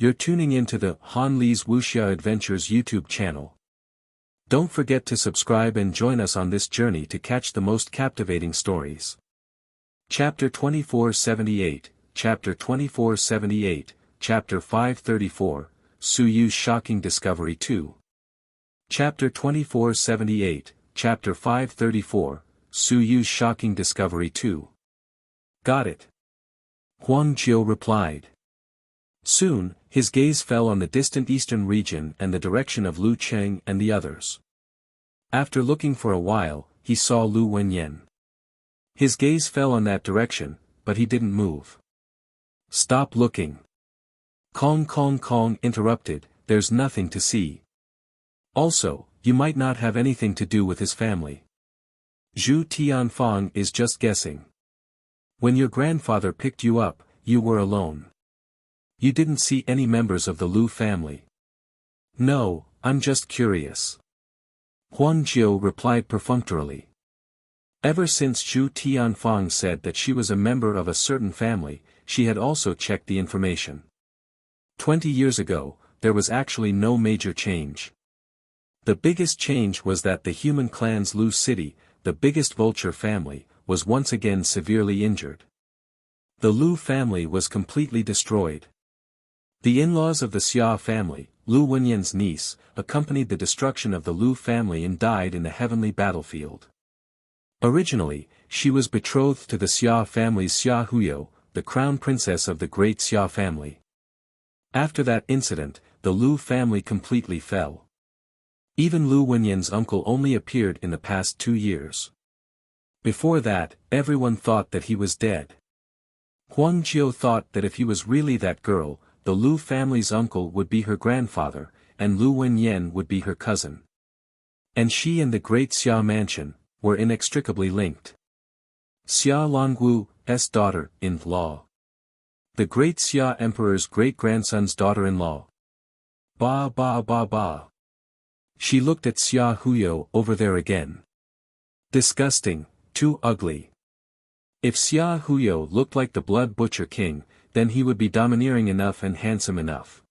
You're tuning into the Han Li's Wuxia Adventures YouTube channel. Don't forget to subscribe and join us on this journey to catch the most captivating stories. Chapter 2478, Chapter 2478, Chapter 534, Su Yu's Shocking Discovery 2. Chapter 2478, Chapter 534, Su Yu's Shocking Discovery 2. Got it. Huang Jiu replied. Soon, his gaze fell on the distant eastern region and the direction of Lu Cheng and the others. After looking for a while, he saw Lu Wenyan. His gaze fell on that direction, but he didn't move. Stop looking. Kong interrupted, there's nothing to see. Also, you might not have anything to do with his family. Zhu Tianfang is just guessing. When your grandfather picked you up, you were alone. You didn't see any members of the Lu family. No, I'm just curious. Huang Jiu replied perfunctorily. Ever since Zhu Tianfang said that she was a member of a certain family, she had also checked the information. 20 years ago, there was actually no major change. The biggest change was that the human clan's Lu city, the biggest vulture family, was once again severely injured. The Lu family was completely destroyed. The in-laws of the Xia family, Lu Wenyan's niece, accompanied the destruction of the Lu family and died in the heavenly battlefield. Originally, she was betrothed to the Xia family's Xia Huyo, the crown princess of the great Xia family. After that incident, the Lu family completely fell. Even Lu Wenyan's uncle only appeared in the past 2 years. Before that, everyone thought that he was dead. Huang Jiu thought that if he was really that girl, the Lu family's uncle would be her grandfather, and Lu Wenyan would be her cousin. And she and the great Xia mansion were inextricably linked. Xia Longgu's daughter-in-law. The great Xia emperor's great-grandson's daughter-in-law. Ba. She looked at Xia Huyo over there again. Disgusting, too ugly. If Xia Huyo looked like the blood butcher king, then he would be domineering enough and handsome enough.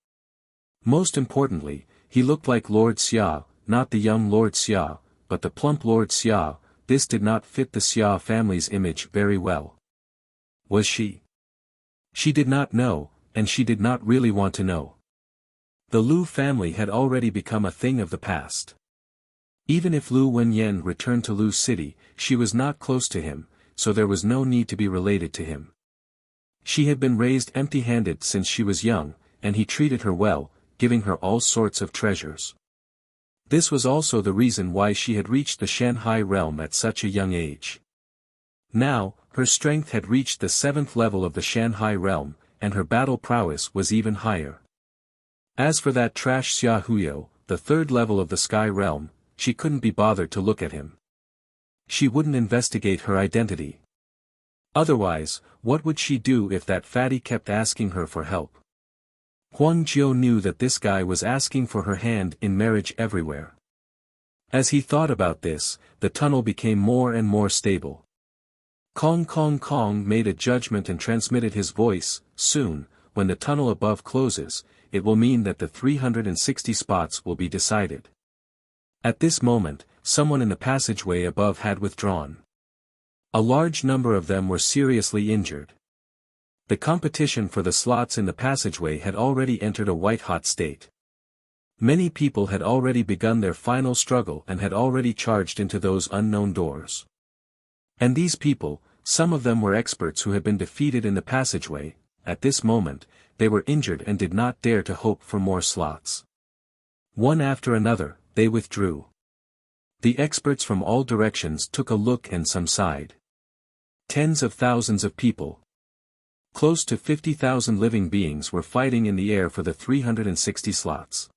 Most importantly, he looked like Lord Xia, not the young Lord Xia, but the plump Lord Xia. This did not fit the Xia family's image very well. Was she? She did not know, and she did not really want to know. The Lu family had already become a thing of the past. Even if Lu Wenyan returned to Lu City, she was not close to him, so there was no need to be related to him. She had been raised empty-handed since she was young, and he treated her well, giving her all sorts of treasures. This was also the reason why she had reached the Shanhai realm at such a young age. Now, her strength had reached the 7th level of the Shanhai realm, and her battle prowess was even higher. As for that trash Xia Huyo, the 3rd level of the Sky realm, she couldn't be bothered to look at him. She wouldn't investigate her identity. Otherwise, what would she do if that fatty kept asking her for help? Huang Jiu knew that this guy was asking for her hand in marriage everywhere. As he thought about this, the tunnel became more and more stable. Kong made a judgment and transmitted his voice. Soon, when the tunnel above closes, it will mean that the 360 spots will be decided. At this moment, someone in the passageway above had withdrawn. A large number of them were seriously injured. The competition for the slots in the passageway had already entered a white-hot state. Many people had already begun their final struggle and had already charged into those unknown doors. And these people, some of them were experts who had been defeated in the passageway. At this moment, they were injured and did not dare to hope for more slots. One after another, they withdrew. The experts from all directions took a look and some sighed. Tens of thousands of people. Close to 50,000 living beings were fighting in the air for the 360 slots.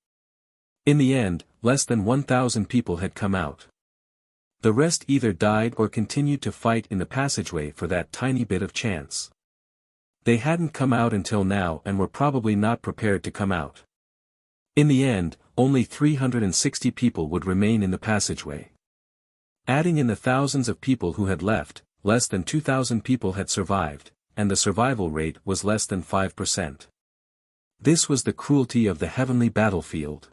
In the end, less than 1,000 people had come out. The rest either died or continued to fight in the passageway for that tiny bit of chance. They hadn't come out until now and were probably not prepared to come out. In the end, only 360 people would remain in the passageway. Adding in the thousands of people who had left, less than 2,000 people had survived, and the survival rate was less than 5%. This was the cruelty of the heavenly battlefield.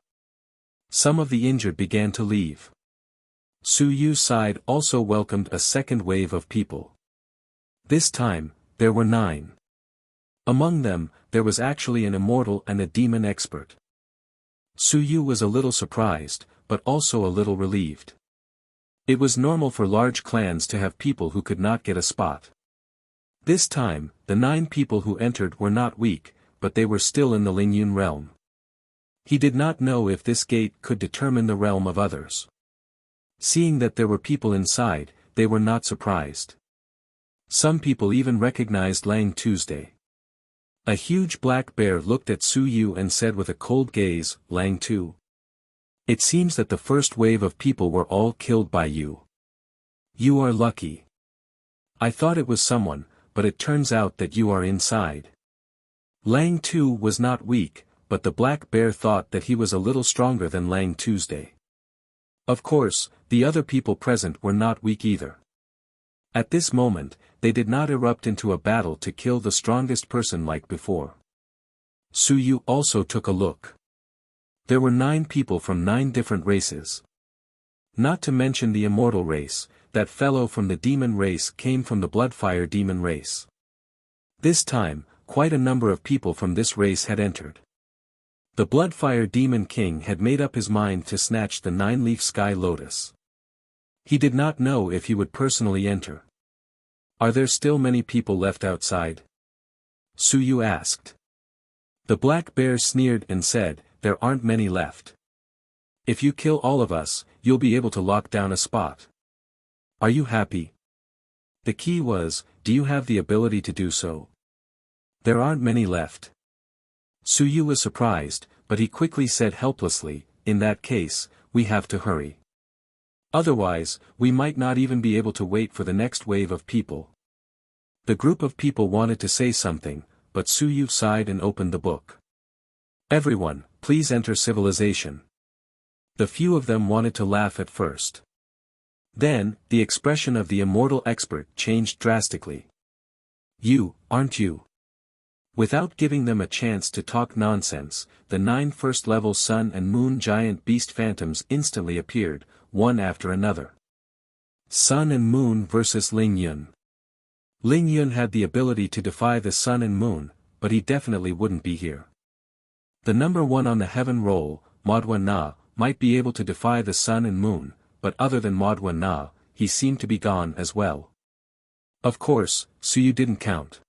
Some of the injured began to leave. Su Yu's side also welcomed a second wave of people. This time, there were 9. Among them, there was actually an immortal and a demon expert. Su Yu was a little surprised, but also a little relieved. It was normal for large clans to have people who could not get a spot. This time, the 9 people who entered were not weak, but they were still in the Lingyun realm. He did not know if this gate could determine the realm of others. Seeing that there were people inside, they were not surprised. Some people even recognized Lang Tuesday. A huge black bear looked at Su Yu and said with a cold gaze, "Lang Tu. It seems that the first wave of people were all killed by you. You are lucky. I thought it was someone, but it turns out that you are inside." Lang Tu was not weak, but the black bear thought that he was a little stronger than Lang Tuesday. Of course, the other people present were not weak either. At this moment, they did not erupt into a battle to kill the strongest person like before. Su Yu also took a look. There were 9 people from 9 different races. Not to mention the immortal race, that fellow from the demon race came from the Bloodfire demon race. This time, quite a number of people from this race had entered. The Bloodfire demon king had made up his mind to snatch the 9-leaf sky lotus. He did not know if he would personally enter. "Are there still many people left outside?" Su Yu asked. The black bear sneered and said, "There aren't many left. If you kill all of us, you'll be able to lock down a spot. Are you happy?" The key was, do you have the ability to do so? There aren't many left. Su Yu was surprised, but he quickly said helplessly, "In that case, we have to hurry. Otherwise, we might not even be able to wait for the next wave of people." The group of people wanted to say something, but Su Yu sighed and opened the book. "Everyone, please enter civilization." The few of them wanted to laugh at first. Then, the expression of the immortal expert changed drastically. "You, aren't you?" Without giving them a chance to talk nonsense, the 9 first-level sun and moon giant beast phantoms instantly appeared, one after another. Sun and Moon versus Ling Yun. Ling Yun had the ability to defy the sun and moon, but he definitely wouldn't be here. The number 1 on the heaven roll, Modwan Na, might be able to defy the sun and moon, but other than Modwan Na, he seemed to be gone as well. Of course, Su Yu didn't count.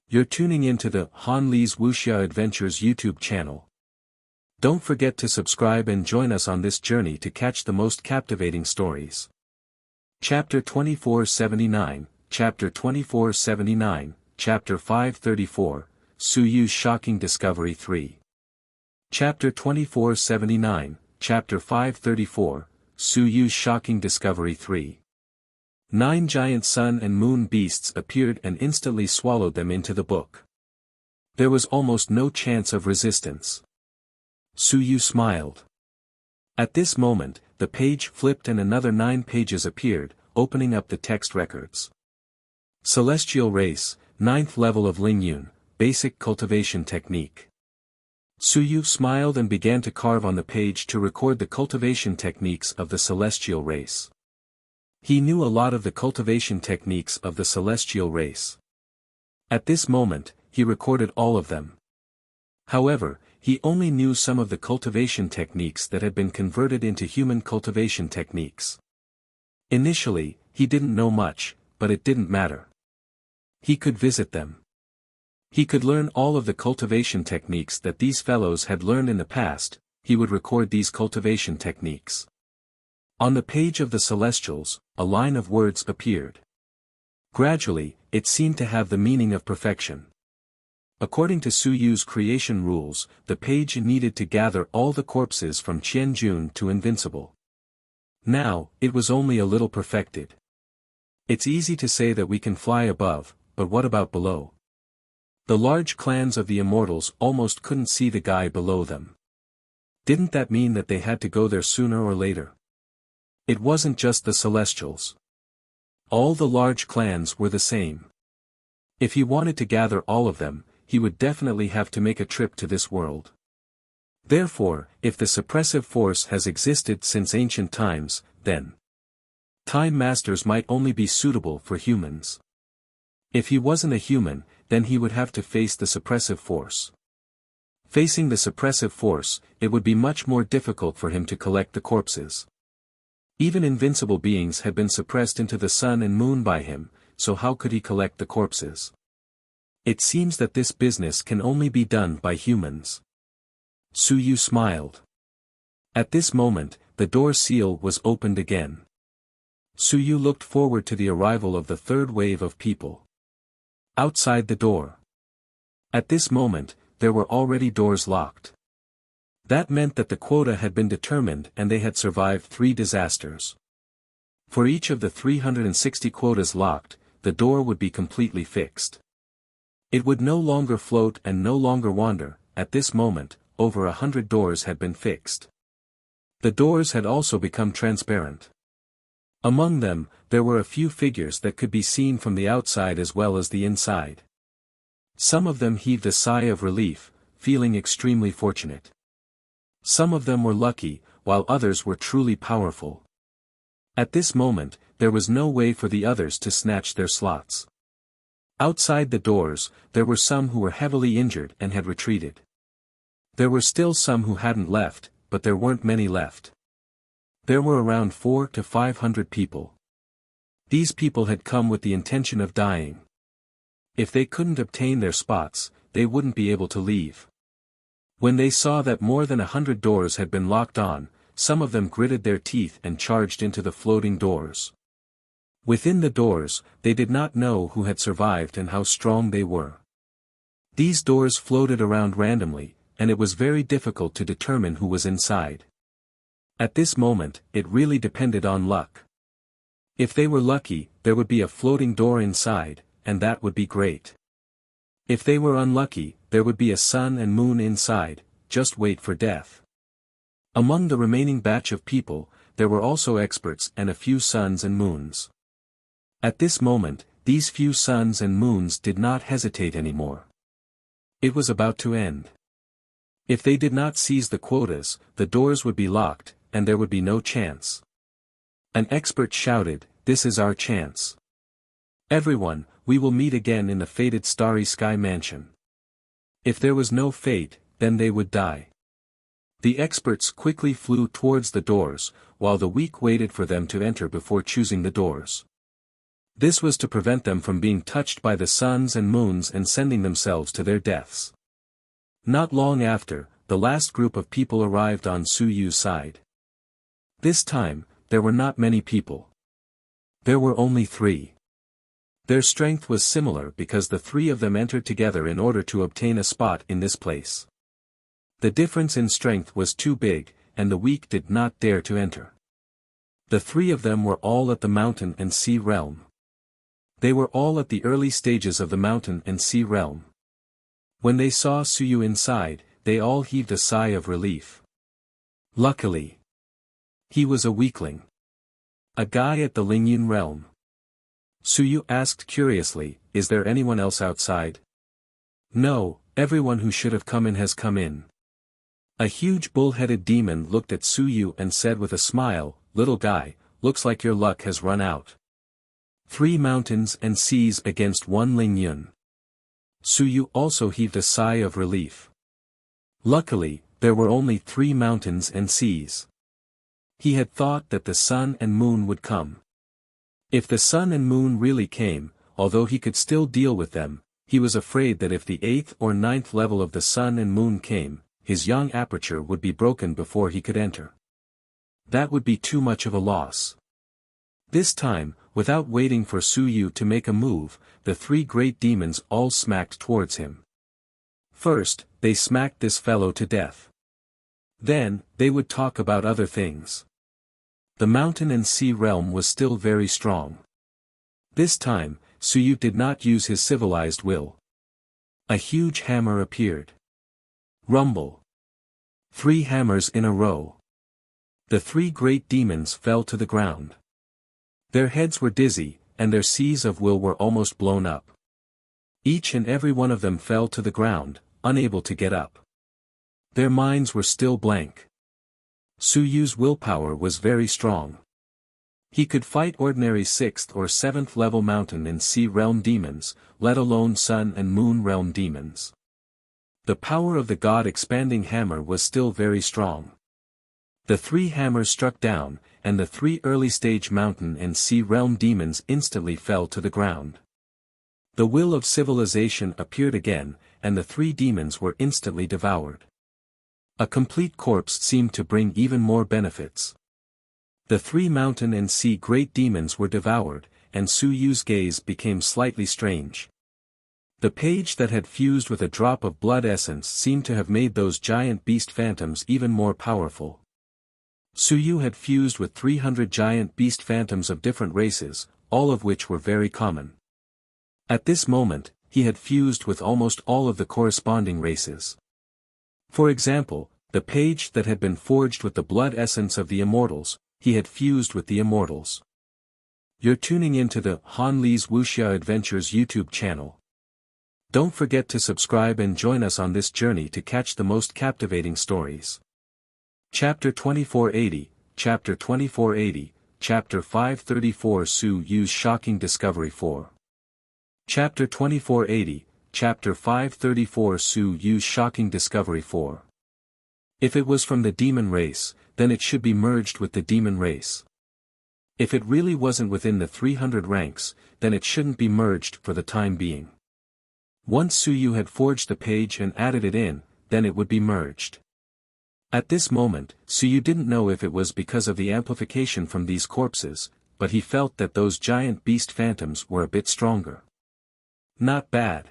You're tuning in to the Han Li's Wuxia Adventures YouTube channel. Don't forget to subscribe and join us on this journey to catch the most captivating stories. Chapter 2479, Chapter 2479, Chapter 534, Su Yu's Shocking Discovery 3. Chapter 2479, Chapter 534, Su Yu's Shocking Discovery 3. 9 giant sun and moon beasts appeared and instantly swallowed them into the book. There was almost no chance of resistance. Su Yu smiled. At this moment, the page flipped and another 9 pages appeared, opening up the text records. Celestial Race, 9th level of Lingyun, Basic Cultivation Technique. Su Yu smiled and began to carve on the page to record the cultivation techniques of the celestial race. He knew a lot of the cultivation techniques of the celestial race. At this moment, he recorded all of them. However, he only knew some of the cultivation techniques that had been converted into human cultivation techniques. Initially, he didn't know much, but it didn't matter. He could visit them. He could learn all of the cultivation techniques that these fellows had learned in the past. He would record these cultivation techniques. On the page of the Celestials, a line of words appeared. Gradually, it seemed to have the meaning of perfection. According to Su Yu's creation rules, the page needed to gather all the corpses from Qianjun to Invincible. Now, it was only a little perfected. It's easy to say that we can fly above, but what about below? The large clans of the Immortals almost couldn't see the guy below them. Didn't that mean that they had to go there sooner or later? It wasn't just the Celestials. All the large clans were the same. If he wanted to gather all of them, he would definitely have to make a trip to this world. Therefore, if the suppressive force has existed since ancient times, then Time Masters might only be suitable for humans. If he wasn't a human, then he would have to face the suppressive force. Facing the suppressive force, it would be much more difficult for him to collect the corpses. Even invincible beings had been suppressed into the sun and moon by him, so how could he collect the corpses? It seems that this business can only be done by humans. Su Yu smiled. At this moment, the door seal was opened again. Su Yu looked forward to the arrival of the third wave of people. Outside the door. At this moment, there were already doors locked. That meant that the quota had been determined and they had survived 3 disasters. For each of the 360 quotas locked, the door would be completely fixed. It would no longer float and no longer wander. At this moment, over 100 doors had been fixed. The doors had also become transparent. Among them, there were a few figures that could be seen from the outside as well as the inside. Some of them heaved a sigh of relief, feeling extremely fortunate. Some of them were lucky, while others were truly powerful. At this moment, there was no way for the others to snatch their slots. Outside the doors, there were some who were heavily injured and had retreated. There were still some who hadn't left, but there weren't many left. There were around 400 to 500 people. These people had come with the intention of dying. If they couldn't obtain their spots, they wouldn't be able to leave. When they saw that more than 100 doors had been locked on, some of them gritted their teeth and charged into the floating doors. Within the doors, they did not know who had survived and how strong they were. These doors floated around randomly, and it was very difficult to determine who was inside. At this moment, it really depended on luck. If they were lucky, there would be a floating door inside, and that would be great. If they were unlucky, there would be a sun and moon inside. Just wait for death. Among the remaining batch of people, there were also experts and a few suns and moons. At this moment, these few suns and moons did not hesitate anymore. It was about to end. If they did not seize the quotas, the doors would be locked, and there would be no chance. An expert shouted, "This is our chance. Everyone, we will meet again in the fated Starry Sky Mansion." If there was no fate, then they would die. The experts quickly flew towards the doors, while the weak waited for them to enter before choosing the doors. This was to prevent them from being touched by the suns and moons and sending themselves to their deaths. Not long after, the last group of people arrived on Su Yu's side. This time, there were not many people. There were only 3. Their strength was similar because the 3 of them entered together in order to obtain a spot in this place. The difference in strength was too big, and the weak did not dare to enter. The 3 of them were all at the mountain and sea realm. They were all at the early stages of the mountain and sea realm. When they saw Su Yu inside, they all heaved a sigh of relief. Luckily, he was a weakling. A guy at the Lingyun realm. Su Yu asked curiously, "Is there anyone else outside?" "No, everyone who should have come in has come in." A huge bull-headed demon looked at Su Yu and said with a smile, "Little guy, looks like your luck has run out. 3 mountains and seas against 1 Lingyun." Su Yu also heaved a sigh of relief. Luckily, there were only 3 mountains and seas. He had thought that the sun and moon would come. If the sun and moon really came, although he could still deal with them, he was afraid that if the 8th or 9th level of the sun and moon came, his young aperture would be broken before he could enter. That would be too much of a loss. This time, without waiting for Su Yu to make a move, the 3 great demons all smacked towards him. First, they smacked this fellow to death. Then, they would talk about other things. The mountain and sea realm was still very strong. This time, Su Yu did not use his civilized will. A huge hammer appeared. Rumble. 3 hammers in a row. The 3 great demons fell to the ground. Their heads were dizzy, and their seas of will were almost blown up. Each and every one of them fell to the ground, unable to get up. Their minds were still blank. Su Yu's willpower was very strong. He could fight ordinary 6th or 7th level mountain and sea realm demons, let alone sun and moon realm demons. The power of the God-expanding hammer was still very strong. The 3 hammers struck down, and the 3 early-stage mountain and sea realm demons instantly fell to the ground. The will of civilization appeared again, and the 3 demons were instantly devoured. A complete corpse seemed to bring even more benefits. The 3 mountain and sea great demons were devoured, and Su Yu's gaze became slightly strange. The page that had fused with a drop of blood essence seemed to have made those giant beast phantoms even more powerful. Su Yu had fused with 300 giant beast phantoms of different races, all of which were very common. At this moment, he had fused with almost all of the corresponding races. For example, the page that had been forged with the blood essence of the immortals, he had fused with the immortals. You're tuning into the Han Li's Wuxia Adventures YouTube channel. Don't forget to subscribe and join us on this journey to catch the most captivating stories. Chapter 2480, Chapter 2480, Chapter 534 Su Yu's Shocking Discovery 4. Chapter 2480, Chapter 534 Su Yu's Shocking Discovery 4. If it was from the demon race, then it should be merged with the demon race. If it really wasn't within the 300 ranks, then it shouldn't be merged for the time being. Once Su Yu had forged the page and added it in, then it would be merged. At this moment, Su Yu didn't know if it was because of the amplification from these corpses, but he felt that those giant beast phantoms were a bit stronger. Not bad.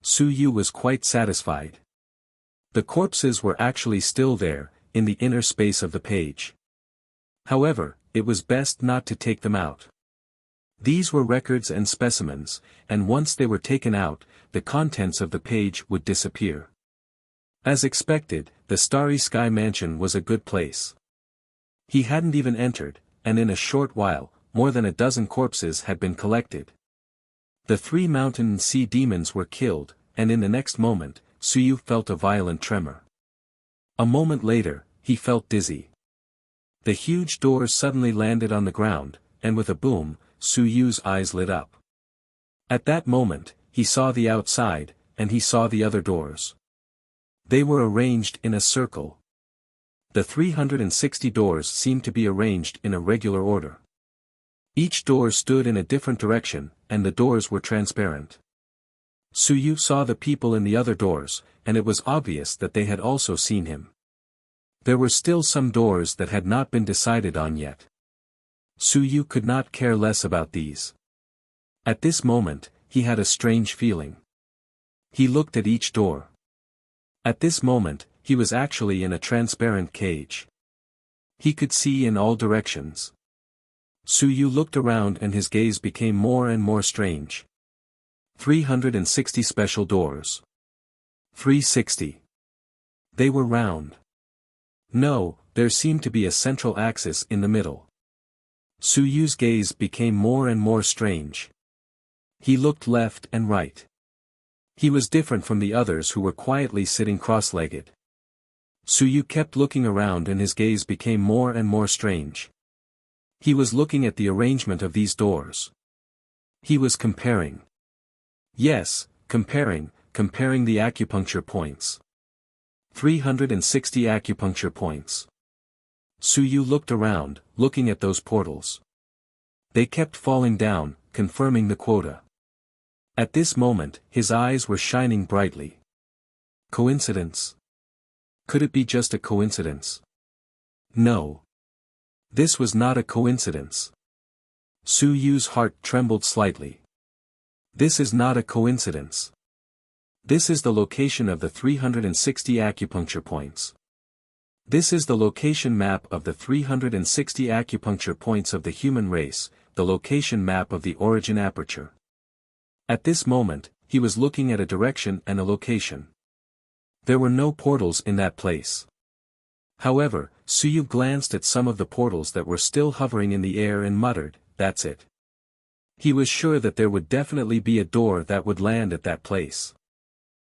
Su Yu was quite satisfied. The corpses were actually still there, in the inner space of the page. However, it was best not to take them out. These were records and specimens, and once they were taken out, the contents of the page would disappear. As expected, the Starry Sky Mansion was a good place. He hadn't even entered, and in a short while, more than a dozen corpses had been collected. The 3 mountain and sea demons were killed, and in the next moment, Su Yu felt a violent tremor. A moment later, he felt dizzy. The huge doors suddenly landed on the ground, and with a boom, Su Yu's eyes lit up. At that moment, he saw the outside, and he saw the other doors. They were arranged in a circle. The 360 doors seemed to be arranged in a regular order. Each door stood in a different direction, and the doors were transparent. Su Yu saw the people in the other doors, and it was obvious that they had also seen him. There were still some doors that had not been decided on yet. Su Yu could not care less about these. At this moment, he had a strange feeling. He looked at each door. At this moment, he was actually in a transparent cage. He could see in all directions. Su Yu looked around and his gaze became more and more strange. 360 special doors. 360. They were round. No, there seemed to be a central axis in the middle. Su Yu's gaze became more and more strange. He looked left and right. He was different from the others who were quietly sitting cross-legged. Su Yu kept looking around and his gaze became more and more strange. He was looking at the arrangement of these doors. He was comparing. Yes, comparing the acupuncture points. 360 acupuncture points. Su Yu looked around, looking at those portals. They kept falling down, confirming the quota. At this moment, his eyes were shining brightly. Coincidence? Could it be just a coincidence? No. This was not a coincidence. Su Yu's heart trembled slightly. This is not a coincidence. This is the location of the 360 acupuncture points. This is the location map of the 360 acupuncture points of the human race, the location map of the origin aperture. At this moment, he was looking at a direction and a location. There were no portals in that place. However, Su Yu glanced at some of the portals that were still hovering in the air and muttered, "That's it." He was sure that there would definitely be a door that would land at that place.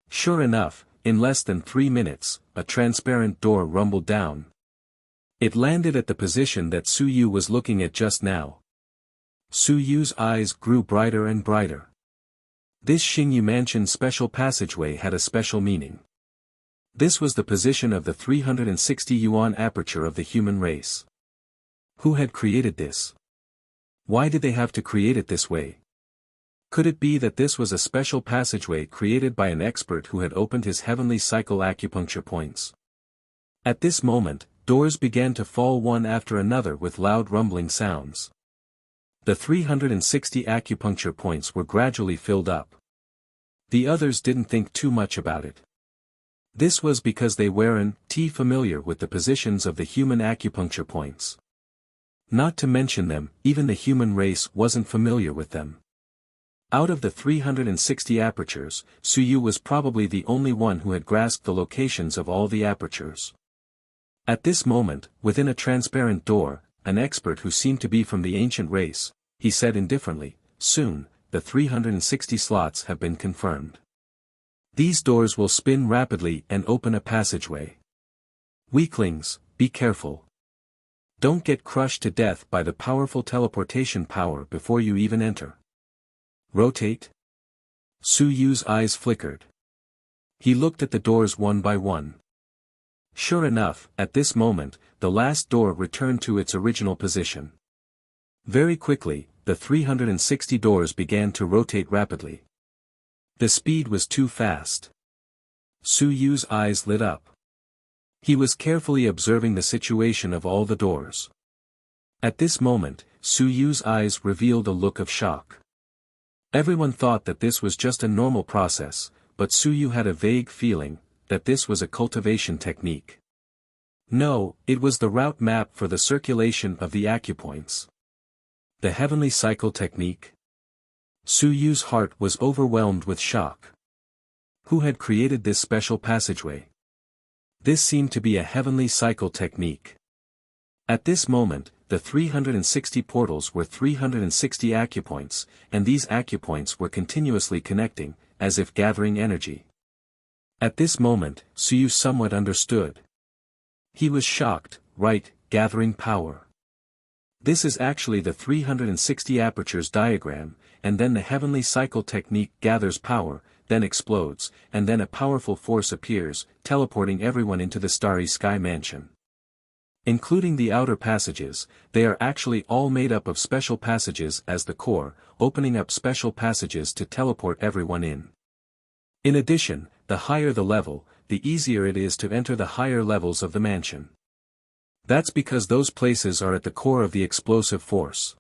Sure enough, in less than 3 minutes, a transparent door rumbled down. It landed at the position that Su Yu was looking at just now. Su Yu's eyes grew brighter and brighter. This Xingyu Mansion's special passageway had a special meaning. This was the position of the 360 yuan aperture of the human race. Who had created this? Why did they have to create it this way? Could it be that this was a special passageway created by an expert who had opened his heavenly cycle acupuncture points? At this moment, doors began to fall one after another with loud rumbling sounds. The 360 acupuncture points were gradually filled up. The others didn't think too much about it. This was because they weren't familiar with the positions of the human acupuncture points. Not to mention them, even the human race wasn't familiar with them. Out of the 360 apertures, Su Yu was probably the only one who had grasped the locations of all the apertures. At this moment, within a transparent door, an expert who seemed to be from the ancient race, he said indifferently, "Soon, the 360 slots have been confirmed. These doors will spin rapidly and open a passageway. Weaklings, be careful. Don't get crushed to death by the powerful teleportation power before you even enter. Rotate." Su Yu's eyes flickered. He looked at the doors one by one. Sure enough, at this moment, the last door returned to its original position. Very quickly, the 360 doors began to rotate rapidly. The speed was too fast. Su Yu's eyes lit up. He was carefully observing the situation of all the doors. At this moment, Su Yu's eyes revealed a look of shock. Everyone thought that this was just a normal process, but Su Yu had a vague feeling that this was a cultivation technique. No, it was the route map for the circulation of the acupoints. The heavenly cycle technique? Su Yu's heart was overwhelmed with shock. Who had created this special passageway? This seemed to be a heavenly cycle technique. At this moment, the 360 portals were 360 acupoints, and these acupoints were continuously connecting, as if gathering energy. At this moment, Su Yu somewhat understood. He was shocked, right, gathering power. This is actually the 360 apertures diagram, and then the heavenly cycle technique gathers power, then explodes, and then a powerful force appears, teleporting everyone into the starry sky mansion. Including the outer passages, they are actually all made up of special passages as the core, opening up special passages to teleport everyone in. In addition, the higher the level, the easier it is to enter the higher levels of the mansion. That's because those places are at the core of the explosive force.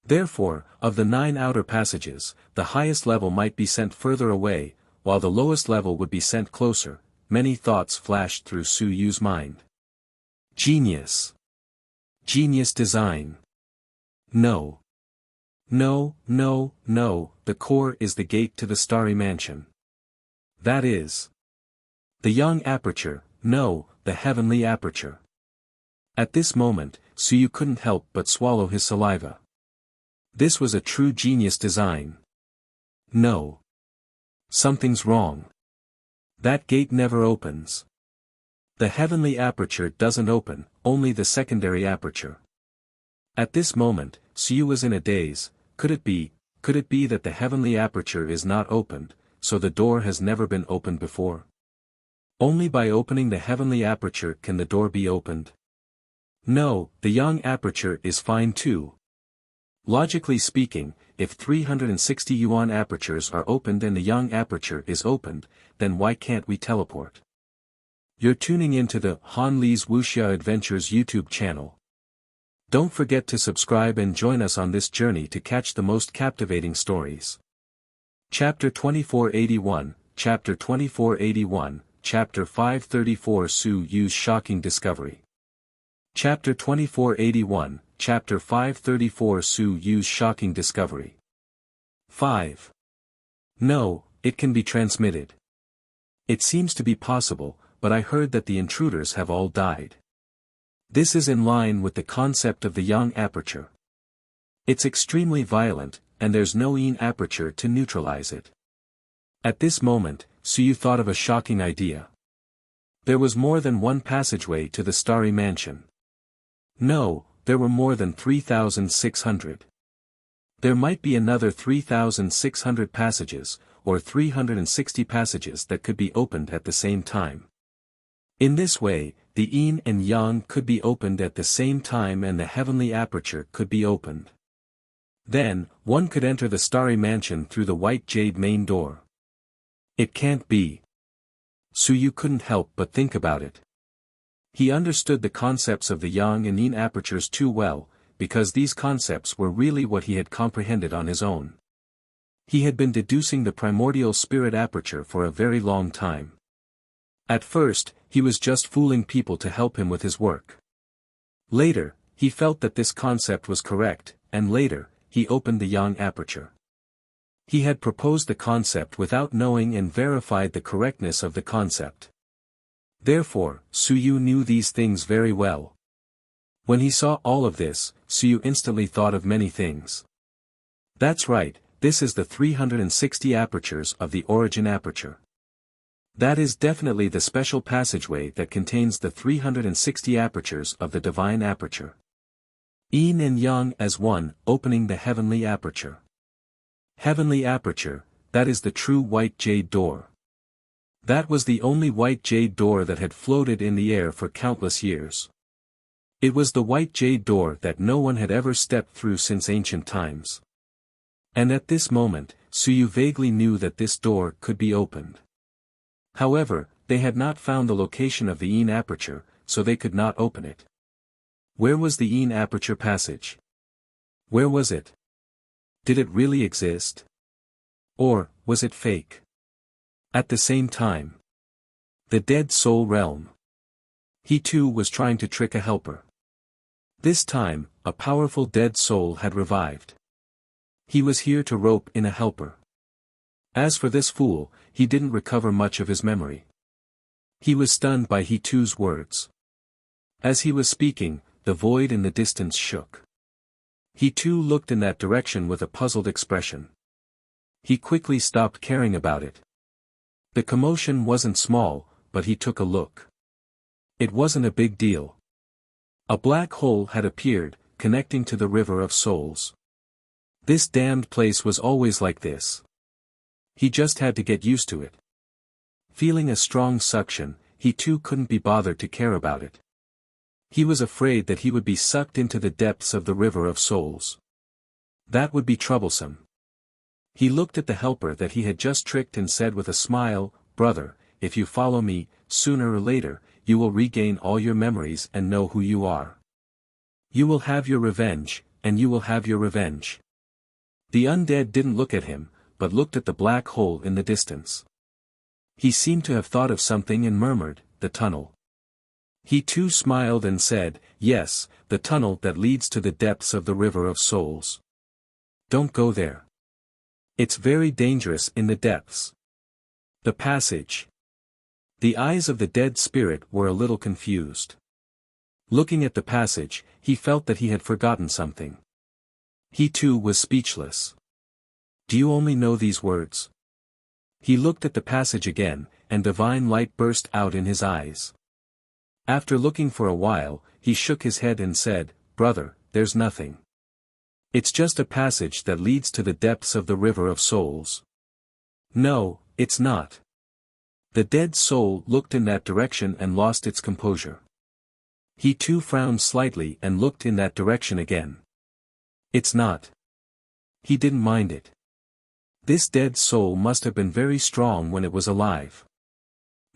Therefore, of the 9 outer passages, the highest level might be sent further away, while the lowest level would be sent closer. Many thoughts flashed through Su Yu's mind. Genius. Genius design. No. No, no, no, the core is the gate to the starry mansion. That is. The young aperture, no, the heavenly aperture. At this moment, Su Yu couldn't help but swallow his saliva. This was a true genius design. No. Something's wrong. That gate never opens. The heavenly aperture doesn't open, only the secondary aperture. At this moment, Su Yu was in a daze. Could it be that the heavenly aperture is not opened, so the door has never been opened before? Only by opening the heavenly aperture can the door be opened. No, the young aperture is fine too. Logically speaking, if 360 yuan apertures are opened and the young aperture is opened, then why can't we teleport? You're tuning into the Han Li's Wuxia Adventures YouTube channel. Don't forget to subscribe and join us on this journey to catch the most captivating stories. Chapter 2481, Chapter 2481, Chapter 534 Su Yu's Shocking Discovery. Chapter 2481, Chapter 534 Su Yu's Shocking Discovery. 5. No, it can be transmitted. It seems to be possible, but I heard that the intruders have all died. This is in line with the concept of the young aperture. It's extremely violent, and there's no yin aperture to neutralize it. At this moment, Suyu thought of a shocking idea. There was more than one passageway to the starry mansion. No, there were more than 3,600. There might be another 3,600 passages, or 360 passages that could be opened at the same time. In this way, the yin and yang could be opened at the same time and the heavenly aperture could be opened. Then, one could enter the starry mansion through the white jade main door. It can't be. Suyu couldn't help but think about it. He understood the concepts of the yang and yin apertures too well, because these concepts were really what he had comprehended on his own. He had been deducing the primordial spirit aperture for a very long time. At first, he was just fooling people to help him with his work. Later, he felt that this concept was correct, and later, he opened the yang aperture. He had proposed the concept without knowing and verified the correctness of the concept. Therefore, Suyu knew these things very well. When he saw all of this, Suyu instantly thought of many things. That's right, this is the 360 apertures of the origin aperture. That is definitely the special passageway that contains the 360 apertures of the divine aperture. Yin and yang as one, opening the heavenly aperture. Heavenly aperture, that is the true white jade door. That was the only white jade door that had floated in the air for countless years. It was the white jade door that no one had ever stepped through since ancient times. And at this moment, Suyu vaguely knew that this door could be opened. However, they had not found the location of the yin aperture, so they could not open it. Where was the yin aperture passage? Where was it? Did it really exist? Or, was it fake? At the same time. The dead soul realm. He too was trying to trick a helper. This time, a powerful dead soul had revived. He was here to rope in a helper. As for this fool, he didn't recover much of his memory. He was stunned by he too's words. As he was speaking, the void in the distance shook. He too looked in that direction with a puzzled expression. He quickly stopped caring about it. The commotion wasn't small, but he took a look. It wasn't a big deal. A black hole had appeared, connecting to the river of souls. This damned place was always like this. He just had to get used to it. Feeling a strong suction, he too couldn't be bothered to care about it. He was afraid that he would be sucked into the depths of the river of souls. That would be troublesome. He looked at the helper that he had just tricked and said with a smile, "Brother, if you follow me, sooner or later, you will regain all your memories and know who you are. You will have your revenge, and you will have your revenge." The undead didn't look at him, but looked at the black hole in the distance. He seemed to have thought of something and murmured, "The tunnel." He too smiled and said, "Yes, the tunnel that leads to the depths of the river of souls. Don't go there. It's very dangerous in the depths." The passage. The eyes of the dead spirit were a little confused. Looking at the passage, he felt that he had forgotten something. He too was speechless. "Do you only know these words?" He looked at the passage again, and divine light burst out in his eyes. After looking for a while, he shook his head and said, "Brother, there's nothing. It's just a passage that leads to the depths of the river of souls." "No, it's not." The dead soul looked in that direction and lost its composure. He too frowned slightly and looked in that direction again. "It's not." He didn't mind it. This dead soul must have been very strong when it was alive.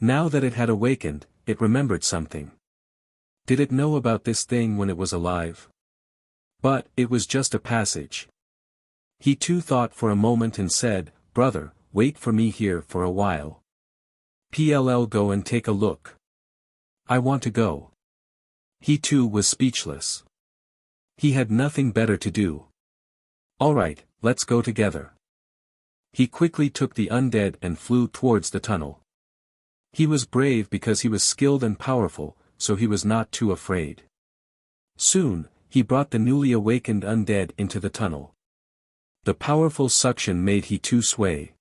Now that it had awakened, it remembered something. Did it know about this thing when it was alive? But, it was just a passage. He too thought for a moment and said, "Brother, wait for me here for a while. Go and take a look. I want to go." He too was speechless. He had nothing better to do. "All right, let's go together." He quickly took the undead and flew towards the tunnel. He was brave because he was skilled and powerful, so he was not too afraid. Soon, he brought the newly awakened undead into the tunnel. The powerful suction made he too sway.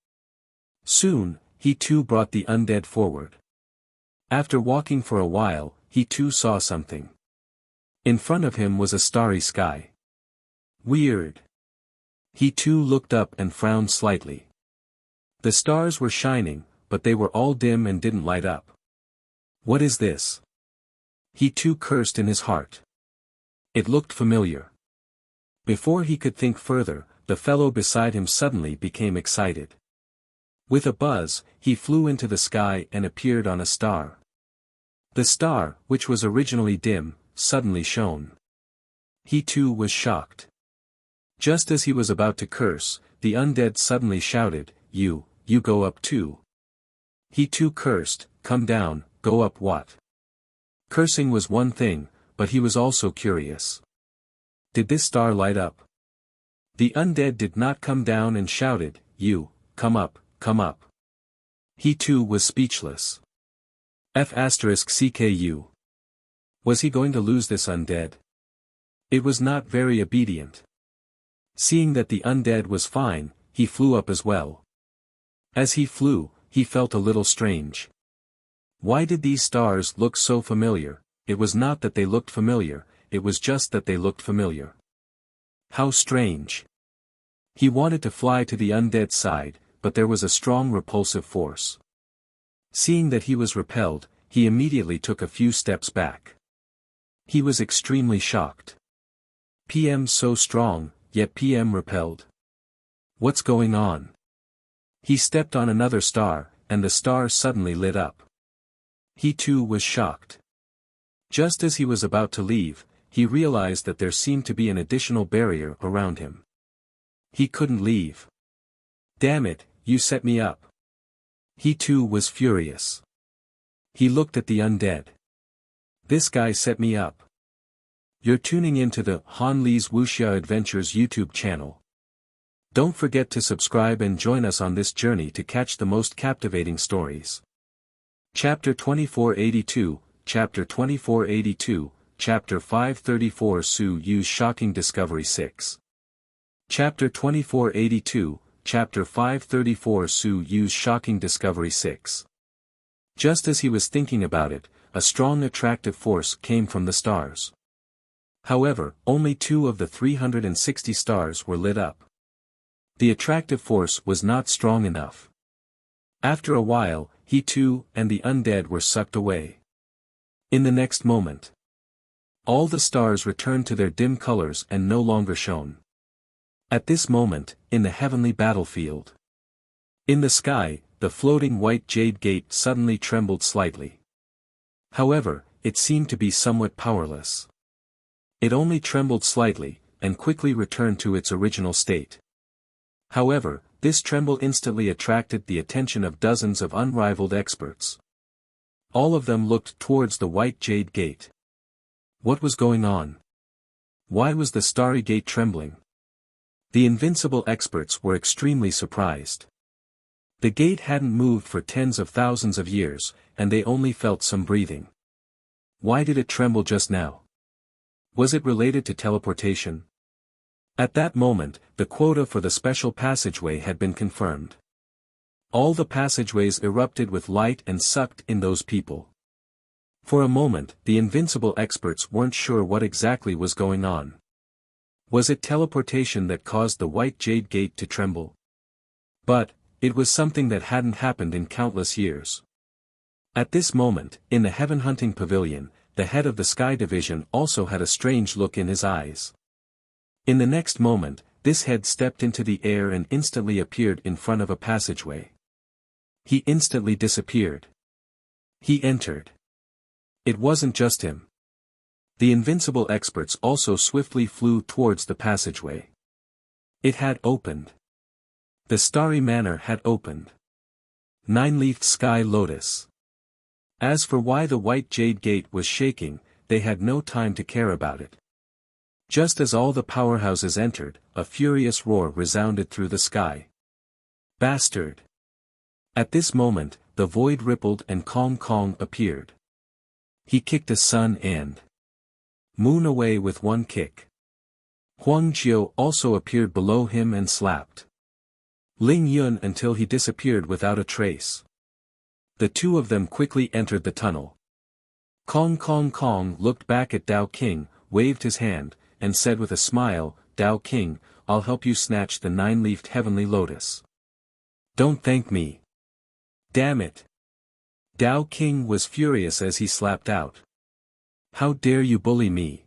Soon, he too brought the undead forward. After walking for a while, he too saw something. In front of him was a starry sky. Weird. He too looked up and frowned slightly. The stars were shining, but they were all dim and didn't light up. What is this? He too cursed in his heart. It looked familiar. Before he could think further, the fellow beside him suddenly became excited. With a buzz, he flew into the sky and appeared on a star. The star, which was originally dim, suddenly shone. He too was shocked. Just as he was about to curse, the undead suddenly shouted, You go up too. He too cursed, Come down, go up what? Cursing was one thing, but he was also curious. Did this star light up? The undead did not come down and shouted, You, come up, come up. He too was speechless. F***CKU. Was he going to lose this undead? It was not very obedient. Seeing that the undead was fine, he flew up as well. As he flew, he felt a little strange. Why did these stars look so familiar? It was not that they looked familiar, it was just that they looked familiar. How strange. He wanted to fly to the undead side, but there was a strong repulsive force. Seeing that he was repelled, he immediately took a few steps back. He was extremely shocked. PM so strong, yet PM repelled. What's going on? He stepped on another star, and the star suddenly lit up. He too was shocked. Just as he was about to leave, he realized that there seemed to be an additional barrier around him. He couldn't leave. Damn it, you set me up. He too was furious. He looked at the undead. This guy set me up. You're tuning into the Han Lee's Wuxia Adventures YouTube channel. Don't forget to subscribe and join us on this journey to catch the most captivating stories. Chapter 2482, Chapter 2482, Chapter 534 Su Yu's Shocking Discovery 6. Chapter 2482, Chapter 534 Su Yu's Shocking Discovery 6. Just as he was thinking about it, a strong attractive force came from the stars. However, only 2 of the 360 stars were lit up. The attractive force was not strong enough. After a while, he too and the undead were sucked away. In the next moment, all the stars returned to their dim colors and no longer shone. At this moment, in the heavenly battlefield, in the sky, the floating white jade gate suddenly trembled slightly. However, it seemed to be somewhat powerless. It only trembled slightly, and quickly returned to its original state. However, this tremble instantly attracted the attention of dozens of unrivaled experts. All of them looked towards the white jade gate. What was going on? Why was the starry gate trembling? The invincible experts were extremely surprised. The gate hadn't moved for tens of thousands of years, and they only felt some breathing. Why did it tremble just now? Was it related to teleportation? At that moment, the quota for the special passageway had been confirmed. All the passageways erupted with light and sucked in those people. For a moment, the invincible experts weren't sure what exactly was going on. Was it teleportation that caused the white jade gate to tremble? But, it was something that hadn't happened in countless years. At this moment, in the heaven hunting pavilion, the head of the Sky Division also had a strange look in his eyes. In the next moment, this head stepped into the air and instantly appeared in front of a passageway. He instantly disappeared. He entered. It wasn't just him. The invincible experts also swiftly flew towards the passageway. It had opened. The starry manor had opened. 9-leafed sky lotus. As for why the white jade gate was shaking, they had no time to care about it. Just as all the powerhouses entered, a furious roar resounded through the sky. Bastard! At this moment, the void rippled and Kong Kong appeared. He kicked the sun and moon away with one kick. Huang Jiao also appeared below him and slapped Ling Yun until he disappeared without a trace. The two of them quickly entered the tunnel. Kong Kong Kong looked back at Dao King, waved his hand, and said with a smile, "Dao King, I'll help you snatch the 9-leafed heavenly lotus." "Don't thank me. Damn it." Dao King was furious as he slapped out. "How dare you bully me?"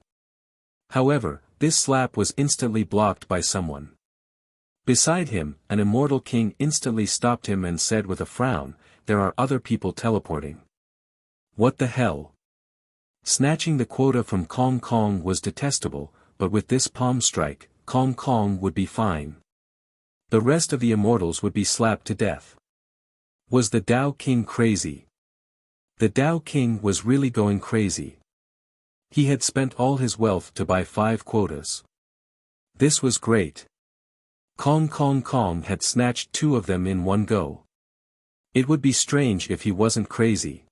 However, this slap was instantly blocked by someone. Beside him, an immortal king instantly stopped him and said with a frown, "There are other people teleporting." "What the hell?" Snatching the quota from Kong Kong was detestable, but with this palm strike, Kong Kong would be fine. The rest of the immortals would be slapped to death. Was the Dao King crazy? The Dao King was really going crazy. He had spent all his wealth to buy 5 quotas. This was great. Kong Kong Kong had snatched 2 of them in one go. It would be strange if he wasn't crazy.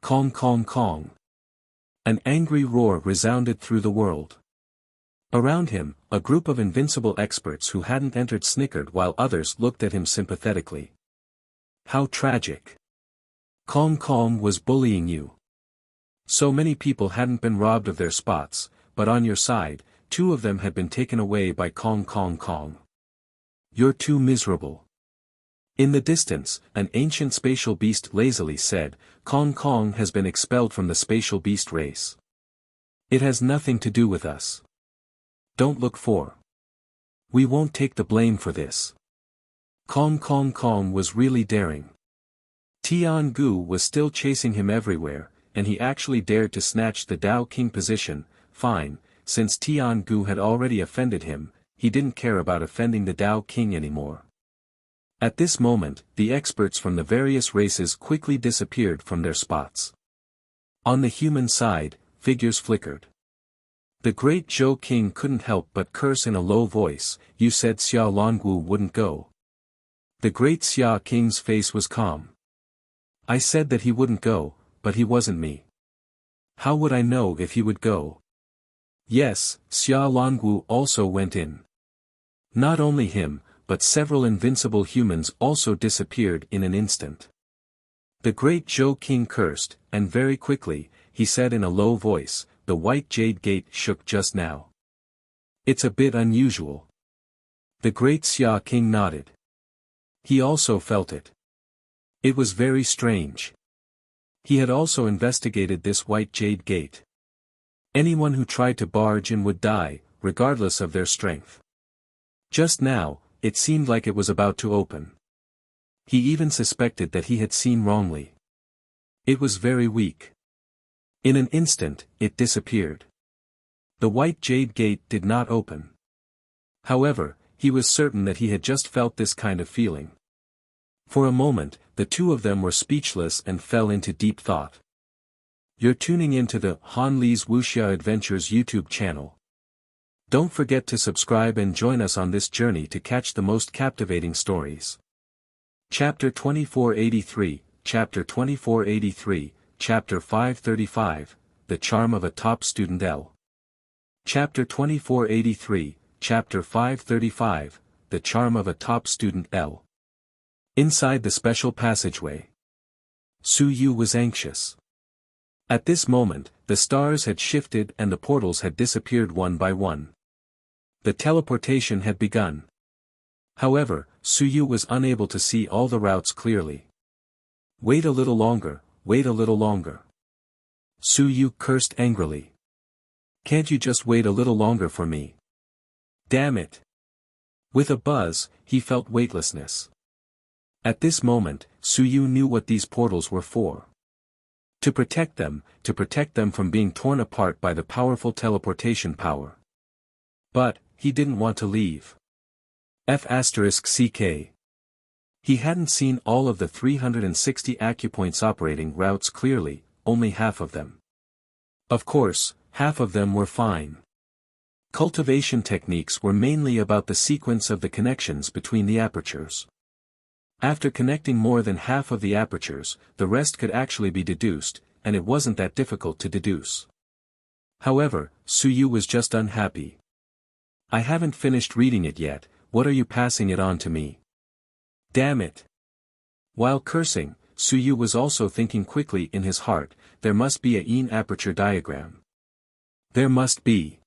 Kong Kong Kong. An angry roar resounded through the world. Around him, a group of invincible experts who hadn't entered snickered while others looked at him sympathetically. How tragic. Kong Kong was bullying you. So many people hadn't been robbed of their spots, but on your side, 2 of them had been taken away by Kong Kong Kong. You're too miserable. In the distance, an ancient spatial beast lazily said, "Kong Kong has been expelled from the spatial beast race. It has nothing to do with us. Don't look for. We won't take the blame for this." Kong Kong Kong was really daring. Tian Gu was still chasing him everywhere, and he actually dared to snatch the Dao King position. Fine, since Tian Gu had already offended him, he didn't care about offending the Dao King anymore. At this moment, the experts from the various races quickly disappeared from their spots. On the human side, figures flickered. The great Zhou King couldn't help but curse in a low voice, "You said Xia Longwu wouldn't go." The great Xia King's face was calm. "I said that he wouldn't go, but he wasn't me. How would I know if he would go?" Yes, Xia Longwu also went in. Not only him, but several invincible humans also disappeared in an instant. The great Zhou King cursed, and very quickly, he said in a low voice, "The white jade gate shook just now. It's a bit unusual." The great Xia King nodded. He also felt it. It was very strange. He had also investigated this white jade gate. Anyone who tried to barge in would die, regardless of their strength. Just now, it seemed like it was about to open. He even suspected that he had seen wrongly. It was very weak. In an instant, it disappeared. The white jade gate did not open. However, he was certain that he had just felt this kind of feeling. For a moment, the two of them were speechless and fell into deep thought. You're tuning into the Han Li's Wuxia Adventures YouTube channel. Don't forget to subscribe and join us on this journey to catch the most captivating stories. Chapter 2483, Chapter 2483, Chapter 535, The Charm of a Top Student L. Chapter 2483, Chapter 535, The Charm of a Top Student L. Inside the special passageway. Su Yu was anxious. At this moment, the stars had shifted and the portals had disappeared one by one. The teleportation had begun. However, Su Yu was unable to see all the routes clearly. Wait a little longer, wait a little longer. Su Yu cursed angrily. Can't you just wait a little longer for me? Damn it. With a buzz, he felt weightlessness. At this moment, Su Yu knew what these portals were for. To protect them from being torn apart by the powerful teleportation power. But, he didn't want to leave. F***CK. He hadn't seen all of the 360 acupoints operating routes clearly, only half of them. Of course, half of them were fine. Cultivation techniques were mainly about the sequence of the connections between the apertures. After connecting more than half of the apertures, the rest could actually be deduced, and it wasn't that difficult to deduce. However, Su Yu was just unhappy. I haven't finished reading it yet, what are you passing it on to me? Damn it! While cursing, Suyu was also thinking quickly in his heart, there must be a Yin aperture diagram. There must be.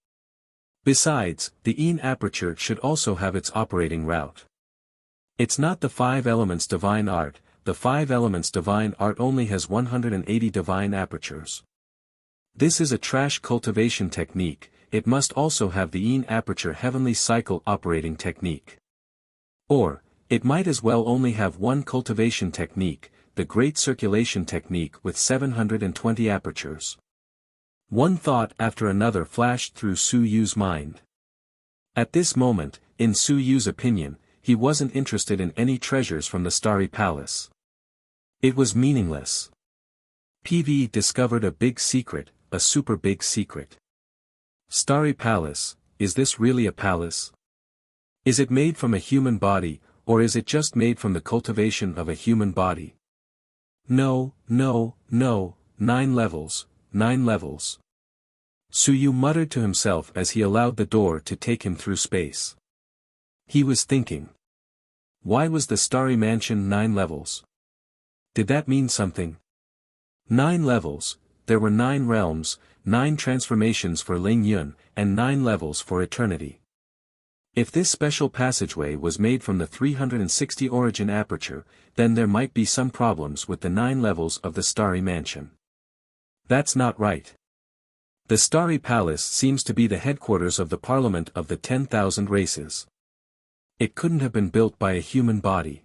Besides, the Yin aperture should also have its operating route. It's not the 5 elements divine art, the 5 elements divine art only has 180 divine apertures. This is a trash cultivation technique, it must also have the Yin aperture heavenly cycle operating technique. Or, it might as well only have one cultivation technique, the great circulation technique with 720 apertures. One thought after another flashed through Suyu's mind. At this moment, in Suyu's opinion, he wasn't interested in any treasures from the Starry Palace. It was meaningless. PV discovered a big secret, a super big secret. Starry Palace, is this really a palace? Is it made from a human body, or is it just made from the cultivation of a human body? No, no, no, 9 levels, 9 levels. Suyu muttered to himself as he allowed the door to take him through space. He was thinking. Why was the starry mansion 9 levels? Did that mean something? 9 levels, there were 9 realms, 9 transformations for Ling Yun, and 9 levels for eternity. If this special passageway was made from the 360 origin aperture, then there might be some problems with the 9 levels of the Starry Mansion. That's not right. The Starry Palace seems to be the headquarters of the Parliament of the 10,000 races. It couldn't have been built by a human body.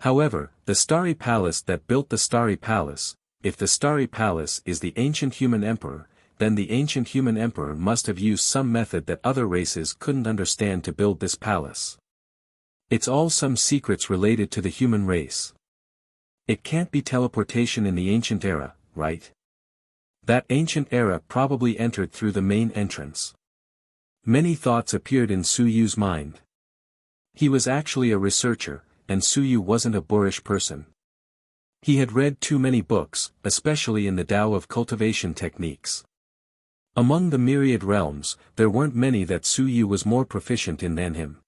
However, the Starry Palace that built the Starry Palace, if the Starry Palace is the ancient human emperor, then the ancient human emperor must have used some method that other races couldn't understand to build this palace. It's all some secrets related to the human race. It can't be teleportation in the ancient era, right? That ancient era probably entered through the main entrance. Many thoughts appeared in Suyu's mind. He was actually a researcher, and Suyu wasn't a boorish person. He had read too many books, especially in the Tao of cultivation techniques. Among the myriad realms, there weren't many that Suyu was more proficient in than him.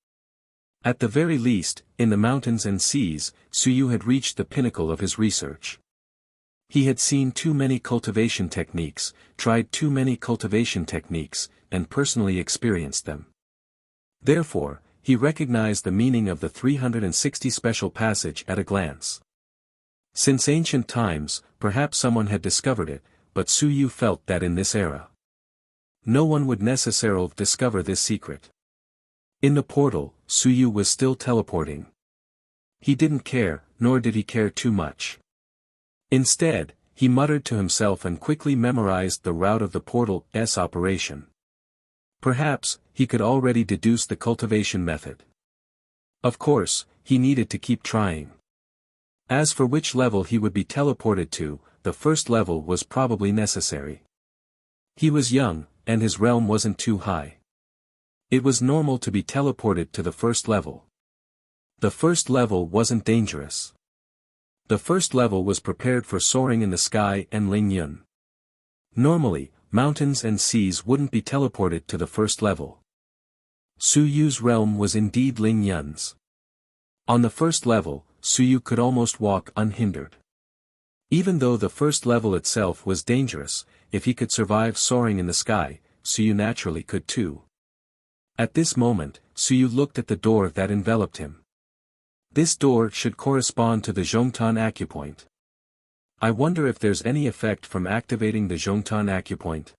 At the very least, in the mountains and seas, Suyu had reached the pinnacle of his research. He had seen too many cultivation techniques, tried too many cultivation techniques, and personally experienced them. Therefore, he recognized the meaning of the 360 special passage at a glance. Since ancient times, perhaps someone had discovered it, but Suyu felt that in this era, no one would necessarily discover this secret. In the portal, Suyu was still teleporting. He didn't care, nor did he care too much. Instead, he muttered to himself and quickly memorized the route of the portal's operation. Perhaps, he could already deduce the cultivation method. Of course, he needed to keep trying. As for which level he would be teleported to, the first level was probably necessary. He was young, and his realm wasn't too high. It was normal to be teleported to the first level. The first level wasn't dangerous. The first level was prepared for soaring in the sky and Ling Yun. Normally, mountains and seas wouldn't be teleported to the first level. Suyu's realm was indeed Ling Yun's. On the first level, Suyu could almost walk unhindered. Even though the first level itself was dangerous, if he could survive soaring in the sky, Suyu naturally could too. At this moment, Suyu looked at the door that enveloped him. This door should correspond to the Zhongtan acupoint. I wonder if there's any effect from activating the Zhongtan acupoint.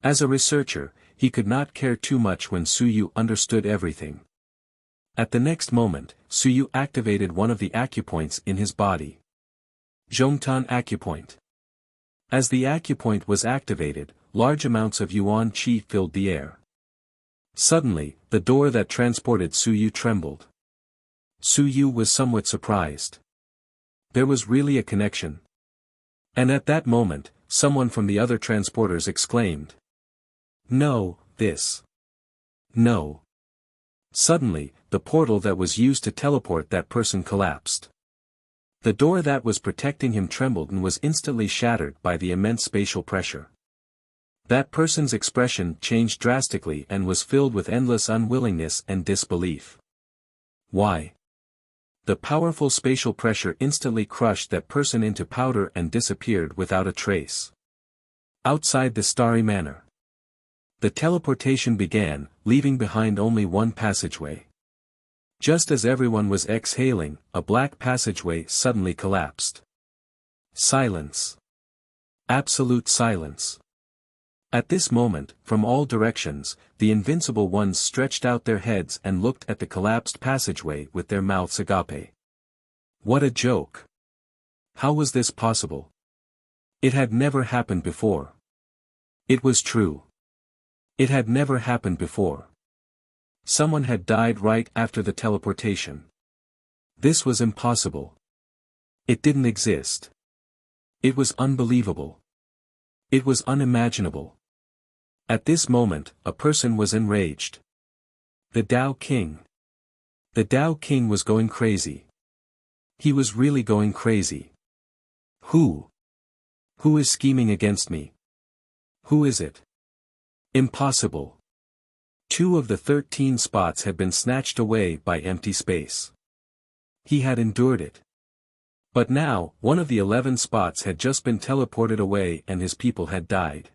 As a researcher, he could not care too much when Suyu understood everything. At the next moment, Suyu activated one of the acupoints in his body. Zhongtan acupoint. As the acupoint was activated, large amounts of yuan qi filled the air. Suddenly, the door that transported Suyu trembled. Suyu was somewhat surprised. There was really a connection. And at that moment, someone from the other transporters exclaimed. No, this. No. Suddenly, the portal that was used to teleport that person collapsed. The door that was protecting him trembled and was instantly shattered by the immense spatial pressure. That person's expression changed drastically and was filled with endless unwillingness and disbelief. Why? The powerful spatial pressure instantly crushed that person into powder and disappeared without a trace. Outside the starry manor, the teleportation began, leaving behind only one passageway. Just as everyone was exhaling, a black passageway suddenly collapsed. Silence. Absolute silence. At this moment, from all directions, the invincible ones stretched out their heads and looked at the collapsed passageway with their mouths agape. What a joke! How was this possible? It had never happened before. It was true. It had never happened before. Someone had died right after the teleportation. This was impossible. It didn't exist. It was unbelievable. It was unimaginable. At this moment, a person was enraged. The Tao King. The Tao King was going crazy. He was really going crazy. Who? Who is scheming against me? Who is it? Impossible. 2 of the 13 spots had been snatched away by empty space. He had endured it. But now, 1 of the 11 spots had just been teleported away and his people had died.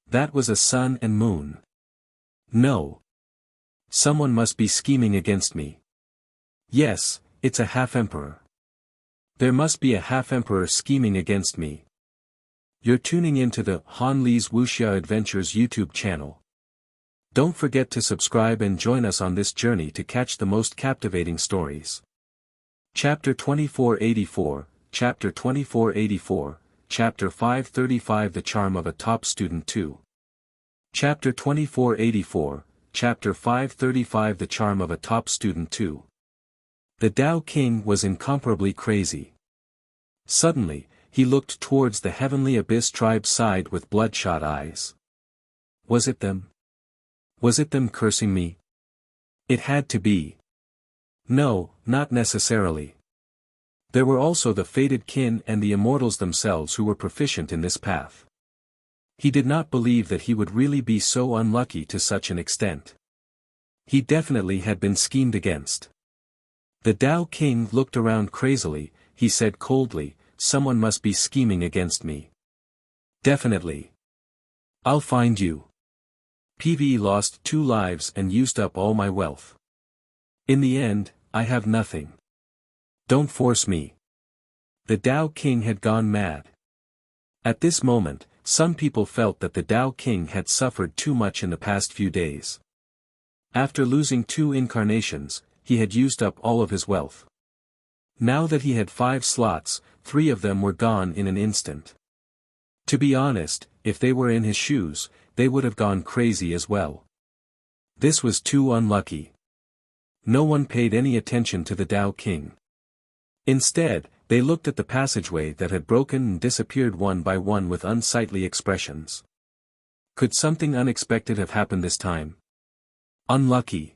That was a sun and moon. No. Someone must be scheming against me. Yes, it's a half-emperor. There must be a half-emperor scheming against me. You're tuning into the Han Li's Wuxia Adventures YouTube channel. Don't forget to subscribe and join us on this journey to catch the most captivating stories. Chapter 2484, Chapter 2484, Chapter 535 The Charm of a Top Student 2. Chapter 2484, Chapter 535 The Charm of a Top Student 2. The Tao King was incomparably crazy. Suddenly, he looked towards the heavenly abyss tribe's side with bloodshot eyes. Was it them? Was it them cursing me? It had to be. No, not necessarily. There were also the fated kin and the immortals themselves who were proficient in this path. He did not believe that he would really be so unlucky to such an extent. He definitely had been schemed against. The Tao King looked around crazily. He said coldly, "Someone must be scheming against me. Definitely. I'll find you. PvE lost 2 lives and used up all my wealth. In the end, I have nothing. Don't force me." The Tao King had gone mad. At this moment, some people felt that the Tao King had suffered too much in the past few days. After losing 2 incarnations, he had used up all of his wealth. Now that he had 5 slots, 3 of them were gone in an instant. To be honest, if they were in his shoes, they would have gone crazy as well. This was too unlucky. No one paid any attention to the Tao King. Instead, they looked at the passageway that had broken and disappeared one by one with unsightly expressions. Could something unexpected have happened this time? Unlucky.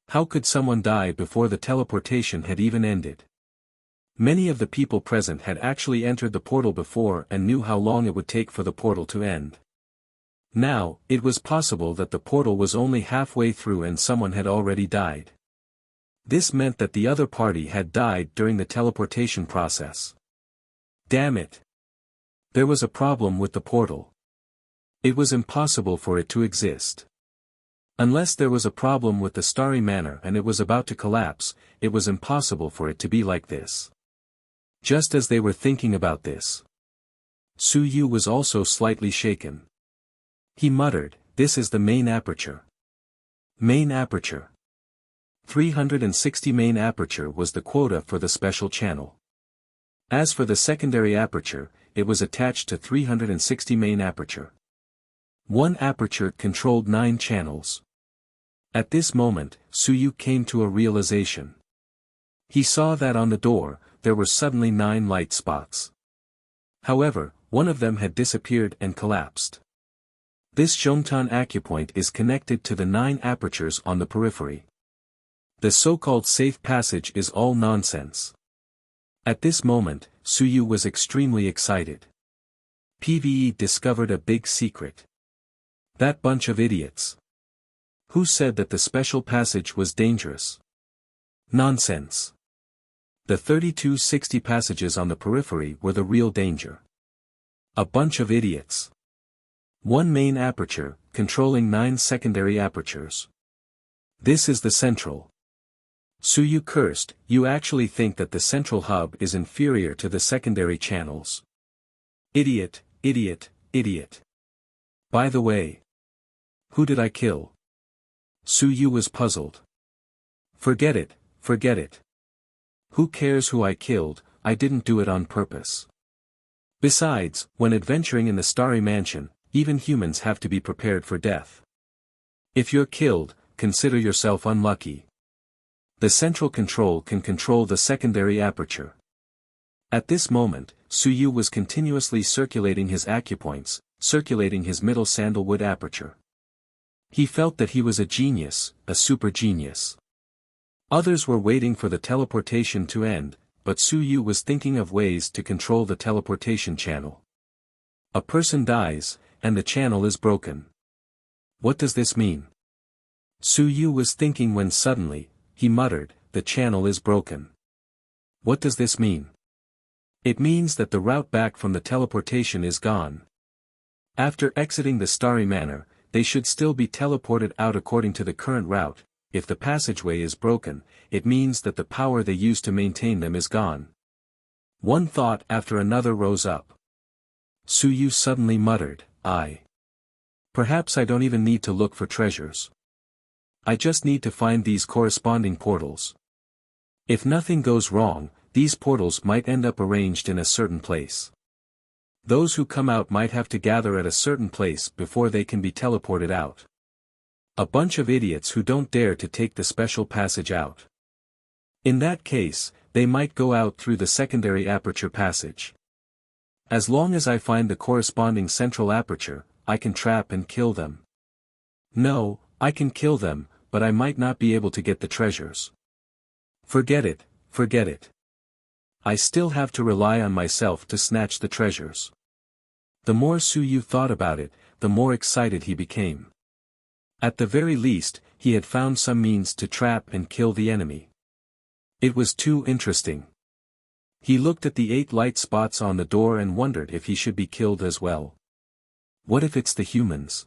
How could someone die before the teleportation had even ended? Many of the people present had actually entered the portal before and knew how long it would take for the portal to end. Now, it was possible that the portal was only halfway through and someone had already died. This meant that the other party had died during the teleportation process. Damn it! There was a problem with the portal. It was impossible for it to exist. Unless there was a problem with the Starry Manor and it was about to collapse, it was impossible for it to be like this. Just as they were thinking about this, Su Yu was also slightly shaken. He muttered, "This is the main aperture." Main aperture. 360 main aperture was the quota for the special channel. As for the secondary aperture, it was attached to 360 main aperture. One aperture controlled 9 channels. At this moment, Su Yu came to a realization. He saw that on the door, there were suddenly 9 light spots. However, one of them had disappeared and collapsed. This Zhongtan acupoint is connected to the 9 apertures on the periphery. The so-called safe passage is all nonsense. At this moment, Su Yu was extremely excited. PvE discovered a big secret. That bunch of idiots. Who said that the special passage was dangerous? Nonsense. The 3260 passages on the periphery were the real danger. A bunch of idiots. One main aperture, controlling 9 secondary apertures. This is the central. Suyu cursed, you actually think that the central hub is inferior to the secondary channels. Idiot, idiot, idiot. By the way. Who did I kill? Suyu was puzzled. Forget it, forget it. Who cares who I killed, I didn't do it on purpose. Besides, when adventuring in the Starry Mansion, even humans have to be prepared for death. If you're killed, consider yourself unlucky. The central control can control the secondary aperture. At this moment, Suyu was continuously circulating his acupoints, circulating his middle sandalwood aperture. He felt that he was a genius, a super genius. Others were waiting for the teleportation to end, but Suyu was thinking of ways to control the teleportation channel. A person dies, and the channel is broken. What does this mean? Suyu was thinking when suddenly, he muttered, the channel is broken. What does this mean? It means that the route back from the teleportation is gone. After exiting the Starry Manor, they should still be teleported out according to the current route. If the passageway is broken, it means that the power they use to maintain them is gone. One thought after another rose up. Suyu suddenly muttered, Perhaps I don't even need to look for treasures. I just need to find these corresponding portals. If nothing goes wrong, these portals might end up arranged in a certain place. Those who come out might have to gather at a certain place before they can be teleported out. A bunch of idiots who don't dare to take the special passage out. In that case, they might go out through the secondary aperture passage. As long as I find the corresponding central aperture, I can trap and kill them. No, I can kill them, but I might not be able to get the treasures. Forget it, forget it. I still have to rely on myself to snatch the treasures. The more Suyu thought about it, the more excited he became. At the very least, he had found some means to trap and kill the enemy. It was too interesting. He looked at the 8 light spots on the door and wondered if he should be killed as well. What if it's the humans?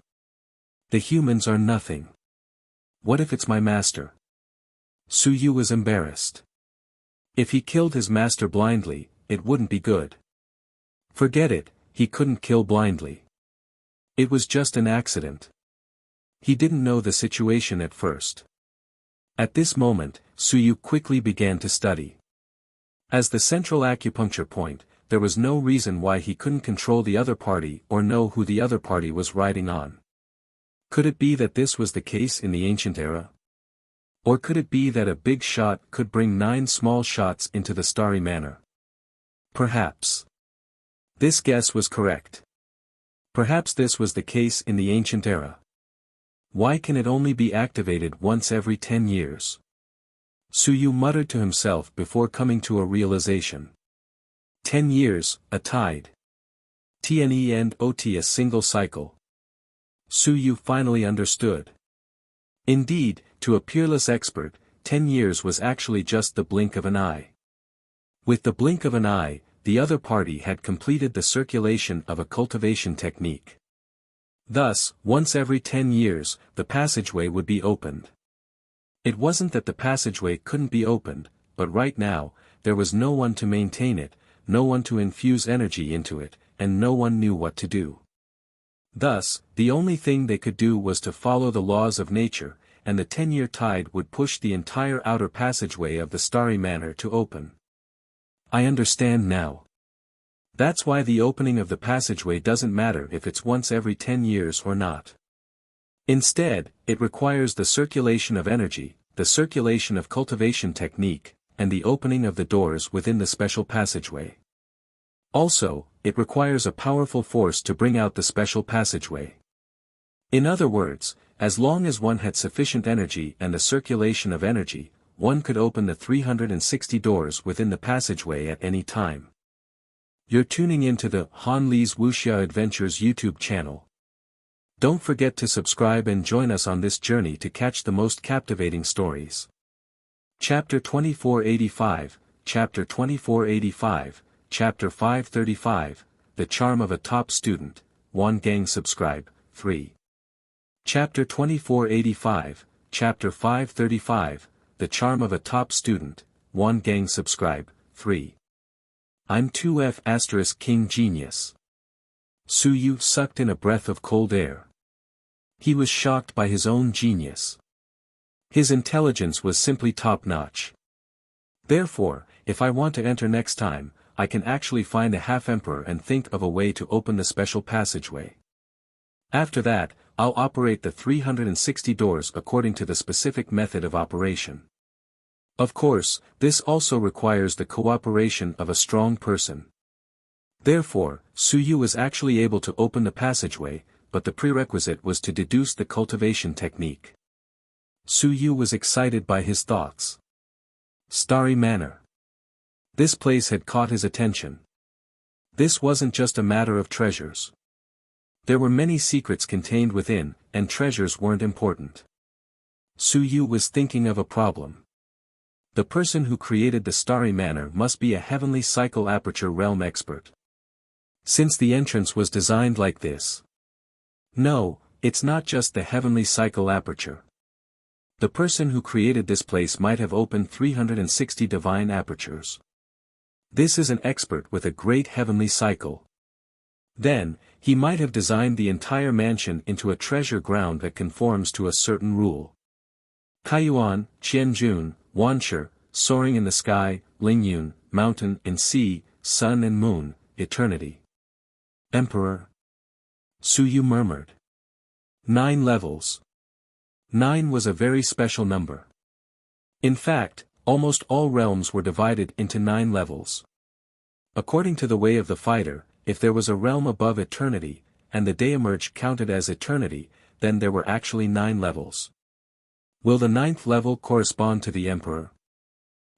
The humans are nothing. What if it's my master? Suyu was embarrassed. If he killed his master blindly, it wouldn't be good. Forget it, he couldn't kill blindly. It was just an accident. He didn't know the situation at first. At this moment, Suyu quickly began to study. As the central acupuncture point, there was no reason why he couldn't control the other party or know who the other party was riding on. Could it be that this was the case in the ancient era? Or could it be that a big shot could bring 9 small shots into the Starry Manor? Perhaps. This guess was correct. Perhaps this was the case in the ancient era. Why can it only be activated once every 10 years? Suyu muttered to himself before coming to a realization. 10 years, a tide. TNE and OT a single cycle. Suyu finally understood. Indeed, to a peerless expert, 10 years was actually just the blink of an eye. With the blink of an eye, the other party had completed the circulation of a cultivation technique. Thus, once every 10 years, the passageway would be opened. It wasn't that the passageway couldn't be opened, but right now, there was no one to maintain it, no one to infuse energy into it, and no one knew what to do. Thus, the only thing they could do was to follow the laws of nature, and the 10-year tide would push the entire outer passageway of the Starry Manor to open. I understand now. That's why the opening of the passageway doesn't matter if it's once every 10 years or not. Instead, it requires the circulation of energy, the circulation of cultivation technique, and the opening of the doors within the special passageway. Also, it requires a powerful force to bring out the special passageway. In other words, as long as one had sufficient energy and the circulation of energy, one could open the 360 doors within the passageway at any time. You're tuning into the Han Li's Wuxia Adventures YouTube channel. Don't forget to subscribe and join us on this journey to catch the most captivating stories. Chapter 2485, Chapter 2485, Chapter 535, The Charm of a Top Student, 1 Gang Subscribe, 3. Chapter 2485, Chapter 535, The Charm of a Top Student, 1 Gang Subscribe, 3. I'm 2F** King Genius. Su Yu sucked in a breath of cold air. He was shocked by his own genius. His intelligence was simply top-notch. Therefore, if I want to enter next time, I can actually find a half-emperor and think of a way to open the special passageway. After that, I'll operate the 360 doors according to the specific method of operation. Of course, this also requires the cooperation of a strong person. Therefore, Su Yu was actually able to open the passageway, but the prerequisite was to deduce the cultivation technique. Su Yu was excited by his thoughts. Starry Manor. This place had caught his attention. This wasn't just a matter of treasures. There were many secrets contained within, and treasures weren't important. Su Yu was thinking of a problem. The person who created the Starry Manor must be a heavenly cycle aperture realm expert. Since the entrance was designed like this. No, it's not just the heavenly cycle aperture. The person who created this place might have opened 360 divine apertures. This is an expert with a great heavenly cycle. Then, he might have designed the entire mansion into a treasure ground that conforms to a certain rule. Kaiyuan, Qianjun, Wanshi, soaring in the sky, Lingyun, mountain and sea, sun and moon, eternity. Emperor. Su Yu murmured. 9 levels. 9 was a very special number. In fact, almost all realms were divided into 9 levels. According to the way of the fighter, if there was a realm above eternity, and the day emerged counted as eternity, then there were actually 9 levels. Will the 9th level correspond to the emperor?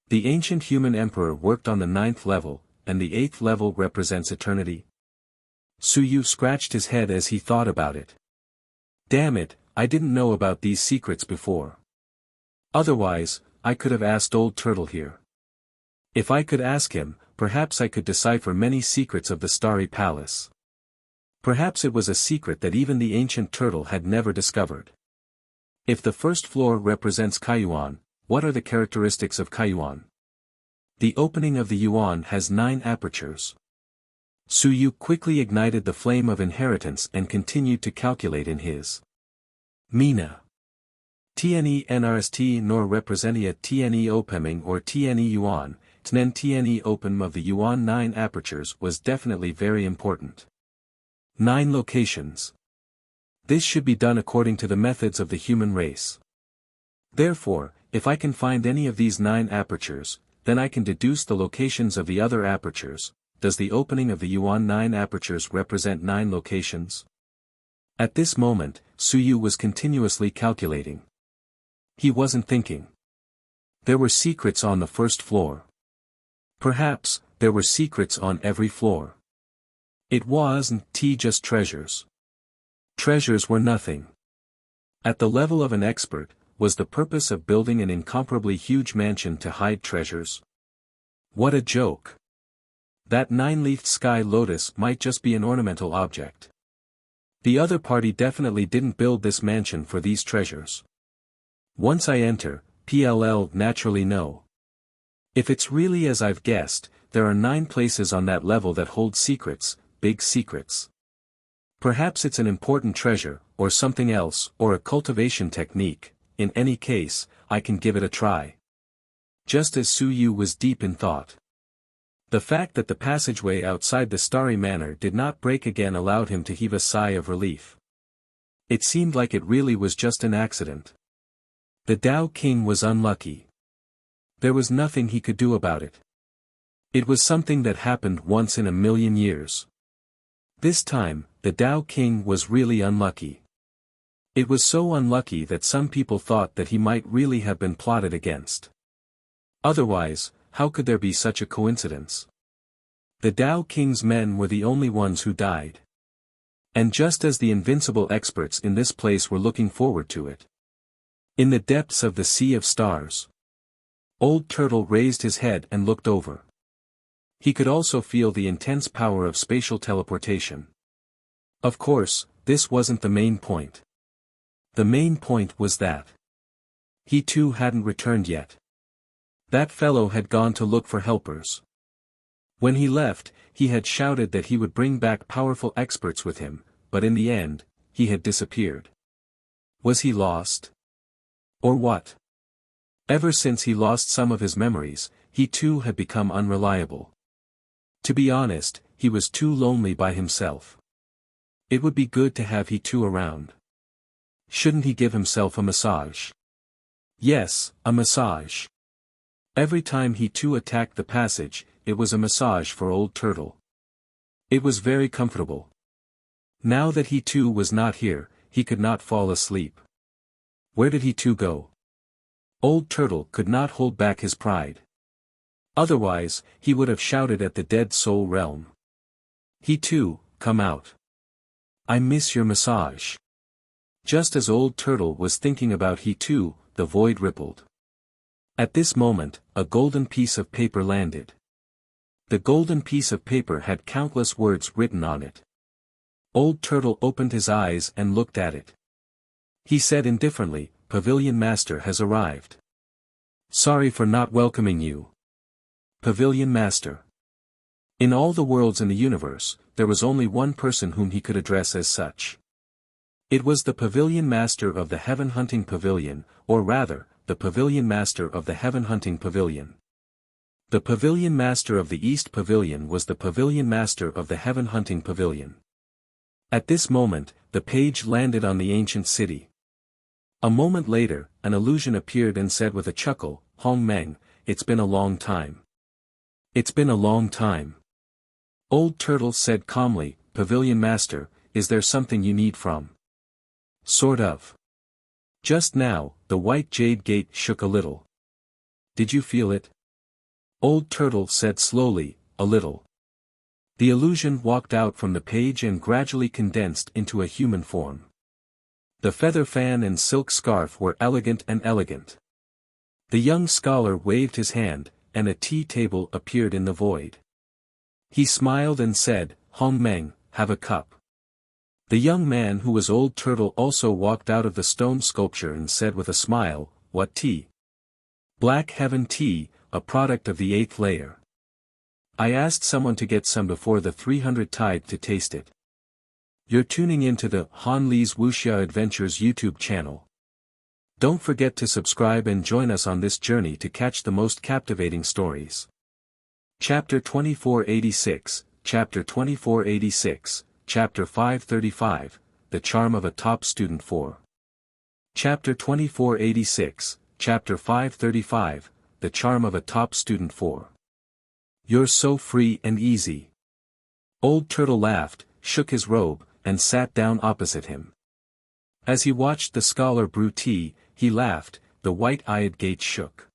The ancient human emperor worked on the 9th level, and the 8th level represents eternity. Su Yu scratched his head as he thought about it. Damn it, I didn't know about these secrets before. Otherwise, I could have asked Old Turtle here. If I could ask him, perhaps I could decipher many secrets of the Starry Palace. Perhaps it was a secret that even the ancient turtle had never discovered. If the first floor represents Kaiyuan, what are the characteristics of Kaiyuan? The opening of the Yuan has 9 apertures. Su Yu quickly ignited the flame of inheritance and continued to calculate in his Mina. Tne nrst nor representia tne opeming or tne yuan, tnen tne opem of the yuan 9 apertures was definitely very important. 9 locations. This should be done according to the methods of the human race. Therefore, if I can find any of these 9 apertures, then I can deduce the locations of the other apertures. Does the opening of the Yuan 9 apertures represent 9 locations? At this moment, Su Yu was continuously calculating. He wasn't thinking. There were secrets on the first floor. Perhaps, there were secrets on every floor. It wasn't just treasures. Treasures were nothing. At the level of an expert, was the purpose of building an incomparably huge mansion to hide treasures? What a joke. That 9-leafed sky lotus might just be an ornamental object. The other party definitely didn't build this mansion for these treasures. Once I enter, PLL naturally know. If it's really as I've guessed, there are 9 places on that level that hold secrets, big secrets. Perhaps it's an important treasure, or something else, or a cultivation technique. In any case, I can give it a try. Just as Su Yu was deep in thought. The fact that the passageway outside the Starry Manor did not break again allowed him to heave a sigh of relief. It seemed like it really was just an accident. The Tao King was unlucky. There was nothing he could do about it. It was something that happened once in a million years. This time, the Tao King was really unlucky. It was so unlucky that some people thought that he might really have been plotted against. Otherwise, how could there be such a coincidence? The Tao King's men were the only ones who died. And just as the invincible experts in this place were looking forward to it. In the depths of the sea of stars. Old Turtle raised his head and looked over. He could also feel the intense power of spatial teleportation. Of course, this wasn't the main point. The main point was that he too hadn't returned yet. That fellow had gone to look for helpers. When he left, he had shouted that he would bring back powerful experts with him, but in the end, he had disappeared. Was he lost? Or what? Ever since he lost some of his memories, he too had become unreliable. To be honest, he was too lonely by himself. It would be good to have he too around. Shouldn't he give himself a massage? Yes, a massage. Every time he too attacked the passage, it was a massage for Old Turtle. It was very comfortable. Now that he too was not here, he could not fall asleep. Where did he too go? Old Turtle could not hold back his pride. Otherwise, he would have shouted at the dead soul realm. He too, come out. I miss your massage. Just as Old Turtle was thinking about he too, the void rippled. At this moment, a golden piece of paper landed. The golden piece of paper had countless words written on it. Old Turtle opened his eyes and looked at it. He said indifferently, Pavilion Master has arrived. Sorry for not welcoming you. Pavilion Master. In all the worlds in the universe, there was only one person whom he could address as such. It was the Pavilion Master of the Heaven Hunting Pavilion, or rather, the Pavilion Master of the Heaven Hunting Pavilion. The Pavilion Master of the East Pavilion was the Pavilion Master of the Heaven Hunting Pavilion. At this moment, the page landed on the ancient city. A moment later, an illusion appeared and said with a chuckle, Hong Meng, it's been a long time. It's been a long time. Old Turtle said calmly, Pavilion Master, is there something you need from? Sort of. Just now, the white jade gate shook a little. Did you feel it? Old Turtle said slowly, a little. The illusion walked out from the page and gradually condensed into a human form. The feather fan and silk scarf were elegant and elegant. The young scholar waved his hand, and a tea table appeared in the void. He smiled and said, Hong Meng, have a cup. The young man who was Old Turtle also walked out of the stone sculpture and said with a smile, what tea? Black Heaven tea, a product of the 8th layer. I asked someone to get some before the 300 tide to taste it. You're tuning into the Han Li's Wuxia Adventures YouTube channel. Don't forget to subscribe and join us on this journey to catch the most captivating stories. Chapter 2486, Chapter 2486, Chapter 535, The Charm of a Top Student 4. Chapter 2486, Chapter 535, The Charm of a Top Student 4. You're so free and easy. Old Turtle laughed, shook his robe, and sat down opposite him. As he watched the scholar brew tea, he laughed, the white-eyed gate shook.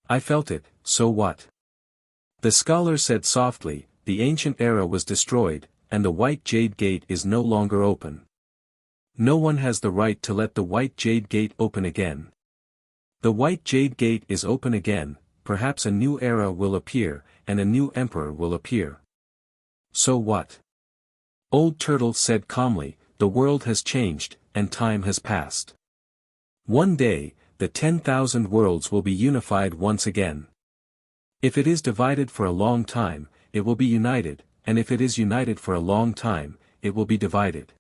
I felt it, so what? The scholar said softly, the ancient era was destroyed, and the white jade gate is no longer open. No one has the right to let the white jade gate open again. The white jade gate is open again, perhaps a new era will appear, and a new emperor will appear. So what? Old Turtle said calmly, the world has changed, and time has passed. One day, the 10,000 worlds will be unified once again. If it is divided for a long time, it will be united, and if it is united for a long time, it will be divided.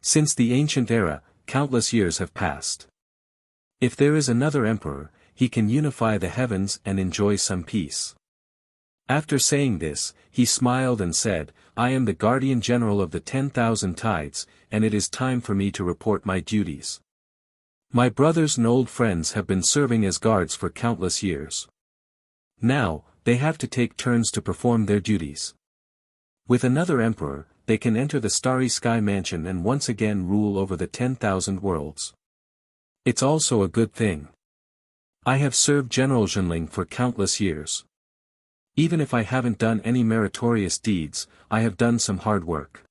Since the ancient era, countless years have passed. If there is another emperor, he can unify the heavens and enjoy some peace. After saying this, he smiled and said, I am the guardian general of the 10,000 tides, and it is time for me to report my duties. My brothers and old friends have been serving as guards for countless years. Now, they have to take turns to perform their duties. With another emperor, they can enter the starry sky mansion and once again rule over the 10,000 worlds. It's also a good thing. I have served General Zhenling for countless years. Even if I haven't done any meritorious deeds, I have done some hard work.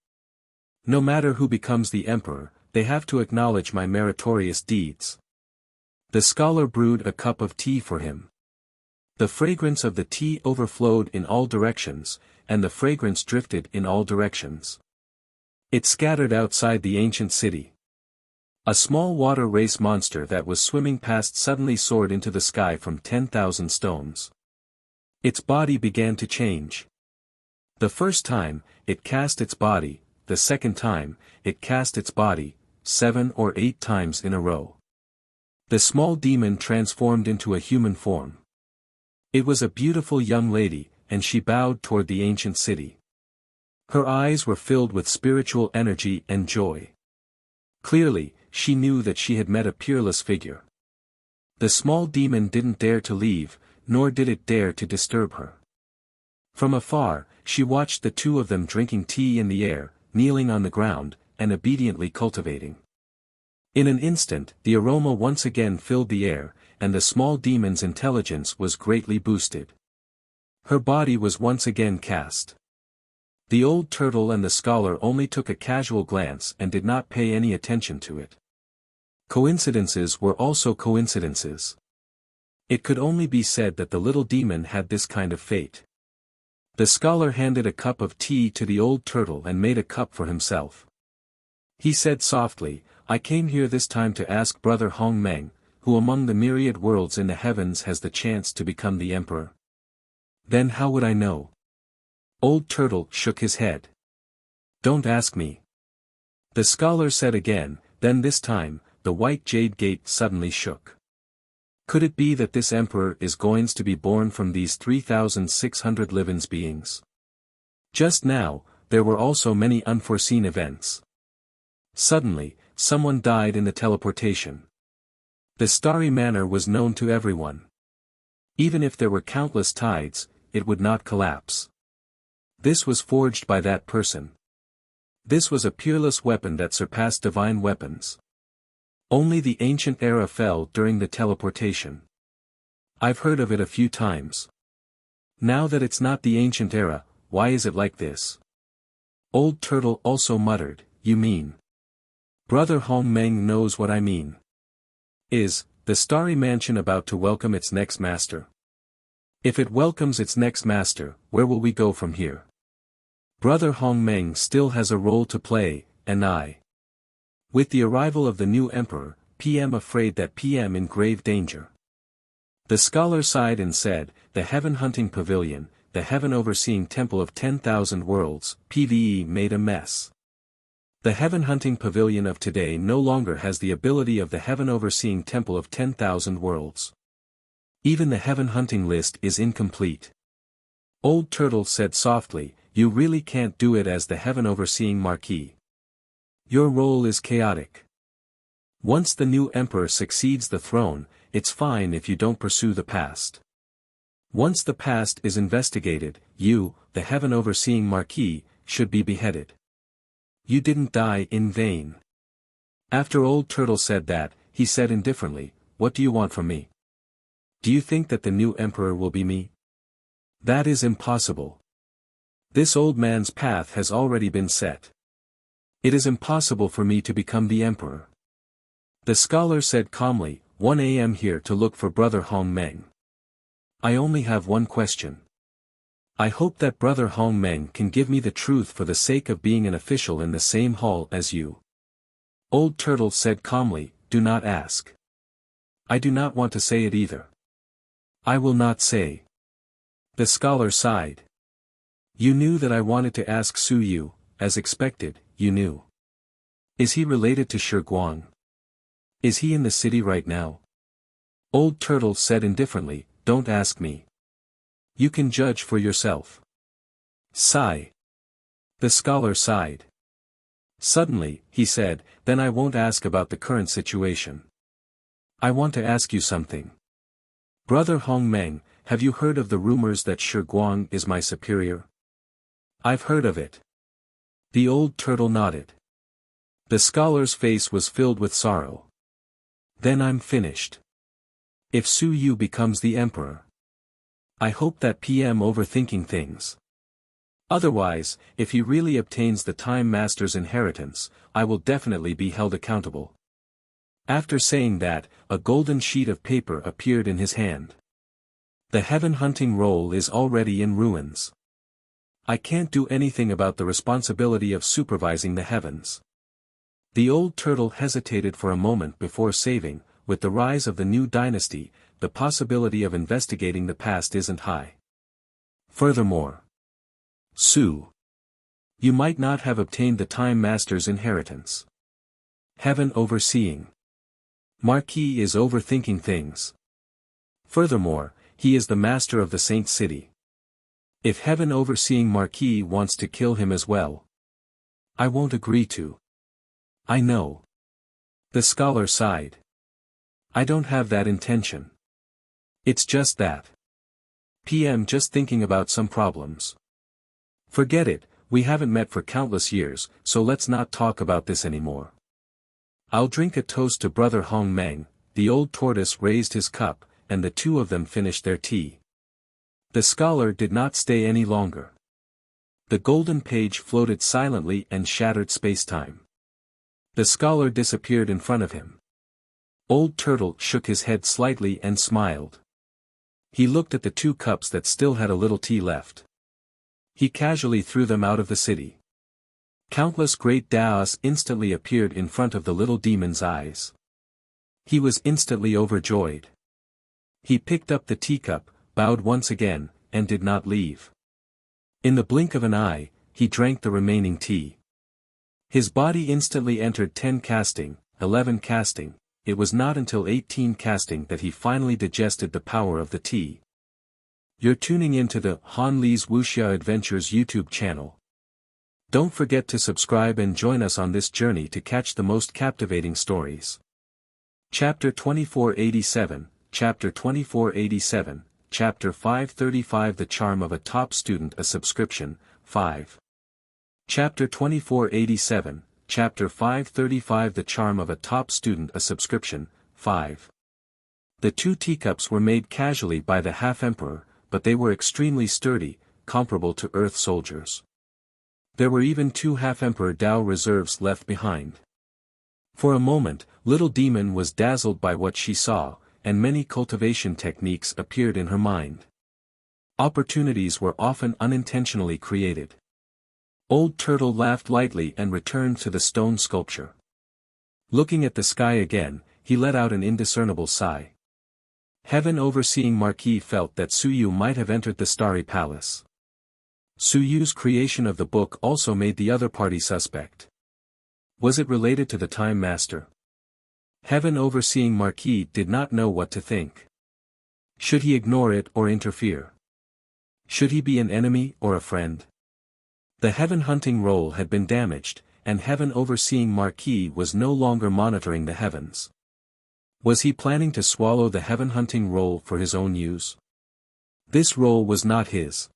No matter who becomes the emperor, they have to acknowledge my meritorious deeds. The scholar brewed a cup of tea for him. The fragrance of the tea overflowed in all directions, and the fragrance drifted in all directions. It scattered outside the ancient city. A small water race monster that was swimming past suddenly soared into the sky from 10,000 stones. Its body began to change. The first time, it cast its body, the second time, it cast its body, 7 or 8 times in a row. The small demon transformed into a human form. It was a beautiful young lady, and she bowed toward the ancient city. Her eyes were filled with spiritual energy and joy. Clearly, she knew that she had met a peerless figure. The small demon didn't dare to leave, nor did it dare to disturb her. From afar, she watched the two of them drinking tea in the air, kneeling on the ground, and obediently cultivating. In an instant, the aroma once again filled the air, and the small demon's intelligence was greatly boosted. Her body was once again cast. The old turtle and the scholar only took a casual glance and did not pay any attention to it. Coincidences were also coincidences. It could only be said that the little demon had this kind of fate. The scholar handed a cup of tea to the old turtle and made a cup for himself. He said softly, "I came here this time to ask Brother Hong Meng, who among the myriad worlds in the heavens has the chance to become the emperor." "Then how would I know?" Old Turtle shook his head. "Don't ask me." The scholar said again, then this time, the white jade gate suddenly shook. Could it be that this emperor is going to be born from these 3,600 living beings? Just now, there were also many unforeseen events. Suddenly, someone died in the teleportation. The starry manor was known to everyone. Even if there were countless tides, it would not collapse. This was forged by that person. This was a peerless weapon that surpassed divine weapons. Only the ancient era fell during the teleportation. I've heard of it a few times. Now that it's not the ancient era, why is it like this? Old Turtle also muttered, "You mean? Brother Hong Meng knows what I mean. Is the starry mansion about to welcome its next master? If it welcomes its next master, where will we go from here? Brother Hong Meng still has a role to play, and I. With the arrival of the new emperor, PM afraid that PM in grave danger." The scholar sighed and said, "The heaven hunting pavilion, the heaven overseeing temple of 10,000 worlds, PvE made a mess. The heaven hunting pavilion of today no longer has the ability of the heaven overseeing temple of 10,000 worlds. Even the heaven hunting list is incomplete." Old Turtle said softly, "You really can't do it as the heaven overseeing marquis. Your role is chaotic. Once the new emperor succeeds the throne, it's fine if you don't pursue the past. Once the past is investigated, you, the heaven overseeing marquis, should be beheaded. You didn't die in vain." After Old Turtle said that, he said indifferently, "What do you want from me? Do you think that the new emperor will be me? That is impossible. This old man's path has already been set. It is impossible for me to become the emperor." The scholar said calmly, 1 a.m. here to look for Brother Hong Meng. I only have one question. I hope that Brother Hong Meng can give me the truth for the sake of being an official in the same hall as you. Old Turtle said calmly, "Do not ask. I do not want to say it either. I will not say." The scholar sighed. "You knew that I wanted to ask Su Yu, as expected, you knew. Is he related to Shi Guang? Is he in the city right now?" Old Turtle said indifferently, "Don't ask me. You can judge for yourself." Sigh. The scholar sighed. Suddenly, he said, "Then I won't ask about the current situation. I want to ask you something. Brother Hong Meng, have you heard of the rumors that Shi Guang is my superior?" "I've heard of it." The old turtle nodded. The scholar's face was filled with sorrow. "Then I'm finished. If Su Yu becomes the emperor, I hope that PM overthinking things. Otherwise, if he really obtains the Time Master's inheritance, I will definitely be held accountable. After saying that, a golden sheet of paper appeared in his hand. The heaven hunting roll is already in ruins. I can't do anything about the responsibility of supervising the heavens. The old turtle hesitated for a moment before saving, with the rise of the new dynasty, the possibility of investigating the past isn't high. Furthermore, Su, you might not have obtained the Time Master's inheritance. Heaven overseeing. Marquis is overthinking things. Furthermore, he is the master of the Saint City. If Heaven overseeing Marquis wants to kill him as well, I won't agree to. I know. The scholar sighed. I don't have that intention. It's just that. PM just thinking about some problems. Forget it, we haven't met for countless years, so let's not talk about this anymore. I'll drink a toast to Brother Hong Meng. The old tortoise raised his cup, and the two of them finished their tea. The scholar did not stay any longer. The golden page floated silently and shattered space-time. The scholar disappeared in front of him. Old Turtle shook his head slightly and smiled. He looked at the two cups that still had a little tea left. He casually threw them out of the city. Countless great Daos instantly appeared in front of the little demon's eyes. He was instantly overjoyed. He picked up the teacup, bowed once again, and did not leave. In the blink of an eye, he drank the remaining tea. His body instantly entered 10 casting, 11 casting. It was not until 18 casting that he finally digested the power of the tea. You're tuning into the Han Li's Wuxia Adventures YouTube channel. Don't forget to subscribe and join us on this journey to catch the most captivating stories. Chapter 2487, Chapter 2487, Chapter 535 The Charm of a Top Student, a Subscription, 5. Chapter 2487, Chapter 535 The Charm of a Top Student, a Subscription, 5. The two teacups were made casually by the half-emperor, but they were extremely sturdy, comparable to Earth soldiers. There were even 2 half-emperor Dao reserves left behind. For a moment, little demon was dazzled by what she saw, and many cultivation techniques appeared in her mind. Opportunities were often unintentionally created. Old Turtle laughed lightly and returned to the stone sculpture. Looking at the sky again, he let out an indiscernible sigh. Heaven overseeing Marquis felt that Suyu might have entered the Starry Palace. Suyu's creation of the book also made the other party suspect. Was it related to the Time Master? Heaven overseeing Marquis did not know what to think. Should he ignore it or interfere? Should he be an enemy or a friend? The heaven hunting roll had been damaged, and Heaven overseeing Marquis was no longer monitoring the heavens. Was he planning to swallow the heaven hunting roll for his own use? This roll was not his.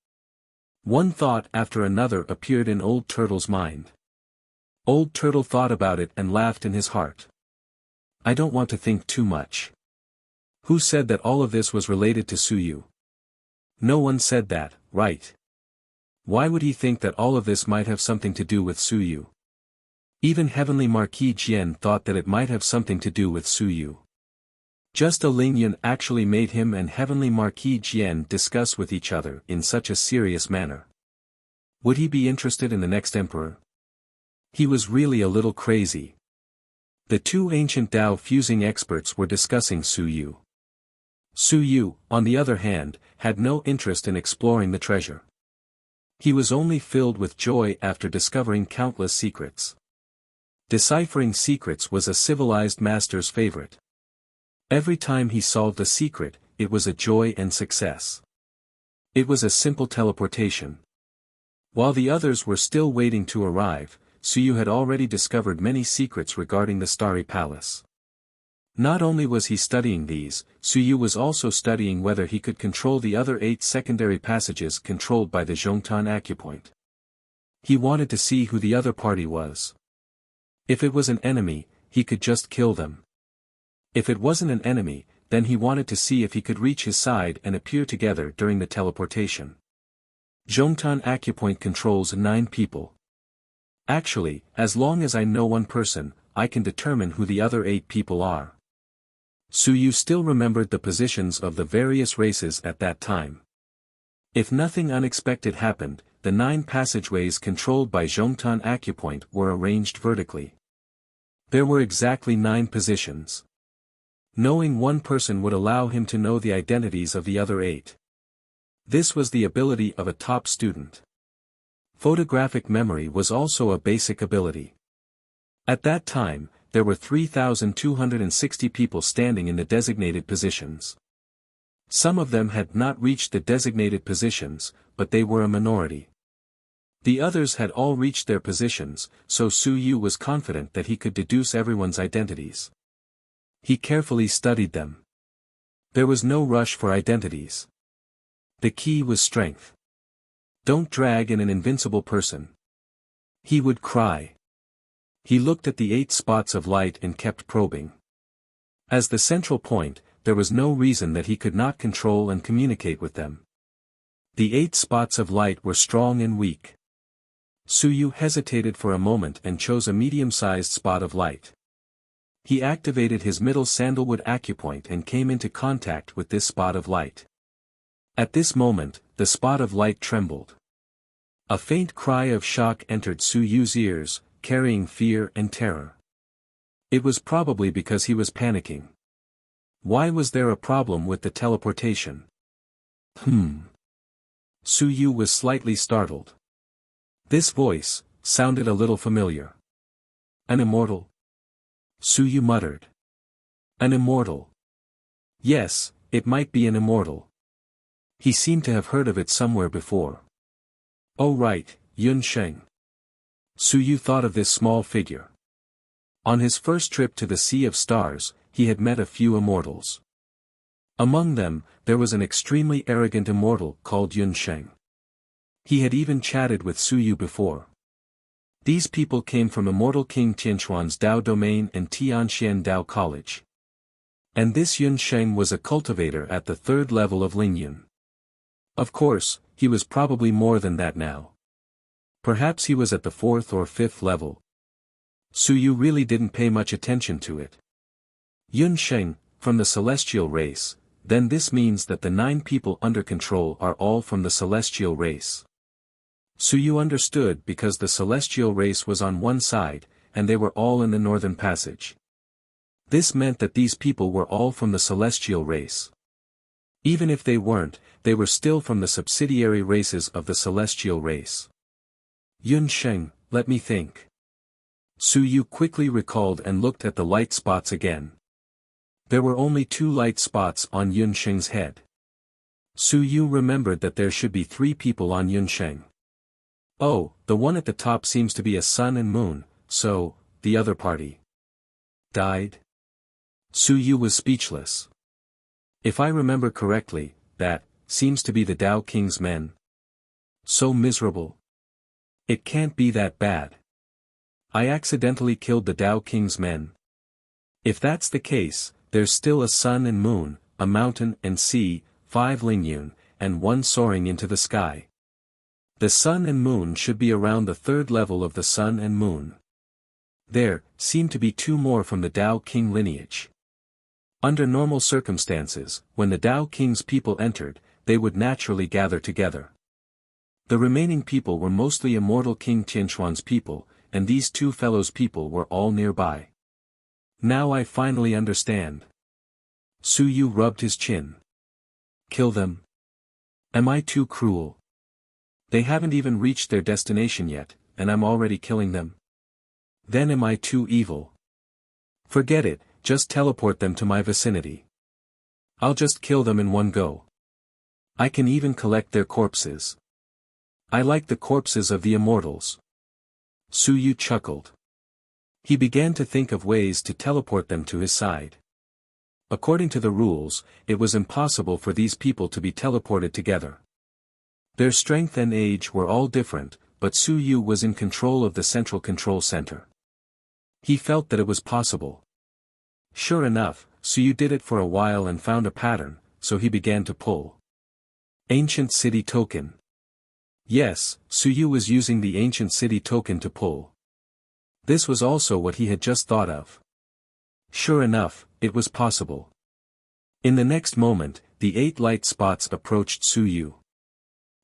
One thought after another appeared in Old Turtle's mind. Old Turtle thought about it and laughed in his heart. I don't want to think too much. Who said that all of this was related to Suyu? No one said that, right? Why would he think that all of this might have something to do with Suyu? Even Heavenly Marquis Jian thought that it might have something to do with Suyu. Just a Lingyun actually made him and Heavenly Marquis Jian discuss with each other in such a serious manner. Would he be interested in the next emperor? He was really a little crazy. The two ancient Dao fusing experts were discussing Suyu. Suyu, on the other hand, had no interest in exploring the treasure. He was only filled with joy after discovering countless secrets. Deciphering secrets was a civilized master's favorite. Every time he solved a secret, it was a joy and success. It was a simple teleportation. While the others were still waiting to arrive, Suyu had already discovered many secrets regarding the Starry Palace. Not only was he studying these, Suyu was also studying whether he could control the other 8 secondary passages controlled by the Zhongtan acupoint. He wanted to see who the other party was. If it was an enemy, he could just kill them. If it wasn't an enemy, then he wanted to see if he could reach his side and appear together during the teleportation. Zhongtan Acupoint controls 9 people. Actually, as long as I know one person, I can determine who the other 8 people are. Suyu still remembered the positions of the various races at that time. If nothing unexpected happened, the 9 passageways controlled by Zhongtan Acupoint were arranged vertically. There were exactly 9 positions. Knowing one person would allow him to know the identities of the other 8. This was the ability of a top student. Photographic memory was also a basic ability. At that time, there were 3,260 people standing in the designated positions. Some of them had not reached the designated positions, but they were a minority. The others had all reached their positions, so Suyu was confident that he could deduce everyone's identities. He carefully studied them. There was no rush for identities. The key was strength. Don't drag in an invincible person. He would cry. He looked at the 8 spots of light and kept probing. As the central point, there was no reason that he could not control and communicate with them. The 8 spots of light were strong and weak. Suyu hesitated for a moment and chose a medium-sized spot of light. He activated his middle sandalwood acupoint and came into contact with this spot of light. At this moment, the spot of light trembled. A faint cry of shock entered Suyu's ears, carrying fear and terror. It was probably because he was panicking. Why was there a problem with the teleportation? Suyu was slightly startled. This voice sounded a little familiar. An immortal? Suyu muttered. An immortal. Yes, it might be an immortal. He seemed to have heard of it somewhere before. Oh right, Yun Sheng. Suyu thought of this small figure. On his first trip to the Sea of Stars, he had met a few immortals. Among them, there was an extremely arrogant immortal called Yun Sheng. He had even chatted with Suyu before. These people came from Immortal King Tianquan's Dao Domain and Tianxian Dao College. And this Yun Sheng was a cultivator at the 3rd level of Lingyun. Of course, he was probably more than that now. Perhaps he was at the 4th or 5th level. Suyu really didn't pay much attention to it. Yun Sheng, from the celestial race, then this means that the 9 people under control are all from the celestial race. Suyu understood because the celestial race was on one side, and they were all in the northern passage. This meant that these people were all from the celestial race. Even if they weren't, they were still from the subsidiary races of the celestial race. Yun Sheng, let me think. Suyu quickly recalled and looked at the light spots again. There were only 2 light spots on Yun Sheng's head. Suyu remembered that there should be 3 people on Yun Sheng. Oh, the one at the top seems to be a sun and moon, so, the other party died? Suyu was speechless. If I remember correctly, that seems to be the Tao King's men. So miserable. It can't be that bad. I accidentally killed the Tao King's men. If that's the case, there's still a sun and moon, a mountain and sea, 5 Lingyun, and 1 soaring into the sky. The sun and moon should be around the 3rd level of the sun and moon. There seem to be 2 more from the Tao King lineage. Under normal circumstances, when the Tao King's people entered, they would naturally gather together. The remaining people were mostly Immortal King Tianquan's people, and these 2 fellows' people were all nearby. Now I finally understand. Suyu rubbed his chin. Kill them? Am I too cruel? They haven't even reached their destination yet, and I'm already killing them. Then am I too evil? Forget it, just teleport them to my vicinity. I'll just kill them in one go. I can even collect their corpses. I like the corpses of the immortals. Suyu chuckled. He began to think of ways to teleport them to his side. According to the rules, it was impossible for these people to be teleported together. Their strength and age were all different, but Suyu was in control of the central control center. He felt that it was possible. Sure enough, Suyu did it for a while and found a pattern, so he began to pull. Ancient City Token. Yes, Suyu was using the Ancient City Token to pull. This was also what he had just thought of. Sure enough, it was possible. In the next moment, the 8 light spots approached Suyu.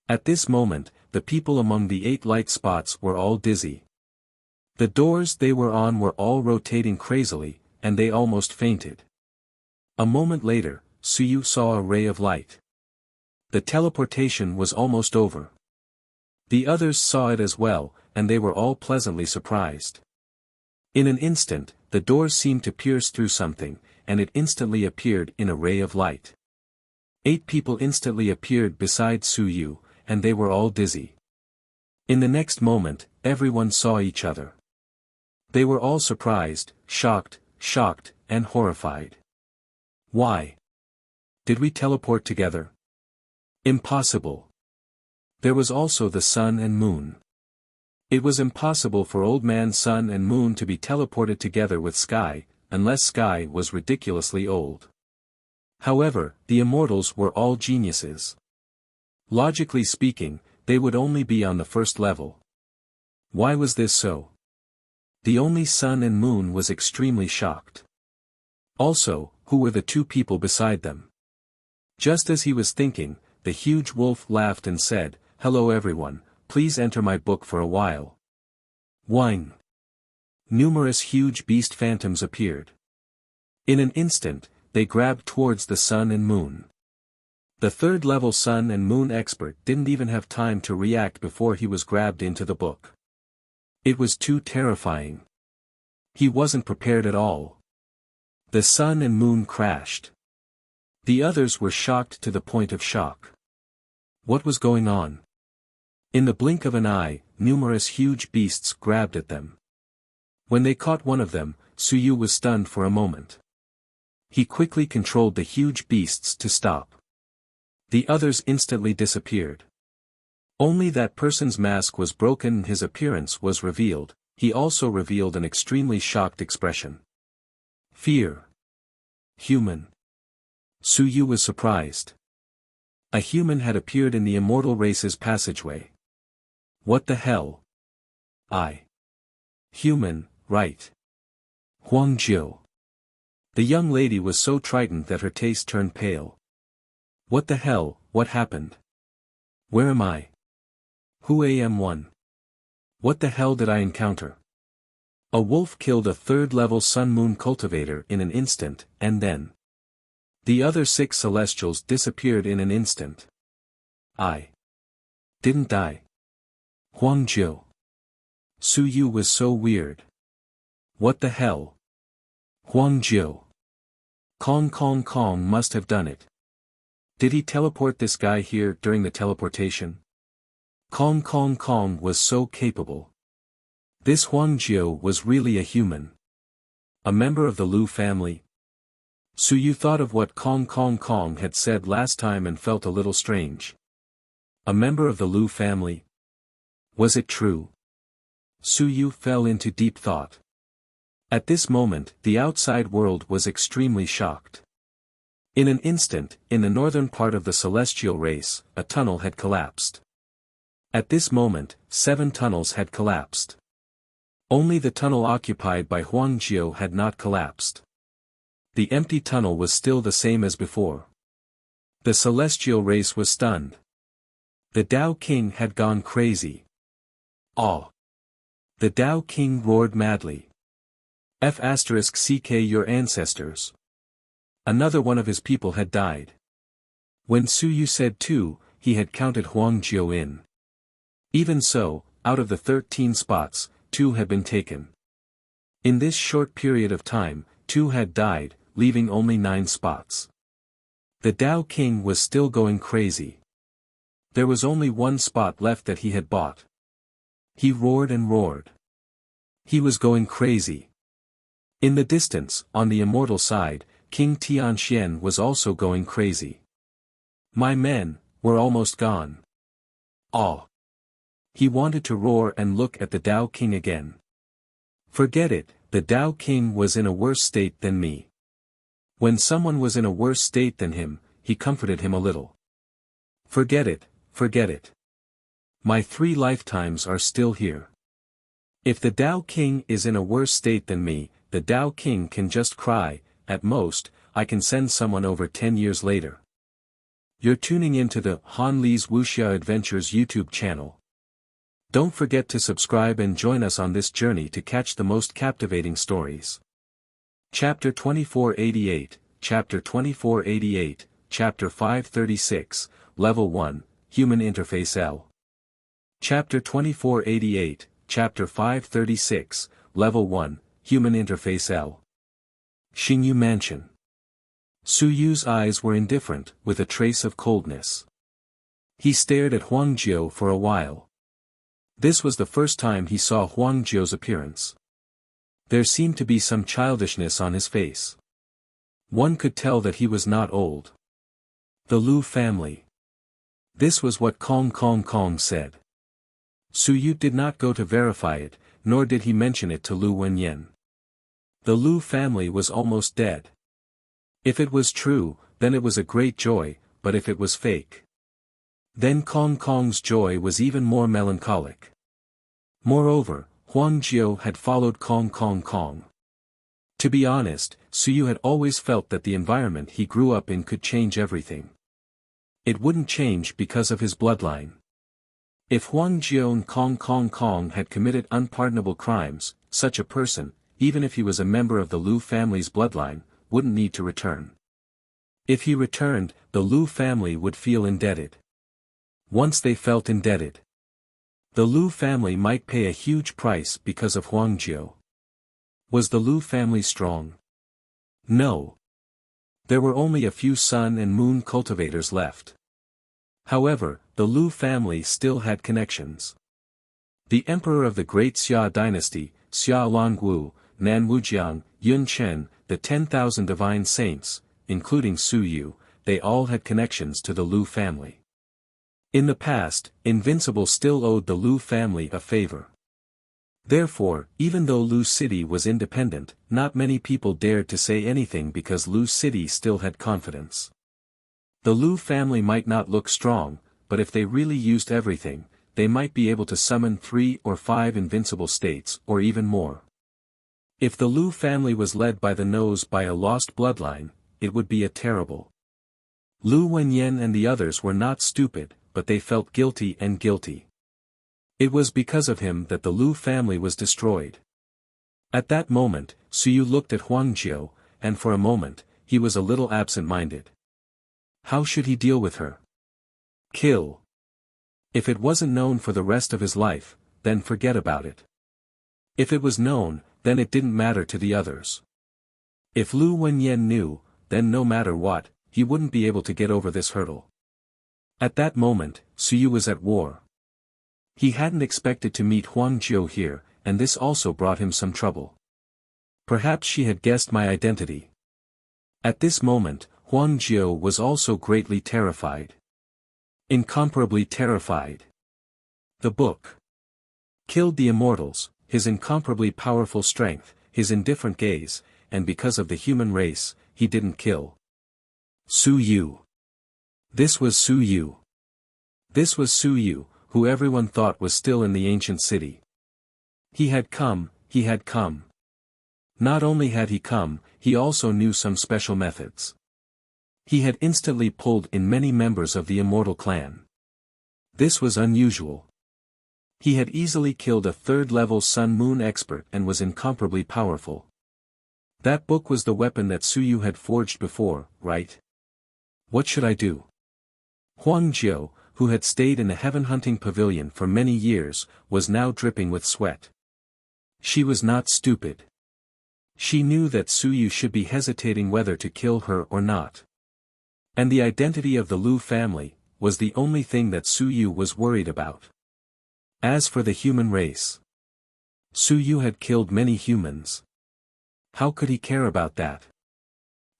At this moment, the people among the 8 light spots were all dizzy. The doors they were on were all rotating crazily, and they almost fainted. A moment later, Suyu saw a ray of light. The teleportation was almost over. The others saw it as well, and they were all pleasantly surprised. In an instant, the doors seemed to pierce through something, and it instantly appeared in a ray of light. 8 people instantly appeared beside Suyu, and they were all dizzy. In the next moment, everyone saw each other. They were all surprised, shocked, and horrified. Why? Did we teleport together? Impossible. There was also the sun and moon. It was impossible for Old Man Sun and Moon to be teleported together with Sky, unless Sky was ridiculously old. However, the immortals were all geniuses. Logically speaking, they would only be on the first level. Why was this so? The only Sun and Moon was extremely shocked. Also, who were the 2 people beside them? Just as he was thinking, the huge wolf laughed and said, "Hello everyone, please enter my book for a while." Whine. Numerous huge beast phantoms appeared. In an instant, they grabbed towards the sun and moon. The 3rd level sun and moon expert didn't even have time to react before he was grabbed into the book. It was too terrifying. He wasn't prepared at all. The sun and moon crashed. The others were shocked to the point of shock. What was going on? In the blink of an eye, numerous huge beasts grabbed at them. When they caught one of them, Suyu was stunned for a moment. He quickly controlled the huge beasts to stop. The others instantly disappeared. Only that person's mask was broken and his appearance was revealed. He also revealed an extremely shocked expression. Fear. Human. Suyu was surprised. A human had appeared in the immortal race's passageway. What the hell? Human, right. Huang Jiu. The young lady was so frightened that her face turned pale. What the hell, what happened? Where am I? Who am one? What the hell did I encounter? A wolf killed a 3rd level sun-moon cultivator in an instant, and then the other 6 celestials disappeared in an instant. I didn't die. Huang Jiu. Suyu was so weird. What the hell? Huang Jiu. Kong must have done it. Did he teleport this guy here during the teleportation? Kong was so capable. This Huang Jiu was really a human. A member of the Lu family? Suyu thought of what Kong had said last time and felt a little strange. A member of the Lu family? Was it true? Suyu fell into deep thought. At this moment, the outside world was extremely shocked. In an instant, in the northern part of the celestial race, a tunnel had collapsed. At this moment, 7 tunnels had collapsed. Only the tunnel occupied by Huang Jiu had not collapsed. The empty tunnel was still the same as before. The celestial race was stunned. The Tao King had gone crazy. Awe. The Tao King roared madly. F***ck your ancestors. Another one of his people had died. When Suyu said 2, he had counted Huang Jiu in. Even so, out of the 13 spots, 2 had been taken. In this short period of time, 2 had died, leaving only 9 spots. The Tao King was still going crazy. There was only 1 spot left that he had bought. He roared and roared. He was going crazy. In the distance, on the immortal side, King Tianxian was also going crazy. My men, we're almost gone. Awe. He wanted to roar and look at the Tao King again. Forget it, the Tao King was in a worse state than me. When someone was in a worse state than him, he comforted him a little. Forget it, forget it. My 3 lifetimes are still here. If the Tao King is in a worse state than me, the Tao King can just cry. At most, I can send someone over 10 years later. You're tuning into the Han Li's Wuxia Adventures YouTube channel. Don't forget to subscribe and join us on this journey to catch the most captivating stories. Chapter 2488, Chapter 2488, Chapter 536, Level 1, Human Interface L. Chapter 2488, Chapter 536, Level 1, Human Interface L. Xingyu Mansion. Su Yu's eyes were indifferent, with a trace of coldness. He stared at Huang Jiao for a while. This was the first time he saw Huang Jiao's appearance. There seemed to be some childishness on his face. One could tell that he was not old. The Lu family. This was what Kong said. Su Yu did not go to verify it, nor did he mention it to Lu Wenyan. The Lu family was almost dead. If it was true, then it was a great joy, but if it was fake, then Kong's joy was even more melancholic. Moreover, Huang Jiao had followed Kong. To be honest, Su Yu had always felt that the environment he grew up in could change everything. It wouldn't change because of his bloodline. If Huang Jiao and Kong had committed unpardonable crimes, such a person, even if he was a member of the Lu family's bloodline, wouldn't need to return. If he returned, the Lu family would feel indebted. Once they felt indebted, the Lu family might pay a huge price because of Huang Jiao. Was the Lu family strong? No. There were only a few sun and moon cultivators left. However, the Lu family still had connections. The emperor of the great Xia dynasty, Xia Longwu, Nan Wujiang, Yun Chen, the 10,000 divine saints, including Su Yu, they all had connections to the Lu family. In the past, Invincible still owed the Lu family a favor. Therefore, even though Lu City was independent, not many people dared to say anything because Lu City still had confidence. The Lu family might not look strong, but if they really used everything, they might be able to summon 3 or 5 invincible states or even more. If the Lu family was led by the nose by a lost bloodline, it would be a terrible. Lu Wenyan and the others were not stupid, but they felt guilty. It was because of him that the Lu family was destroyed. At that moment, Su Yu looked at Huang Jiao, and for a moment, he was a little absent-minded. How should he deal with her? Kill. If it wasn't known for the rest of his life, then forget about it. If it was known, then it didn't matter to the others. If Lu Wenyan knew, then no matter what, he wouldn't be able to get over this hurdle. At that moment, Su Yu was at war. He hadn't expected to meet Huang Jiao here, and this also brought him some trouble. Perhaps she had guessed my identity. At this moment, Huang Jiao was also greatly terrified. Incomparably terrified. The book killed the immortals, his incomparably powerful strength, his indifferent gaze, and because of the human race, he didn't kill Su Yu. This was Su Yu. This was Su Yu, who everyone thought was still in the ancient city. He had come. Not only had he come, he also knew some special methods. He had instantly pulled in many members of the immortal clan. This was unusual. He had easily killed a 3rd-level Sun-Moon expert and was incomparably powerful. That book was the weapon that Su Yu had forged before, right? What should I do? Huang Jiao, who had stayed in the heaven-hunting pavilion for many years, was now dripping with sweat. She was not stupid. She knew that Su Yu should be hesitating whether to kill her or not. And the identity of the Lu family was the only thing that Su Yu was worried about. As for the human race, Su Yu had killed many humans. How could he care about that?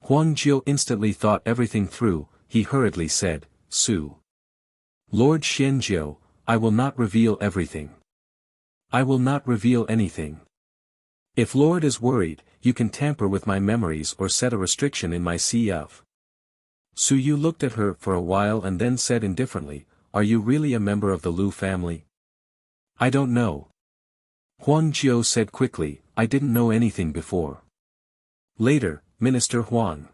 Huang Jiao instantly thought everything through. He hurriedly said, Su Lord Xianjiao, I will not reveal everything. I will not reveal anything. If Lord is worried, you can tamper with my memories or set a restriction in my CF. Su Yu looked at her for a while and then said indifferently, "Are you really a member of the Lu family?" "I don't know." Huang Jiao said quickly, "I didn't know anything before." Later, Minister Huang.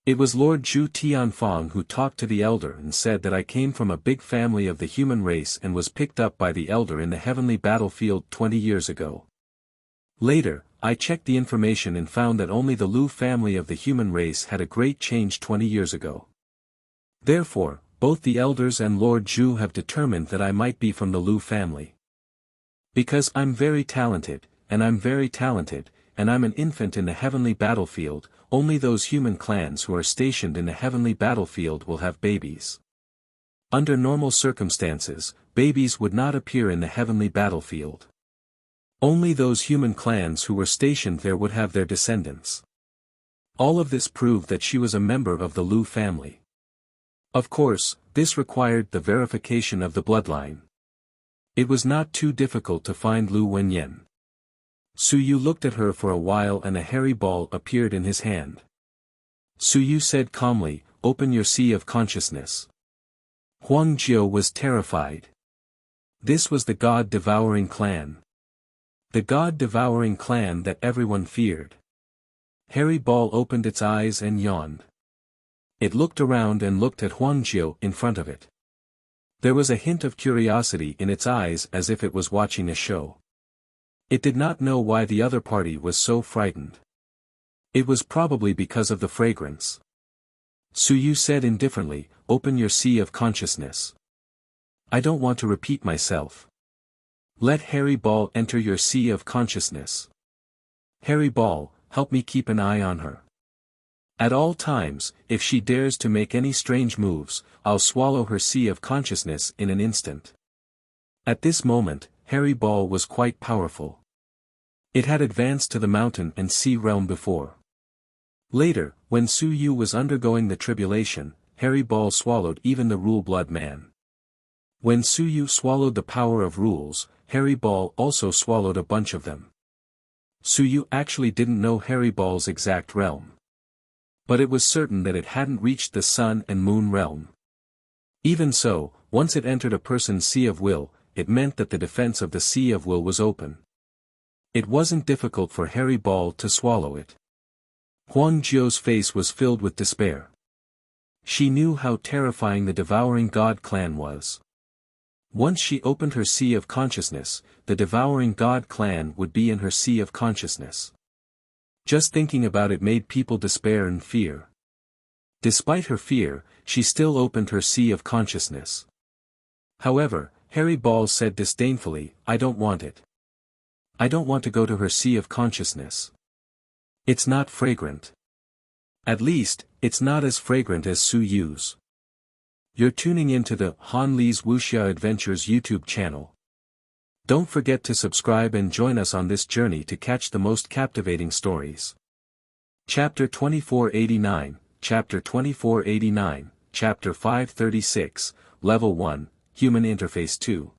It was Lord Zhu Tianfang who talked to the elder and said that I came from a big family of the human race and was picked up by the elder in the heavenly battlefield 20 years ago. Later, I checked the information and found that only the Lu family of the human race had a great change 20 years ago. Therefore, both the elders and Lord Zhu have determined that I might be from the Lu family. Because I'm very talented, and I'm an infant in the heavenly battlefield, only those human clans who are stationed in the heavenly battlefield will have babies. Under normal circumstances, babies would not appear in the heavenly battlefield. Only those human clans who were stationed there would have their descendants. All of this proved that she was a member of the Lu family. Of course, this required the verification of the bloodline. It was not too difficult to find Lu Wenyan. Su Yu looked at her for a while and a hairy ball appeared in his hand. Su Yu said calmly, "Open your sea of consciousness." Huang Jiao was terrified. This was the god-devouring clan. The god-devouring clan that everyone feared. Hairy Ball opened its eyes and yawned. It looked around and looked at Huang Jiao in front of it. There was a hint of curiosity in its eyes as if it was watching a show. It did not know why the other party was so frightened. It was probably because of the fragrance. Su Yu said indifferently, "Open your sea of consciousness." "I don't want to repeat myself." "Let Hairy Ball enter your sea of consciousness." "Hairy Ball, help me keep an eye on her. At all times, if she dares to make any strange moves, I'll swallow her sea of consciousness in an instant." At this moment, Hairy Ball was quite powerful. It had advanced to the mountain and sea realm before. Later, when Su Yu was undergoing the tribulation, Hairy Ball swallowed even the Rule Blood Man. When Su Yu swallowed the power of rules, Hairy Ball also swallowed a bunch of them. Su Yu actually didn't know Hairy Ball's exact realm. But it was certain that it hadn't reached the Sun and Moon realm. Even so, once it entered a person's Sea of Will, it meant that the defense of the Sea of Will was open. It wasn't difficult for Hairy Ball to swallow it. Huang Jiao's face was filled with despair. She knew how terrifying the devouring god clan was. Once she opened her sea of consciousness, the devouring god clan would be in her sea of consciousness. Just thinking about it made people despair and fear. Despite her fear, she still opened her sea of consciousness. However, Hairy Ball said disdainfully, "I don't want it. I don't want to go to her sea of consciousness. It's not fragrant. At least, it's not as fragrant as Su Yu's." You're tuning into the Han Li's Wuxia Adventures YouTube channel. Don't forget to subscribe and join us on this journey to catch the most captivating stories. Chapter 2489, Chapter 2489, Chapter 536, Level 1, Human Interface 2.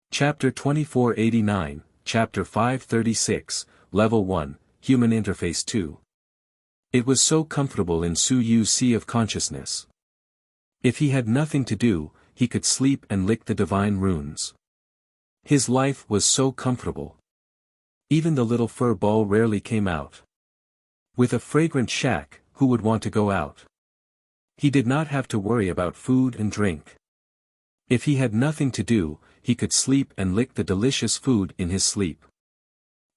Chapter 2489, Chapter 536, Level 1, Human Interface 2. It was so comfortable in Su Yu's sea of consciousness. If he had nothing to do, he could sleep and lick the divine runes. His life was so comfortable. Even the little fur ball rarely came out. With a fragrant shack, who would want to go out? He did not have to worry about food and drink. If he had nothing to do, he could sleep and lick the delicious food in his sleep.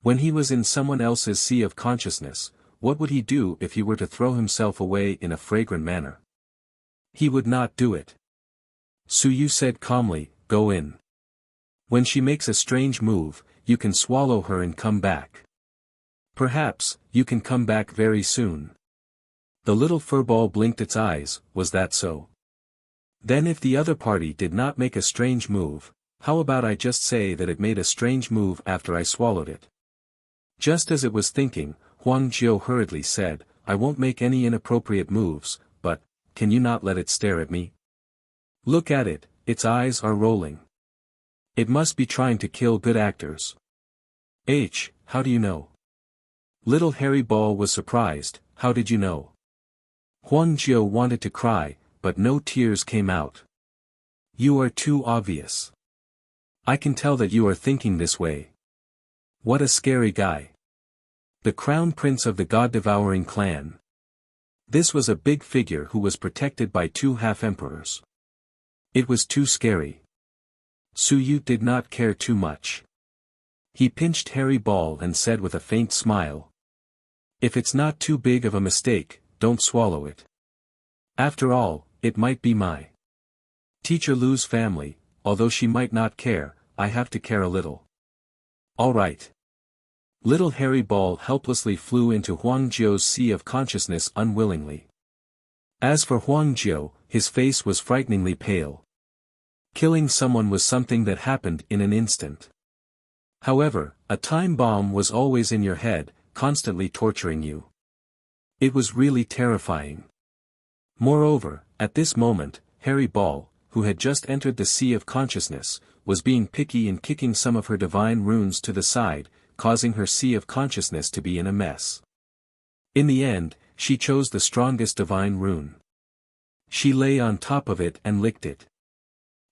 When he was in someone else's sea of consciousness, what would he do if he were to throw himself away in a fragrant manner? He would not do it. Su Yu said calmly, "Go in. When she makes a strange move, you can swallow her and come back. Perhaps, you can come back very soon." The little furball blinked its eyes. Was that so? Then if the other party did not make a strange move, how about I just say that it made a strange move after I swallowed it? Just as it was thinking, Huang Jiao hurriedly said, "I won't make any inappropriate moves, but, can you not let it stare at me? Look at it, its eyes are rolling. It must be trying to kill good actors." how do you know? Little Hairy Ball was surprised, how did you know? Huang Jiao wanted to cry, but no tears came out. You are too obvious. I can tell that you are thinking this way. What a scary guy. The crown prince of the god-devouring clan. This was a big figure who was protected by 2 half-emperors. It was too scary. Su Yu did not care too much. He pinched Hairy Ball and said with a faint smile. If it's not too big of a mistake, don't swallow it. After all, it might be my teacher Lu's family, although she might not care, I have to care a little. All right. Little Hairy Ball helplessly flew into Huang Jiao's sea of consciousness unwillingly. As for Huang Jiao, his face was frighteningly pale. Killing someone was something that happened in an instant. However, a time bomb was always in your head, constantly torturing you. It was really terrifying. Moreover, at this moment, Hairy Ball, who had just entered the sea of consciousness, was being picky and kicking some of her divine runes to the side, causing her sea of consciousness to be in a mess. In the end, she chose the strongest divine rune. She lay on top of it and licked it.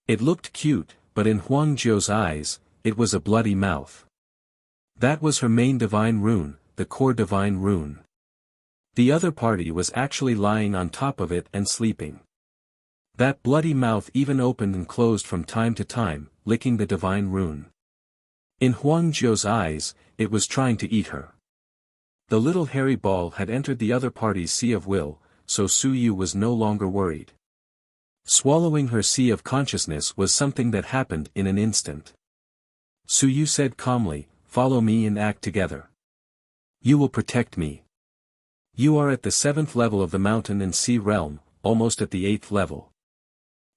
It looked cute, but in Huang Jiao's eyes, it was a bloody mouth. That was her main divine rune, the core divine rune. The other party was actually lying on top of it and sleeping. That bloody mouth even opened and closed from time to time, licking the divine rune. In Huang Jiao's eyes, it was trying to eat her. The little Hairy Ball had entered the other party's sea of will, so Su Yu was no longer worried. Swallowing her sea of consciousness was something that happened in an instant. Su Yu said calmly, follow me and act together. You will protect me. You are at the 7th level of the mountain and sea realm, almost at the 8th level.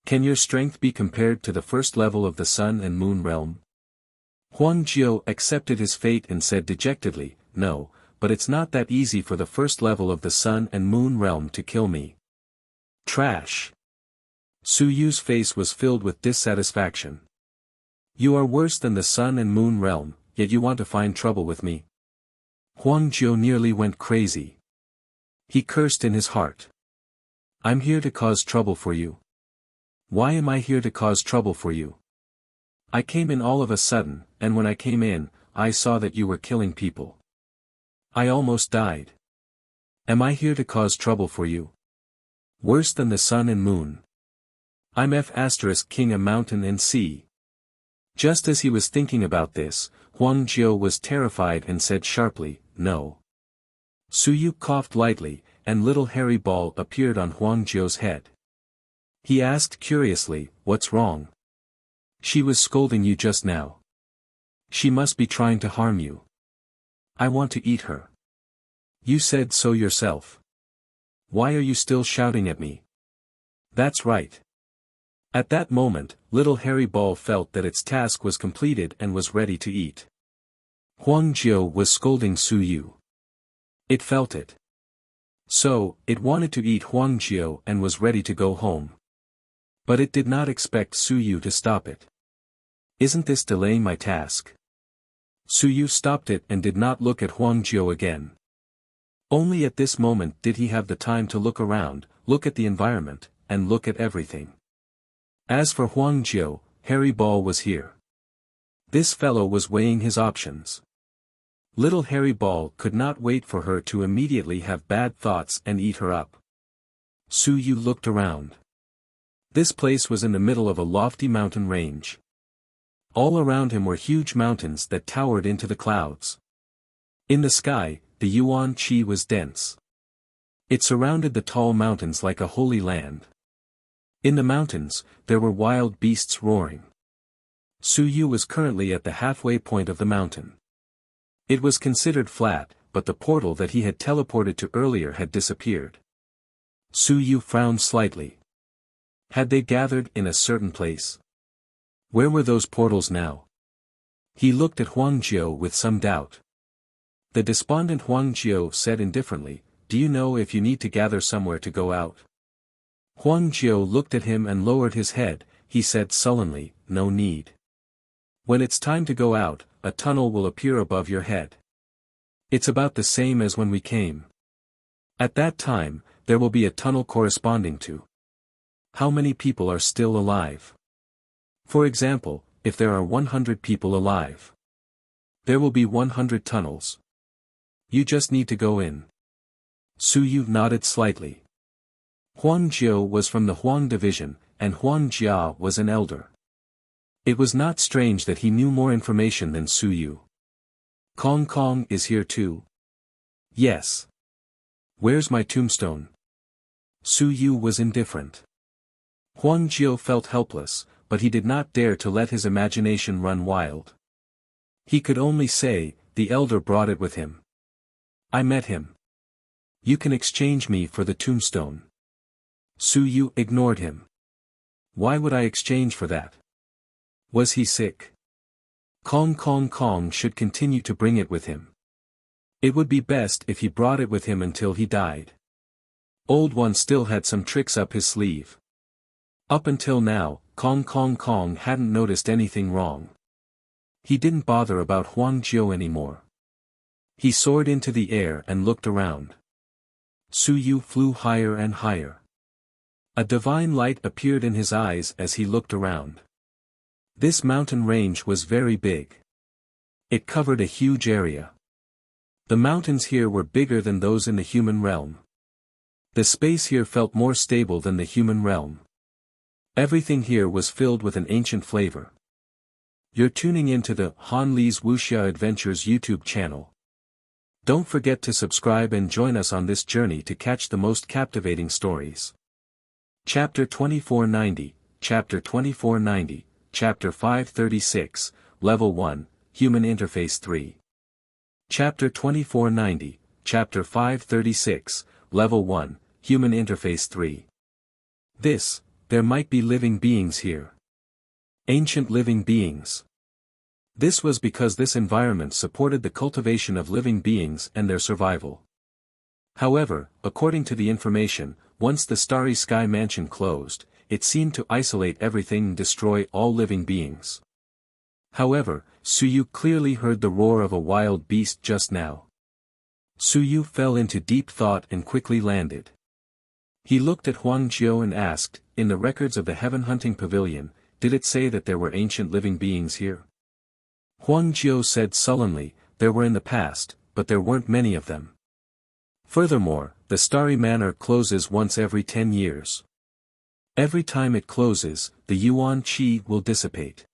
Can your strength be compared to the 1st level of the sun and moon realm? Huang Jiao accepted his fate and said dejectedly, no, but it's not that easy for the 1st level of the sun and moon realm to kill me. Trash. Su Yu's face was filled with dissatisfaction. You are worse than the sun and moon realm, yet you want to find trouble with me. Huang Jiao nearly went crazy. He cursed in his heart. I'm here to cause trouble for you. Why am I here to cause trouble for you? I came in all of a sudden, and when I came in, I saw that you were killing people. I almost died. Am I here to cause trouble for you? Worse than the sun and moon. I'm King of mountain and sea. Just as he was thinking about this, Huang Jiao was terrified and said sharply, no. Su Yu coughed lightly, and little Hairy Ball appeared on Huang Jiao's head. He asked curiously, what's wrong? She was scolding you just now. She must be trying to harm you. I want to eat her. You said so yourself. Why are you still shouting at me? That's right. At that moment, little Hairy Ball felt that its task was completed and was ready to eat. Huang Jiao was scolding Su Yu. It felt it. So, it wanted to eat Huang Jiao and was ready to go home. But it did not expect Su Yu to stop it. Isn't this delaying my task? Su Yu stopped it and did not look at Huang Jiao again. Only at this moment did he have the time to look around, look at the environment, and look at everything. As for Huang Jiao, Hairy Ball was here. This fellow was weighing his options. Little Hairy Ball could not wait for her to immediately have bad thoughts and eat her up. Su Yu looked around. This place was in the middle of a lofty mountain range. All around him were huge mountains that towered into the clouds. In the sky, the Yuan Qi was dense. It surrounded the tall mountains like a holy land. In the mountains, there were wild beasts roaring. Su Yu was currently at the halfway point of the mountain. It was considered flat, but the portal that he had teleported to earlier had disappeared. Su Yu frowned slightly. Had they gathered in a certain place? Where were those portals now? He looked at Huang Jiao with some doubt. The despondent Huang Jiao said indifferently, do you know if you need to gather somewhere to go out? Huang Jiao looked at him and lowered his head. He said sullenly, no need. When it's time to go out, a tunnel will appear above your head. It's about the same as when we came. At that time, there will be a tunnel corresponding to how many people are still alive. For example, if there are 100 people alive, there will be 100 tunnels. You just need to go in. Suyu nodded slightly. Huang Jiu was from the Huang division, and Huang Jia was an elder. It was not strange that he knew more information than Suyu. Kong Kong is here too? Yes. Where's my tombstone? Suyu was indifferent. Huang Jiu felt helpless, but he did not dare to let his imagination run wild. He could only say, the elder brought it with him. I met him. You can exchange me for the tombstone. Suyu ignored him. Why would I exchange for that? Was he sick? Kong Kong Kong should continue to bring it with him. It would be best if he brought it with him until he died. Old One still had some tricks up his sleeve. Up until now, Kong Kong Kong hadn't noticed anything wrong. He didn't bother about Huang Jiu anymore. He soared into the air and looked around. Suyu flew higher and higher. A divine light appeared in his eyes as he looked around. This mountain range was very big. It covered a huge area. The mountains here were bigger than those in the human realm. The space here felt more stable than the human realm. Everything here was filled with an ancient flavor. You're tuning into the Han Li's Wuxia Adventures YouTube channel. Don't forget to subscribe and join us on this journey to catch the most captivating stories. Chapter 2490, Chapter 2490, Chapter 536, Level 1, Human Interface 3. Chapter 2490, Chapter 536, Level 1, Human Interface 3. There might be living beings here. Ancient living beings. This was because this environment supported the cultivation of living beings and their survival. However, according to the information, once the Starry Sky Mansion closed, it seemed to isolate everything and destroy all living beings. However, Suyu clearly heard the roar of a wild beast just now. Suyu fell into deep thought and quickly landed. He looked at Huang Jiu and asked, in the records of the Heaven Hunting Pavilion, did it say that there were ancient living beings here? Huang Jiu said sullenly, there were in the past, but there weren't many of them. Furthermore, the Starry Manor closes once every 10 years. Every time it closes, the Yuan Qi will dissipate.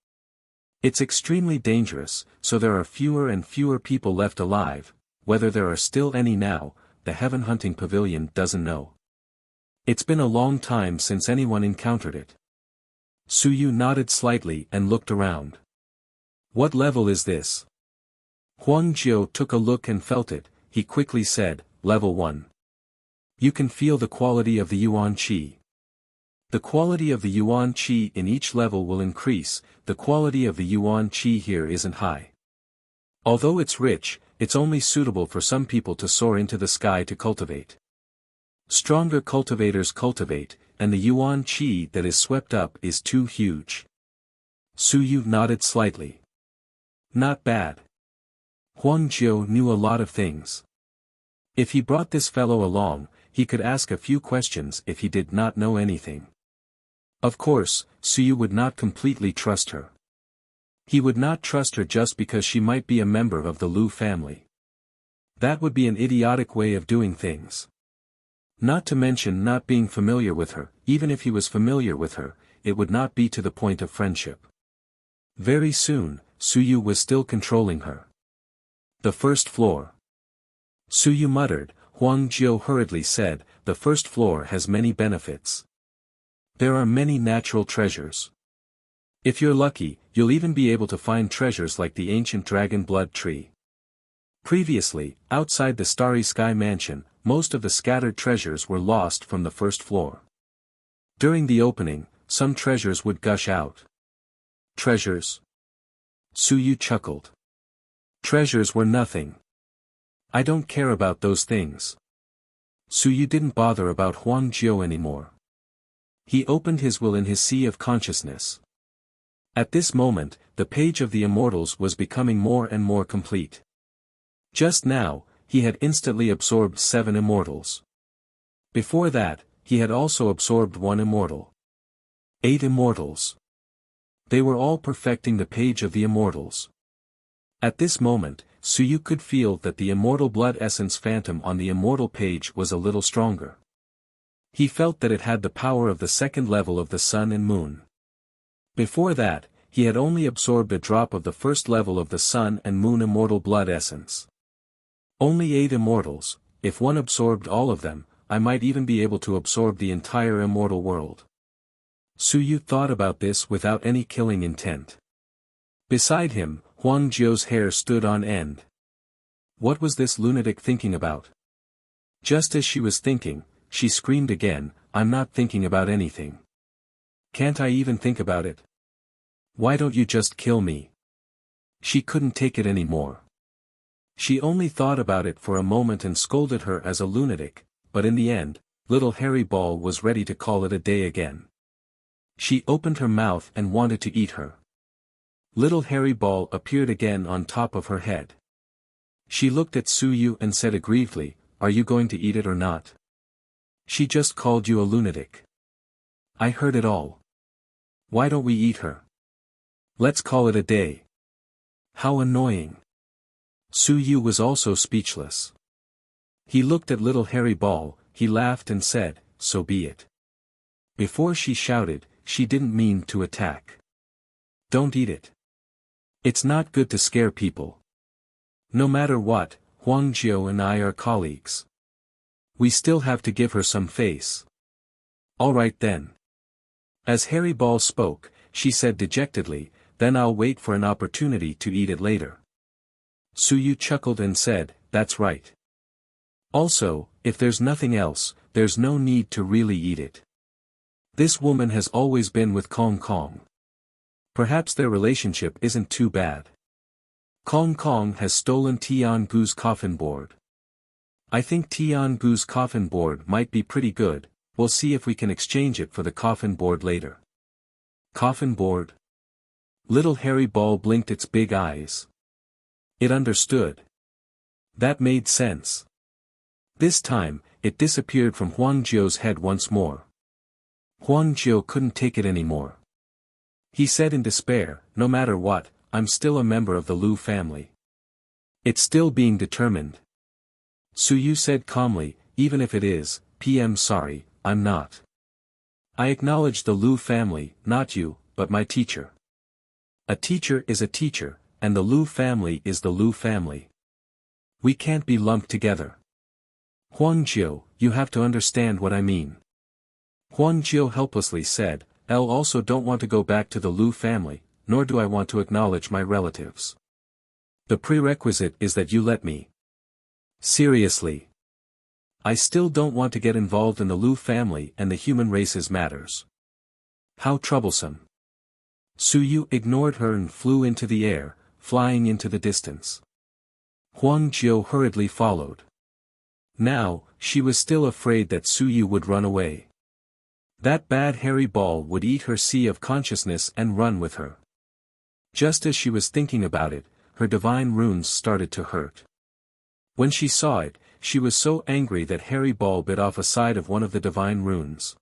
It's extremely dangerous, so there are fewer and fewer people left alive. Whether there are still any now, the Heaven Hunting Pavilion doesn't know. It's been a long time since anyone encountered it. Suyu nodded slightly and looked around. What level is this? Huang Jiu took a look and felt it. He quickly said, Level 1. You can feel the quality of the Yuan Qi. The quality of the Yuan Qi in each level will increase. The quality of the Yuan Qi here isn't high. Although it's rich, it's only suitable for some people to soar into the sky to cultivate. Stronger cultivators cultivate, and the Yuan Qi that is swept up is too huge. Suyu nodded slightly. Not bad. Huang Jiu knew a lot of things. If he brought this fellow along, he could ask a few questions if he did not know anything. Of course, Suyu would not completely trust her. He would not trust her just because she might be a member of the Lu family. That would be an idiotic way of doing things. Not to mention not being familiar with her. Even if he was familiar with her, it would not be to the point of friendship. Very soon, Suyu was still controlling her. The first floor. Suyu muttered. Huang Jiu hurriedly said, the first floor has many benefits. There are many natural treasures. If you're lucky, you'll even be able to find treasures like the ancient dragon blood tree. Previously, outside the Starry Sky Mansion, most of the scattered treasures were lost from the first floor. During the opening, some treasures would gush out. Treasures? Suyu chuckled. Treasures were nothing. I don't care about those things. Suyu didn't bother about Huang Jiu anymore. He opened his will in his sea of consciousness. At this moment, the page of the immortals was becoming more and more complete. Just now, he had instantly absorbed 7 immortals. Before that, he had also absorbed 1 immortal. 8 immortals. They were all perfecting the page of the immortals. At this moment, Suyu could feel that the immortal blood essence phantom on the immortal page was a little stronger. He felt that it had the power of the second level of the sun and moon. Before that, he had only absorbed a drop of the first level of the sun and moon immortal blood essence. Only 8 immortals. If one absorbed all of them, I might even be able to absorb the entire immortal world. Suyu thought about this without any killing intent. Beside him, Huang Jiu's hair stood on end. What was this lunatic thinking about? Just as she was thinking, she screamed again, "I'm not thinking about anything. Can't I even think about it? Why don't you just kill me?" She couldn't take it anymore. She only thought about it for a moment and scolded her as a lunatic, but in the end, little hairy ball was ready to call it a day again. She opened her mouth and wanted to eat her. Little hairy ball appeared again on top of her head. She looked at Suyu and said aggrievedly, "Are you going to eat it or not? She just called you a lunatic. I heard it all. Why don't we eat her? Let's call it a day." How annoying. Suyu was also speechless. He looked at little hairy ball, he laughed and said, "So be it." Before she shouted, she didn't mean to attack. "Don't eat it. It's not good to scare people. No matter what, Huang Jiu and I are colleagues. We still have to give her some face." "All right then." As Hairy Ball spoke, she said dejectedly, "Then I'll wait for an opportunity to eat it later." Suyu chuckled and said, "That's right. Also, if there's nothing else, there's no need to really eat it. This woman has always been with Kong Kong. Perhaps their relationship isn't too bad. Kong Kong has stolen Tian Gu's coffin board. I think Tian Gu's coffin board might be pretty good, we'll see if we can exchange it for the coffin board later." Coffin board? Little hairy ball blinked its big eyes. It understood. That made sense. This time, it disappeared from Huang Jiu's head once more. Huang Jiu couldn't take it anymore. He said in despair, "No matter what, I'm still a member of the Lu family. It's still being determined." Suyu said calmly, "Even if it is, sorry, I'm not. I acknowledge the Lu family, not you, but my teacher. A teacher is a teacher, and the Lu family is the Lu family. We can't be lumped together. Huang Jiu, you have to understand what I mean." Huang Jiu helplessly said, "I also don't want to go back to the Lu family, nor do I want to acknowledge my relatives. The prerequisite is that you let me." "Seriously. I still don't want to get involved in the Lu family and the human race's matters. How troublesome." Suyu ignored her and flew into the air, flying into the distance. Huang Jiu hurriedly followed. Now, she was still afraid that Suyu would run away. That bad hairy ball would eat her sea of consciousness and run with her. Just as she was thinking about it, her divine runes started to hurt. When she saw it, she was so angry that hairy ball bit off a side of one of the divine runes.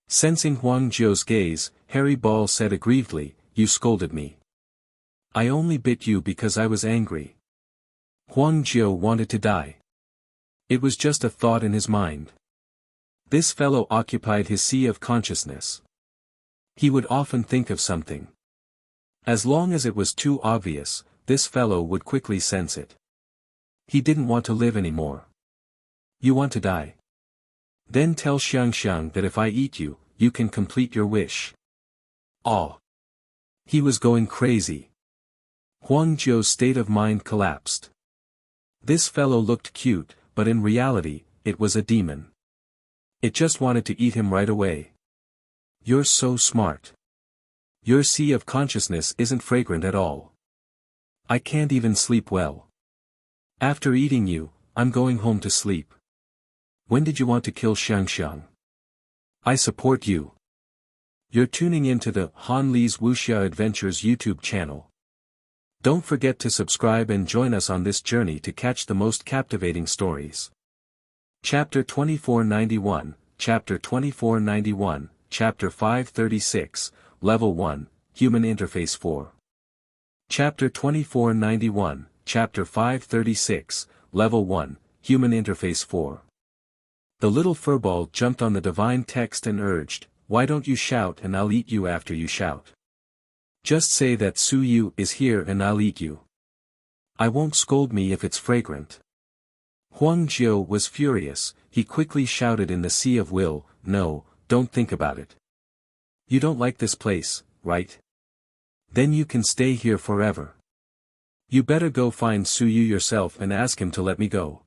Sensing Huang Jiu's gaze, hairy ball said aggrievedly, "You scolded me. I only bit you because I was angry." Huang Jiu wanted to die. It was just a thought in his mind. This fellow occupied his sea of consciousness. He would often think of something. As long as it was too obvious, this fellow would quickly sense it. He didn't want to live anymore. "You want to die? Then tell Xiangxiang that if I eat you, you can complete your wish." Oh! He was going crazy. Huang Jiu's state of mind collapsed. This fellow looked cute, but in reality, it was a demon. It just wanted to eat him right away. "You're so smart. Your sea of consciousness isn't fragrant at all. I can't even sleep well. After eating you, I'm going home to sleep. When did you want to kill Xiangxiang? I support you." You're tuning into the Han Li's Wuxia Adventures YouTube channel. Don't forget to subscribe and join us on this journey to catch the most captivating stories. Chapter 2491, Chapter 2491, Chapter 536, Level 1, Human Interface 4. Chapter 2491, Chapter 536, Level 1, Human Interface 4. The little furball jumped on the divine text and urged, "Why don't you shout and I'll eat you after you shout? Just say that Suyu is here and I'll eat you. I won't scold me if it's fragrant." Huang Jiao was furious. He quickly shouted in the sea of will, "No, don't think about it. You don't like this place, right? Then you can stay here forever. You better go find Suyu yourself and ask him to let me go.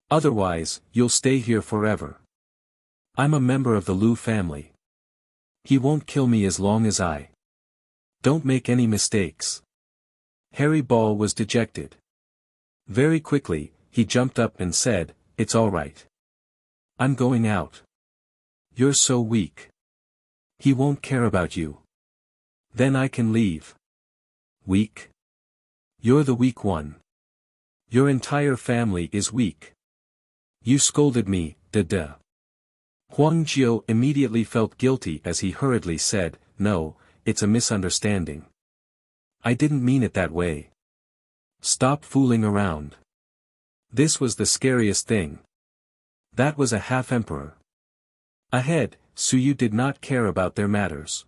Otherwise, you'll stay here forever. I'm a member of the Lu family. He won't kill me as long as I don't make any mistakes." Harry Ball was dejected. Very quickly, he jumped up and said, "It's all right. I'm going out. You're so weak. He won't care about you. Then I can leave." "Weak? You're the weak one. Your entire family is weak. You scolded me, da-da." Huang Jiao immediately felt guilty as he hurriedly said, "No, it's a misunderstanding. I didn't mean it that way. Stop fooling around." This was the scariest thing. That was a half-emperor. Ahead, Suyu did not care about their matters.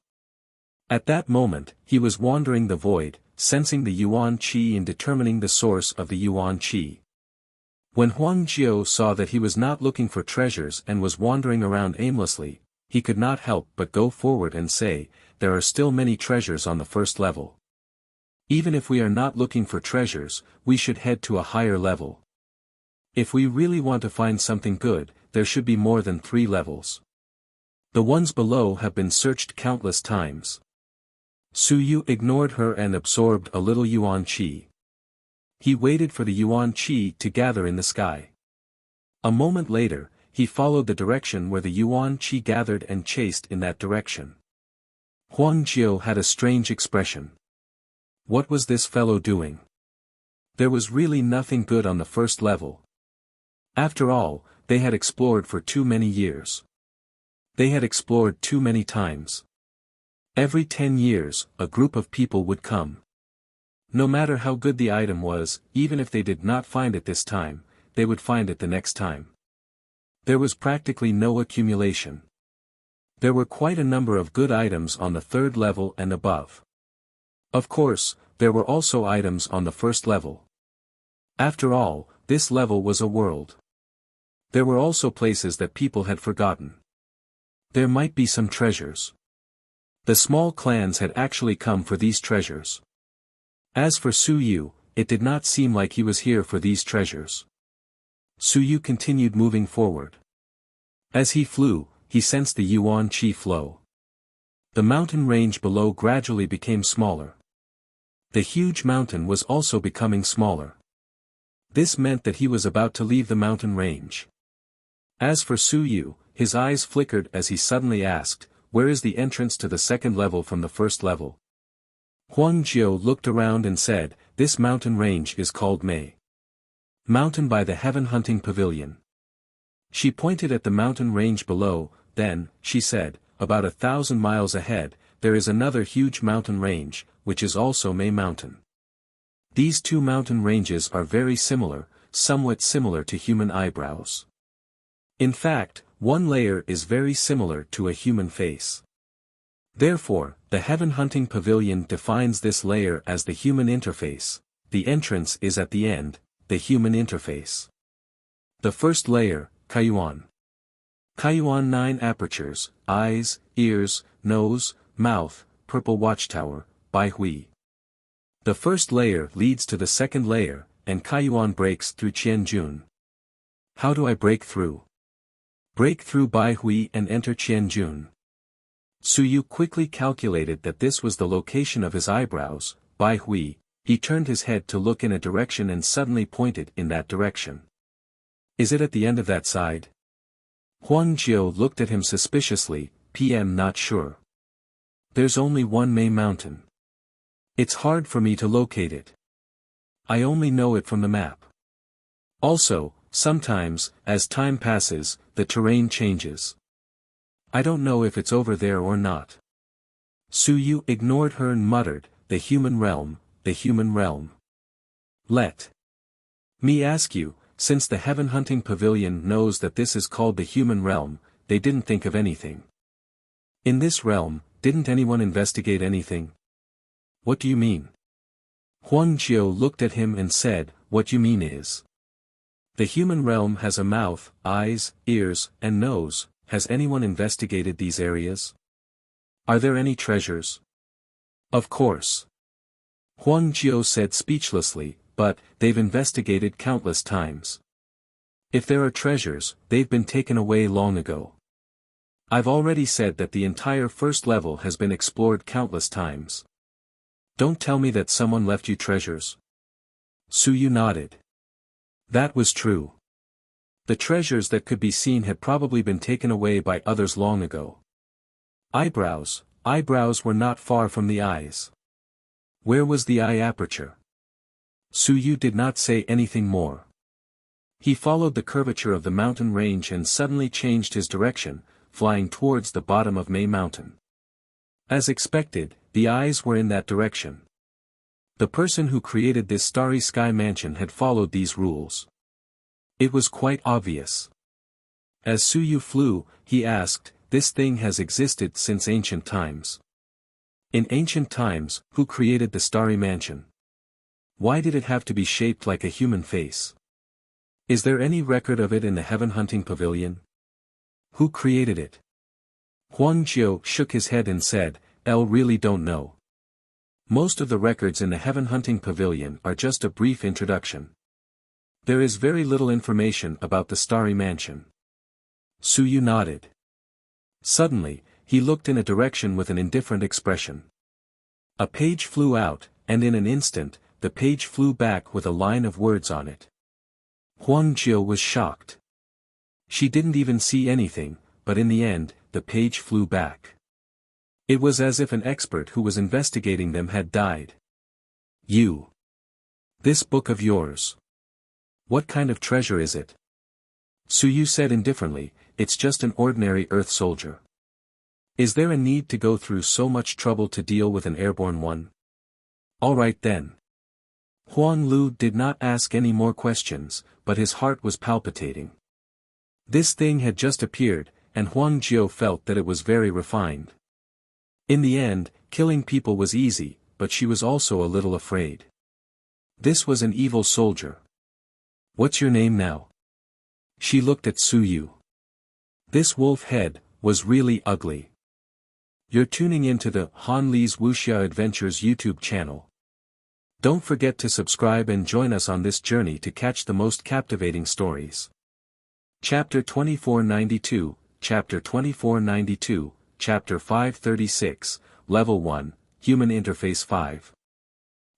At that moment, he was wandering the void, sensing the Yuan Qi and determining the source of the Yuan Qi. When Huang Jiao saw that he was not looking for treasures and was wandering around aimlessly, he could not help but go forward and say, "There are still many treasures on the first level. Even if we are not looking for treasures, we should head to a higher level. If we really want to find something good, there should be more than 3 levels. The ones below have been searched countless times." Suyu ignored her and absorbed a little Yuan Qi. He waited for the Yuan Qi to gather in the sky. A moment later, he followed the direction where the Yuan Qi gathered and chased in that direction. Huang Jiao had a strange expression. What was this fellow doing? There was really nothing good on the first level. After all, they had explored for too many years. They had explored too many times. Every 10 years, a group of people would come. No matter how good the item was, even if they did not find it this time, they would find it the next time. There was practically no accumulation. There were quite a number of good items on the 3rd level and above. Of course, there were also items on the 1st level. After all, this level was a world. There were also places that people had forgotten. There might be some treasures. The small clans had actually come for these treasures. As for Suyu, it did not seem like he was here for these treasures. Suyu continued moving forward. As he flew, he sensed the Yuan Qi flow. The mountain range below gradually became smaller. The huge mountain was also becoming smaller. This meant that he was about to leave the mountain range. As for Suyu, his eyes flickered as he suddenly asked, "Where is the entrance to the 2nd level from the 1st level?" Huang Jiao looked around and said, "This mountain range is called Mei Mountain by the Heaven Hunting Pavilion." She pointed at the mountain range below, then, she said, "About 1,000 miles ahead, there is another huge mountain range, which is also Mei Mountain. These 2 mountain ranges are very similar, somewhat similar to human eyebrows. In fact, one layer is very similar to a human face. Therefore, the Heaven Hunting Pavilion defines this layer as the human interface. The entrance is at the end, the human interface. The first layer, Kaiyuan. Kaiyuan 9 apertures, eyes, ears, nose, mouth, purple watchtower, Bai Hui. The first layer leads to the second layer, and Kaiyuan breaks through Qianjun. How do I break through? Break through Bai Hui and enter Qianjun. Suyu quickly calculated that this was the location of his eyebrows, Bai Hui. He turned his head to look in a direction and suddenly pointed in that direction. Is it at the end of that side? Huang Jiao looked at him suspiciously, PM not sure. There's only one Mei Mountain. It's hard for me to locate it. I only know it from the map. Also, sometimes, as time passes, the terrain changes. I don't know if it's over there or not. Suyu ignored her and muttered, the human realm, the human realm. Let me ask you, since the heaven hunting pavilion knows that this is called the human realm, they didn't think of anything. In this realm, didn't anyone investigate anything? What do you mean? Huang Jiu looked at him and said, what you mean is. The human realm has a mouth, eyes, ears, and nose. Has anyone investigated these areas? Are there any treasures? Of course. Huang Jiu said speechlessly, but, they've investigated countless times. If there are treasures, they've been taken away long ago. I've already said that the entire first level has been explored countless times. Don't tell me that someone left you treasures. Suyu nodded. That was true. The treasures that could be seen had probably been taken away by others long ago. Eyebrows were not far from the eyes. Where was the eye aperture? Suyu did not say anything more. He followed the curvature of the mountain range and suddenly changed his direction, flying towards the bottom of Mei Mountain. As expected, the eyes were in that direction. The person who created this starry sky mansion had followed these rules. It was quite obvious. As Suyu flew, he asked, this thing has existed since ancient times. In ancient times, who created the starry mansion? Why did it have to be shaped like a human face? Is there any record of it in the heaven hunting pavilion? Who created it? Huang Jiu shook his head and said, really don't know. Most of the records in the heaven hunting pavilion are just a brief introduction. There is very little information about the starry mansion. Suyu nodded. Suddenly, he looked in a direction with an indifferent expression. A page flew out, and in an instant, the page flew back with a line of words on it. Huang Jiu was shocked. She didn't even see anything, but in the end, the page flew back. It was as if an expert who was investigating them had died. This book of yours. What kind of treasure is it? Suyu said indifferently, it's just an ordinary Earth soldier. Is there a need to go through so much trouble to deal with an airborne one? Alright then. Huang Lu did not ask any more questions, but his heart was palpitating. This thing had just appeared, and Huang Jiu felt that it was very refined. In the end, killing people was easy, but she was also a little afraid. This was an evil soldier. What's your name now? She looked at Suyu. This wolf head was really ugly. You're tuning into the Han Li's Wuxia Adventures YouTube channel. Don't forget to subscribe and join us on this journey to catch the most captivating stories. Chapter 2492, Chapter 2492, Chapter 536, Level 1, Human Interface 5.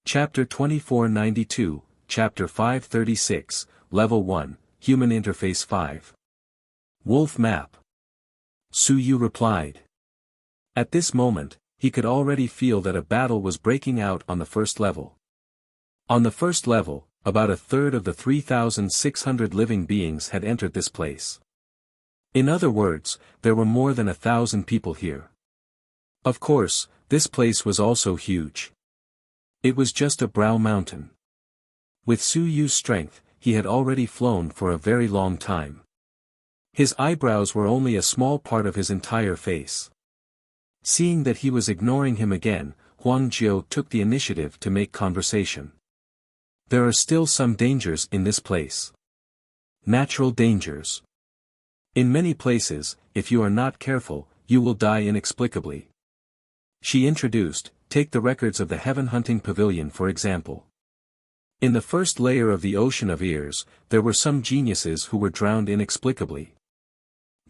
Chapter 2492, Chapter 536, Level 1, Human Interface 5. Wolf Map. Suyu replied. At this moment, he could already feel that a battle was breaking out on the first level. On the first level, about a third of the 3,600 living beings had entered this place. In other words, there were more than 1,000 people here. Of course, this place was also huge. It was just a brow mountain. With Suyu's strength, he had already flown for a very long time. His eyebrows were only a small part of his entire face. Seeing that he was ignoring him again, Huang Jiu took the initiative to make conversation. There are still some dangers in this place. Natural dangers. In many places, if you are not careful, you will die inexplicably. She introduced, take the records of the heaven hunting pavilion for example. In the first layer of the ocean of ears, there were some geniuses who were drowned inexplicably.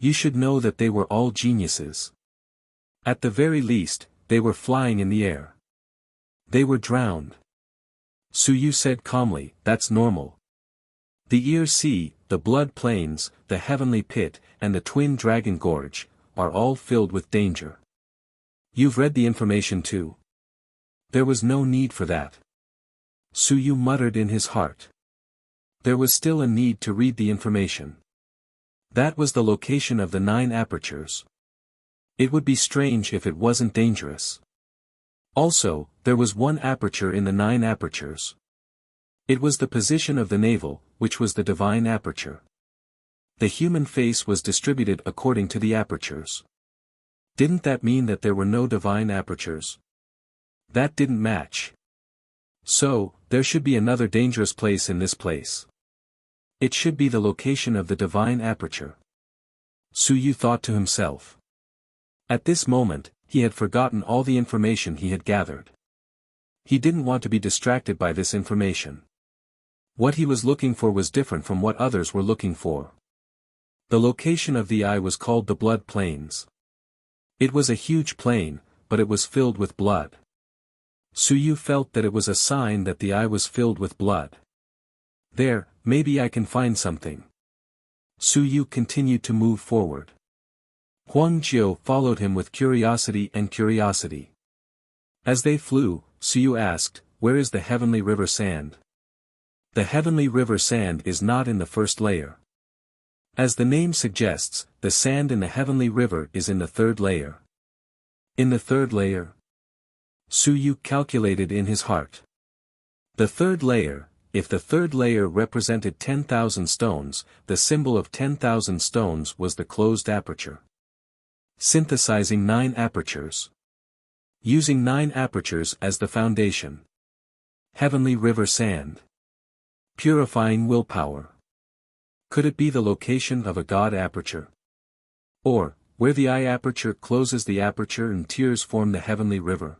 You should know that they were all geniuses. At the very least, they were flying in the air. They were drowned. Suyu said calmly, that's normal. The Ear Sea, the Blood Plains, the Heavenly Pit, and the Twin Dragon Gorge, are all filled with danger. You've read the information too? There was no need for that. Suyu muttered in his heart. There was still a need to read the information. That was the location of the 9 apertures. It would be strange if it wasn't dangerous. Also, there was one aperture in the 9 apertures. It was the position of the navel, which was the divine aperture. The human face was distributed according to the apertures. Didn't that mean that there were no divine apertures? That didn't match. So, there should be another dangerous place in this place. It should be the location of the divine aperture. Suyu thought to himself. At this moment, he had forgotten all the information he had gathered. He didn't want to be distracted by this information. What he was looking for was different from what others were looking for. The location of the eye was called the blood plains. It was a huge plain, but it was filled with blood. Suyu felt that it was a sign that the eye was filled with blood. There, maybe I can find something. Suyu continued to move forward. Huang Jiu followed him with curiosity and curiosity. As they flew, Suyu asked, "Where is the heavenly river sand?" The heavenly river sand is not in the first layer. As the name suggests, the sand in the heavenly river is in the 3rd layer. In the 3rd layer? Suyu calculated in his heart. The 3rd layer, if the 3rd layer represented 10,000 stones, the symbol of 10,000 stones was the closed aperture. Synthesizing 9 apertures. Using 9 apertures as the foundation. Heavenly river sand. Purifying willpower. Could it be the location of a god aperture? Or, where the eye aperture closes the aperture and tears form the heavenly river?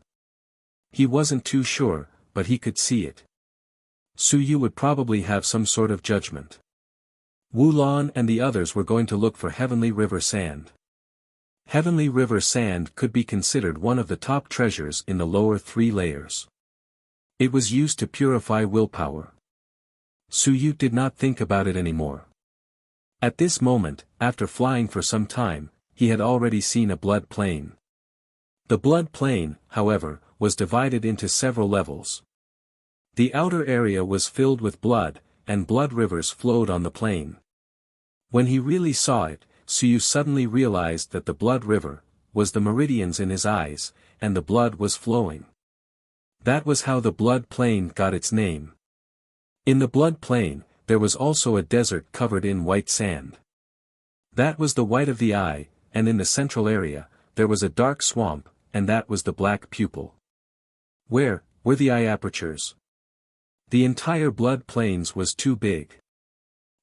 He wasn't too sure, but he could see it. Suyu would probably have some sort of judgment. Wu Lan and the others were going to look for heavenly river sand. Heavenly river sand could be considered one of the top treasures in the lower 3 layers. It was used to purify willpower. Suyu did not think about it anymore. At this moment, after flying for some time, he had already seen a blood plain. The blood plain, however, was divided into several levels. The outer area was filled with blood, and blood rivers flowed on the plain. When he really saw it, Suyu suddenly realized that the blood river was the meridians in his eyes, and the blood was flowing. That was how the blood plain got its name. In the blood plain, there was also a desert covered in white sand. That was the white of the eye, and in the central area, there was a dark swamp, and that was the black pupil. Where were the eye apertures? The entire blood plains was too big.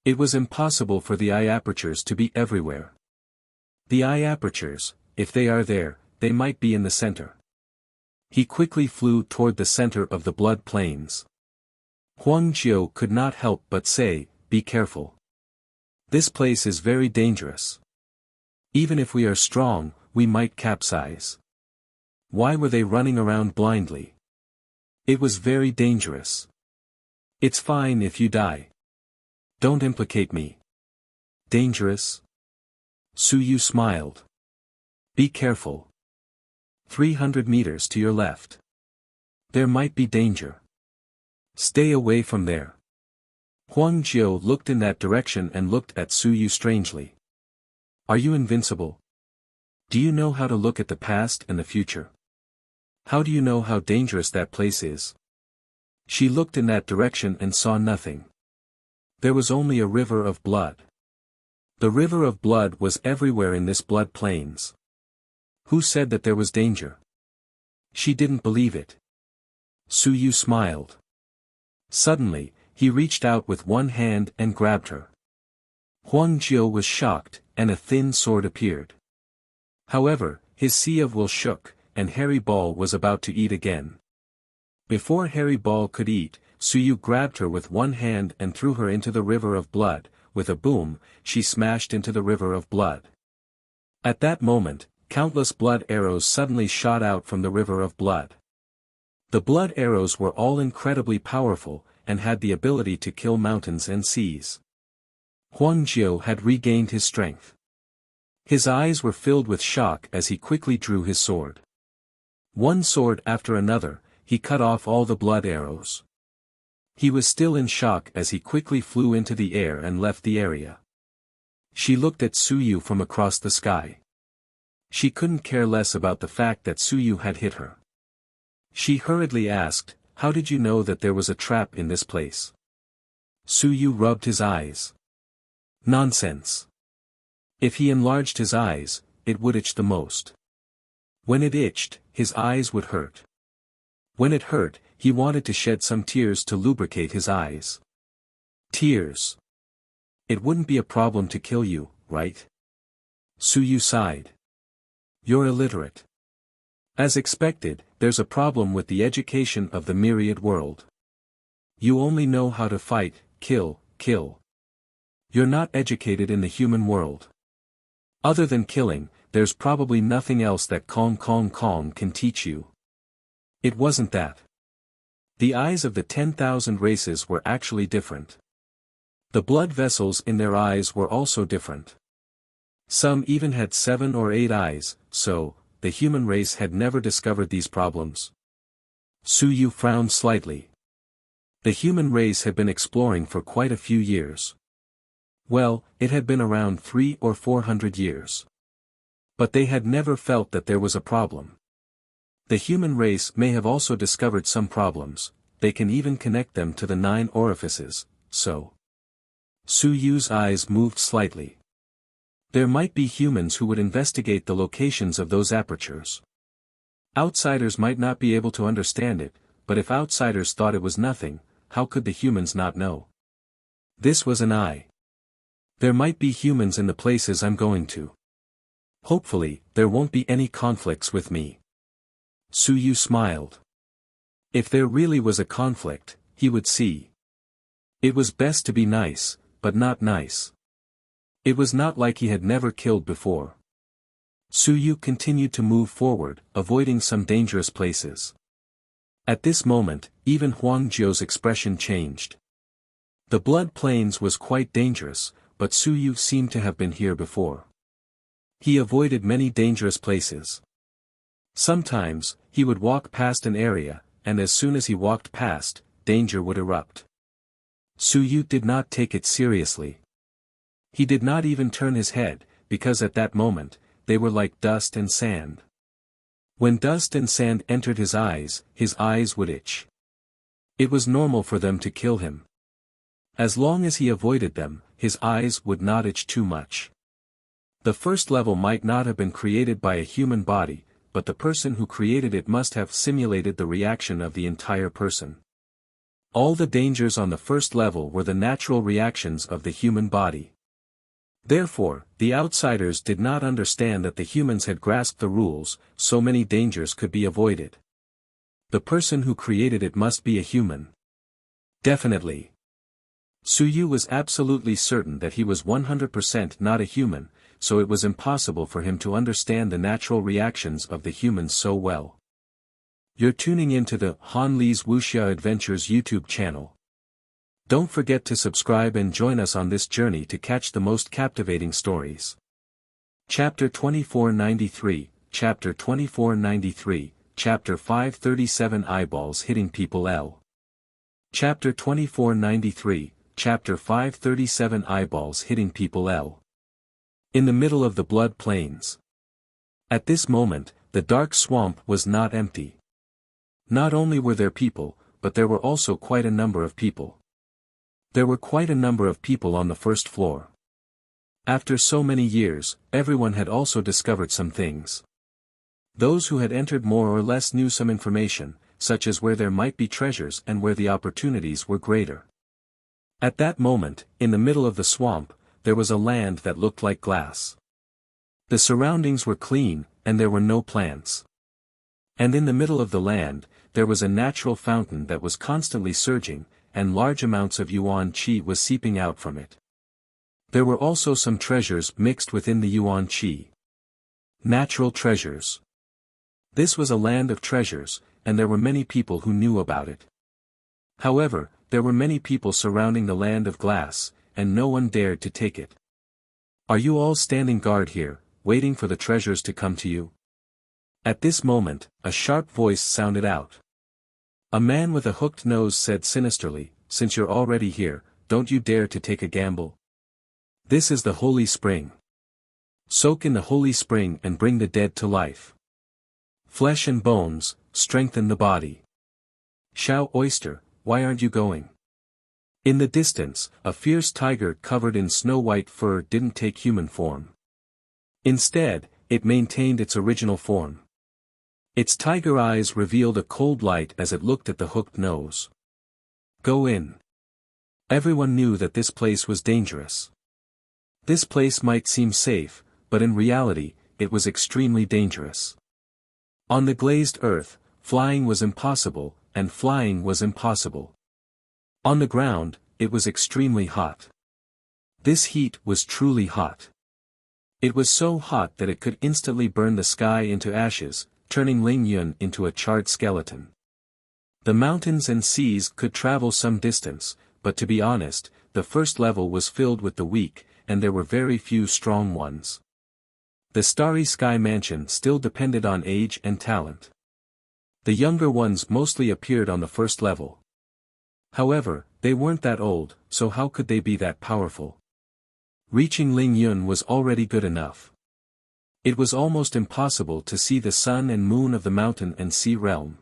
It was impossible for the eye apertures to be everywhere. The eye apertures, if they are there, they might be in the center. He quickly flew toward the center of the blood plains. Huang Jiu could not help but say, "Be careful. This place is very dangerous. Even if we are strong, we might capsize." Why were they running around blindly? It was very dangerous. "It's fine if you die. Don't implicate me." Dangerous? Suyu smiled. "Be careful. 300 meters to your left. There might be danger. Stay away from there." Huang Jiu looked in that direction and looked at Suyu strangely. "Are you invincible? Do you know how to look at the past and the future? How do you know how dangerous that place is?" She looked in that direction and saw nothing. There was only a river of blood. The river of blood was everywhere in this blood plains. Who said that there was danger? She didn't believe it. Suyu smiled. Suddenly, he reached out with one hand and grabbed her. Huang Jiu was shocked, and a thin sword appeared. However, his sea of will shook, and Hairy Ball was about to eat again. Before Hairy Ball could eat, Suyu grabbed her with one hand and threw her into the river of blood. With a boom, she smashed into the river of blood. At that moment, countless blood arrows suddenly shot out from the river of blood. The blood arrows were all incredibly powerful, and had the ability to kill mountains and seas. Huang Jiu had regained his strength. His eyes were filled with shock as he quickly drew his sword. One sword after another, he cut off all the blood arrows. He was still in shock as he quickly flew into the air and left the area. She looked at Suyu from across the sky. She couldn't care less about the fact that Suyu had hit her. She hurriedly asked, "How did you know that there was a trap in this place?" Suyu rubbed his eyes. Nonsense. If he enlarged his eyes, it would itch the most. When it itched, his eyes would hurt. When it hurt, he wanted to shed some tears to lubricate his eyes. Tears. It wouldn't be a problem to kill you, right? Suyu sighed. You're illiterate. As expected, there's a problem with the education of the myriad world. You only know how to fight, kill, kill. You're not educated in the human world. Other than killing, there's probably nothing else that Kong can teach you. It wasn't that. The eyes of the 10,000 races were actually different. The blood vessels in their eyes were also different. Some even had 7 or 8 eyes, so, the human race had never discovered these problems. Suyu frowned slightly. The human race had been exploring for quite a few years. Well, it had been around 300 or 400 years. But they had never felt that there was a problem. The human race may have also discovered some problems, they can even connect them to the 9 orifices, so. Suyu's eyes moved slightly. There might be humans who would investigate the locations of those apertures. Outsiders might not be able to understand it, but if outsiders thought it was nothing, how could the humans not know? This was an eye. There might be humans in the places I'm going to. Hopefully, there won't be any conflicts with me. Suyu smiled. If there really was a conflict, he would see. It was best to be nice, but not nice. It was not like he had never killed before. Suyu continued to move forward, avoiding some dangerous places. At this moment, even Huang Jiu's expression changed. The blood plains was quite dangerous, but Suyu seemed to have been here before. He avoided many dangerous places. Sometimes, he would walk past an area, and as soon as he walked past, danger would erupt. Suyu did not take it seriously. He did not even turn his head, because at that moment, they were like dust and sand. When dust and sand entered his eyes would itch. It was normal for them to kill him. As long as he avoided them, his eyes would not itch too much. The first level might not have been created by a human body, but the person who created it must have simulated the reaction of the entire person. All the dangers on the first level were the natural reactions of the human body. Therefore, the outsiders did not understand that the humans had grasped the rules, so many dangers could be avoided. The person who created it must be a human. Definitely. Suyu was absolutely certain that he was 100% not a human, so it was impossible for him to understand the natural reactions of the humans so well. You're tuning into the Han Li's Wuxia Adventures YouTube channel. Don't forget to subscribe and join us on this journey to catch the most captivating stories. Chapter 2493, Chapter 2493, Chapter 537 Eyeballs Hitting People L. Chapter 2493, Chapter 537 Eyeballs Hitting People L. In the middle of the blood plains. At this moment, the dark swamp was not empty. Not only were there people, but there were also quite a number of people. There were quite a number of people on the first floor. After so many years, everyone had also discovered some things. Those who had entered more or less knew some information, such as where there might be treasures and where the opportunities were greater. At that moment, in the middle of the swamp, there was a land that looked like glass. The surroundings were clean, and there were no plants. And in the middle of the land, there was a natural fountain that was constantly surging, and large amounts of yuan qi was seeping out from it. There were also some treasures mixed within the yuan qi. Natural treasures. This was a land of treasures, and there were many people who knew about it. However, there were many people surrounding the land of glass, and no one dared to take it. Are you all standing guard here, waiting for the treasures to come to you? At this moment, a sharp voice sounded out. A man with a hooked nose said sinisterly, "Since you're already here, don't you dare to take a gamble? This is the holy spring. Soak in the holy spring and bring the dead to life. Flesh and bones, strengthen the body. Shao Oyster, why aren't you going?" In the distance, a fierce tiger covered in snow-white fur didn't take human form. Instead, it maintained its original form. Its tiger eyes revealed a cold light as it looked at the hooked nose. "Go in." Everyone knew that this place was dangerous. This place might seem safe, but in reality, it was extremely dangerous. On the glazed earth, flying was impossible, and flying was impossible. On the ground, it was extremely hot. This heat was truly hot. It was so hot that it could instantly burn the sky into ashes, turning Ling Yun into a charred skeleton. The mountains and seas could travel some distance, but to be honest, the first level was filled with the weak, and there were very few strong ones. The Starry Sky Mansion still depended on age and talent. The younger ones mostly appeared on the first level. However, they weren't that old, so how could they be that powerful? Reaching Ling Yun was already good enough. It was almost impossible to see the sun and moon of the mountain and sea realm.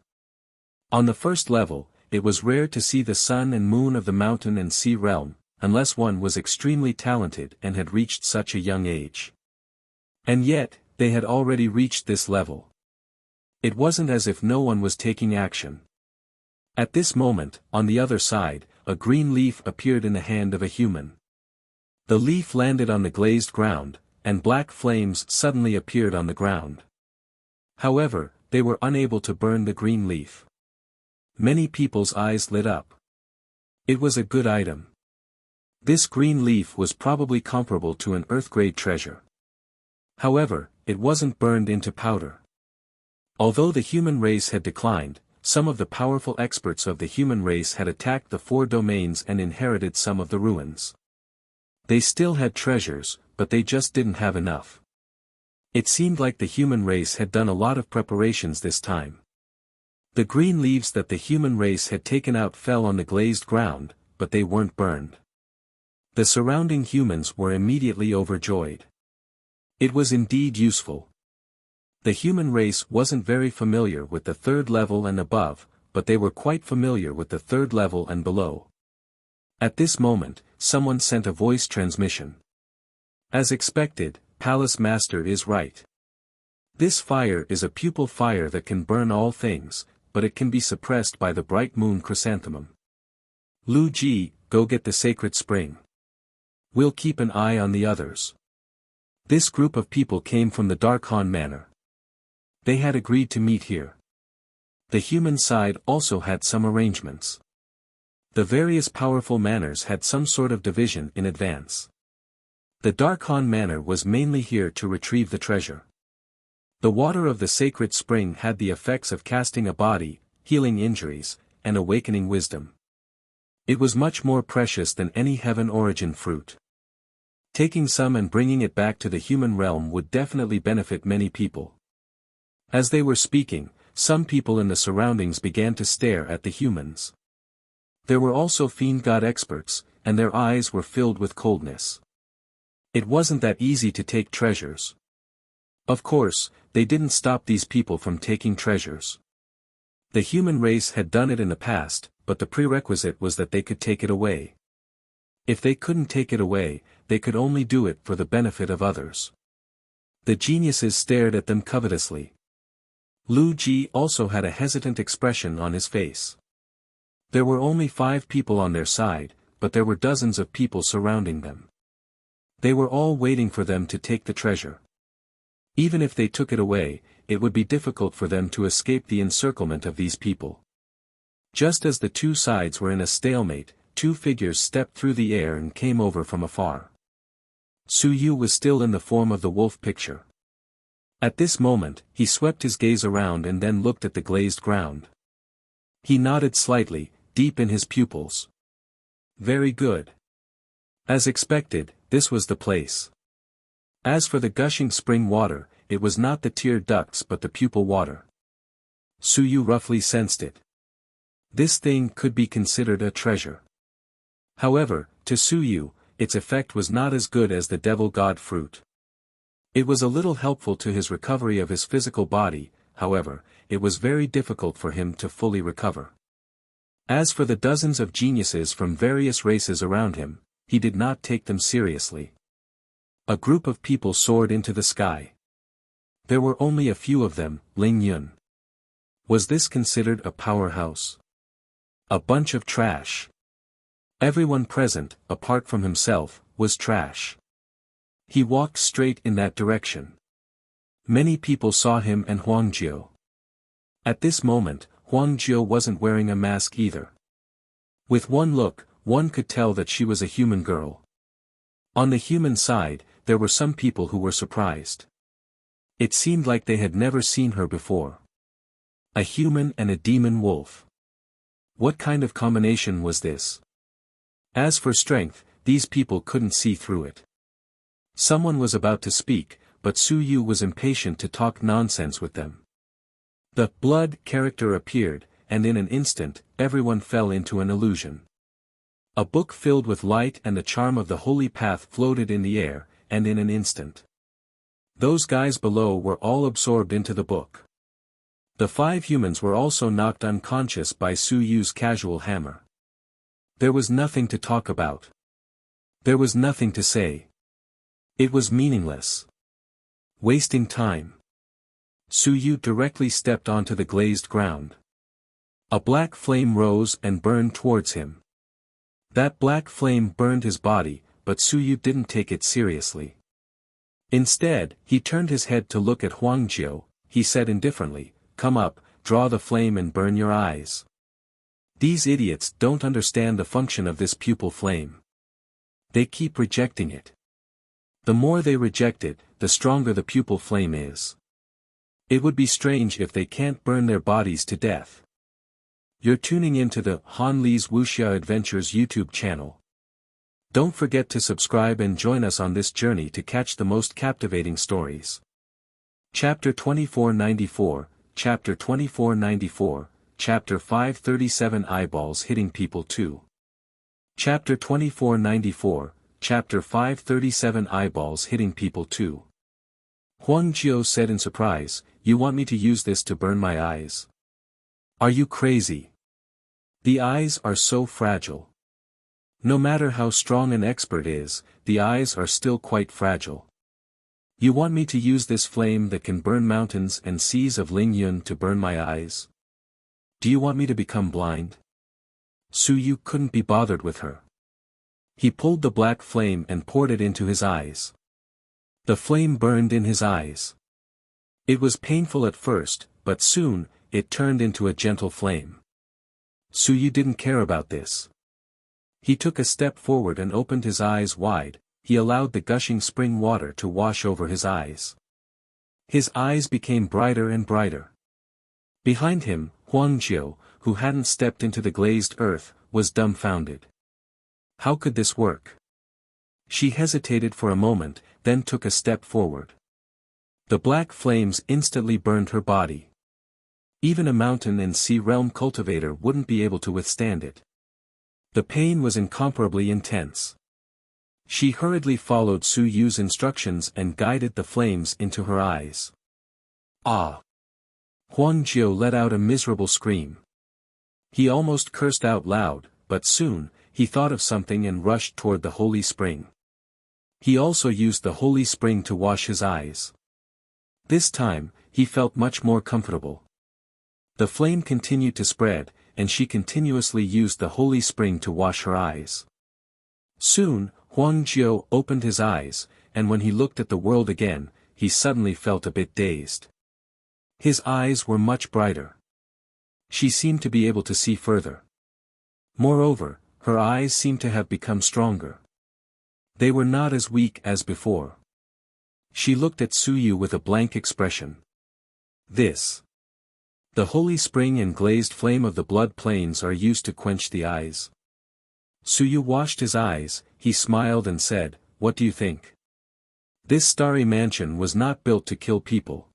On the first level, it was rare to see the sun and moon of the mountain and sea realm, unless one was extremely talented and had reached such a young age. And yet, they had already reached this level. It wasn't as if no one was taking action. At this moment, on the other side, a green leaf appeared in the hand of a human. The leaf landed on the glazed ground, and black flames suddenly appeared on the ground. However, they were unable to burn the green leaf. Many people's eyes lit up. It was a good item. This green leaf was probably comparable to an Earth-grade treasure. However, it wasn't burned into powder. Although the human race had declined, some of the powerful experts of the human race had attacked the 4 domains and inherited some of the ruins. They still had treasures, but they just didn't have enough. It seemed like the human race had done a lot of preparations this time. The green leaves that the human race had taken out fell on the glazed ground, but they weren't burned. The surrounding humans were immediately overjoyed. It was indeed useful. The human race wasn't very familiar with the 3rd level and above, but they were quite familiar with the 3rd level and below. At this moment, someone sent a voice transmission. "As expected, Palace Master is right. This fire is a pupil fire that can burn all things, but it can be suppressed by the bright moon chrysanthemum. Lu Ji, go get the sacred spring. We'll keep an eye on the others." This group of people came from the Dark Han Manor. They had agreed to meet here. The human side also had some arrangements. The various powerful manors had some sort of division in advance. The Dark Han Manor was mainly here to retrieve the treasure. The water of the sacred spring had the effects of casting a body, healing injuries, and awakening wisdom. It was much more precious than any heaven origin fruit. Taking some and bringing it back to the human realm would definitely benefit many people. As they were speaking, some people in the surroundings began to stare at the humans. There were also fiend god experts, and their eyes were filled with coldness. It wasn't that easy to take treasures. Of course, they didn't stop these people from taking treasures. The human race had done it in the past, but the prerequisite was that they could take it away. If they couldn't take it away, they could only do it for the benefit of others. The geniuses stared at them covetously. Lu Ji also had a hesitant expression on his face. There were only 5 people on their side, but there were dozens of people surrounding them. They were all waiting for them to take the treasure. Even if they took it away, it would be difficult for them to escape the encirclement of these people. Just as the 2 sides were in a stalemate, 2 figures stepped through the air and came over from afar. Su Yu was still in the form of the wolf picture. At this moment, he swept his gaze around and then looked at the glazed ground. He nodded slightly, deep in his pupils. Very good. As expected, this was the place. As for the gushing spring water, it was not the tear ducts but the pupil water. Su Yu roughly sensed it. This thing could be considered a treasure. However, to Suyu, its effect was not as good as the devil god fruit. It was a little helpful to his recovery of his physical body, however, it was very difficult for him to fully recover. As for the dozens of geniuses from various races around him, he did not take them seriously. A group of people soared into the sky. There were only a few of them. Ling Yun. Was this considered a powerhouse? A bunch of trash. Everyone present, apart from himself, was trash. He walked straight in that direction. Many people saw him and Huang Jiu. At this moment, Huang Jiu wasn't wearing a mask either. With one look, one could tell that she was a human girl. On the human side, there were some people who were surprised. It seemed like they had never seen her before. A human and a demon wolf. What kind of combination was this? As for strength, these people couldn't see through it. Someone was about to speak, but Suyu was impatient to talk nonsense with them. The blood character appeared, and in an instant, everyone fell into an illusion. A book filled with light and the charm of the holy path floated in the air, and in an instant, those guys below were all absorbed into the book. The 5 humans were also knocked unconscious by Suyu's casual hammer. There was nothing to talk about. There was nothing to say. It was meaningless. Wasting time. Suyu directly stepped onto the glazed ground. A black flame rose and burned towards him. That black flame burned his body, but Suyu didn't take it seriously. Instead, he turned his head to look at Huang Jiu. He said indifferently, "Come up, draw the flame and burn your eyes." These idiots don't understand the function of this pupil flame. They keep rejecting it. The more they reject it, the stronger the pupil flame is. It would be strange if they can't burn their bodies to death. You're tuning into the Han Li's Wuxia Adventures YouTube channel. Don't forget to subscribe and join us on this journey to catch the most captivating stories. Chapter 2494, Chapter 2494, Chapter 537 Eyeballs Hitting People 2. Chapter 2494, Chapter 537 Eyeballs Hitting People 2. Huang Jiu said in surprise, "You want me to use this to burn my eyes? Are you crazy? The eyes are so fragile. No matter how strong an expert is, the eyes are still quite fragile. You want me to use this flame that can burn mountains and seas of Ling Yun to burn my eyes? Do you want me to become blind?" Suyu couldn't be bothered with her. He pulled the black flame and poured it into his eyes. The flame burned in his eyes. It was painful at first, but soon, it turned into a gentle flame. Suyu didn't care about this. He took a step forward and opened his eyes wide. He allowed the gushing spring water to wash over his eyes. His eyes became brighter and brighter. Behind him, Huang Jiu, who hadn't stepped into the glazed earth, was dumbfounded. How could this work? She hesitated for a moment, then took a step forward. The black flames instantly burned her body. Even a mountain and sea realm cultivator wouldn't be able to withstand it. The pain was incomparably intense. She hurriedly followed Suyu's instructions and guided the flames into her eyes. Ah! Huang Jiu let out a miserable scream. He almost cursed out loud, but soon, he thought of something and rushed toward the holy spring. He also used the holy spring to wash his eyes. This time, he felt much more comfortable. The flame continued to spread, and she continuously used the holy spring to wash her eyes. Soon, Huang Jiu opened his eyes, and when he looked at the world again, he suddenly felt a bit dazed. His eyes were much brighter. She seemed to be able to see further. Moreover, her eyes seemed to have become stronger. They were not as weak as before. She looked at Suyu with a blank expression. This. The holy spring and glazed flame of the blood plains are used to quench the eyes. Suyu washed his eyes, he smiled and said, "What do you think? This starry mansion was not built to kill people.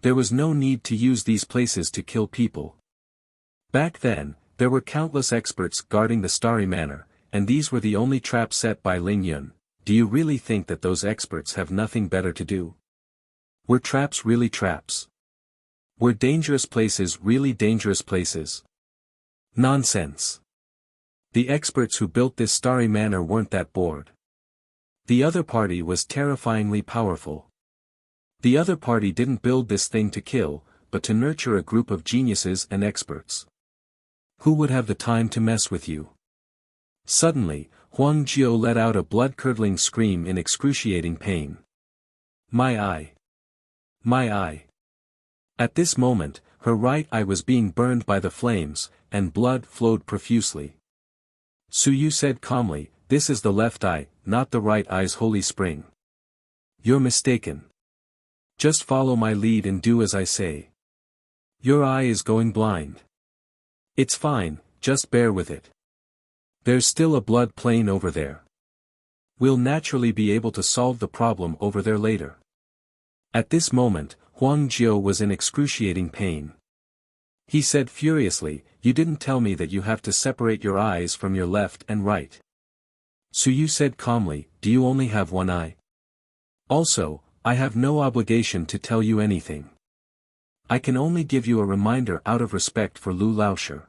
There was no need to use these places to kill people. Back then, There were countless experts guarding the Starry Manor, and these were the only traps set by Ling Yun. Do you really think that those experts have nothing better to do? Were traps really traps? Were dangerous places really dangerous places? Nonsense. The experts who built this Starry Manor weren't that bored. The other party was terrifyingly powerful. The other party didn't build this thing to kill, but to nurture a group of geniuses and experts. Who would have the time to mess with you? Suddenly, Huang Jiao let out a blood-curdling scream in excruciating pain. My eye! My eye! At this moment, her right eye was being burned by the flames, and blood flowed profusely. Su Yu said calmly, "This is the left eye, not the right eye's holy spring." "You're mistaken. Just follow my lead and do as I say. Your eye is going blind. It's fine, just bear with it. There's still a blood plane over there. We'll naturally be able to solve the problem over there later." At this moment, Huang Jiao was in excruciating pain. He said furiously, "You didn't tell me that you have to separate your eyes from your left and right." Su Yu said calmly, "Do you only have one eye? Also, I have no obligation to tell you anything. I can only give you a reminder out of respect for Lu Laoshi.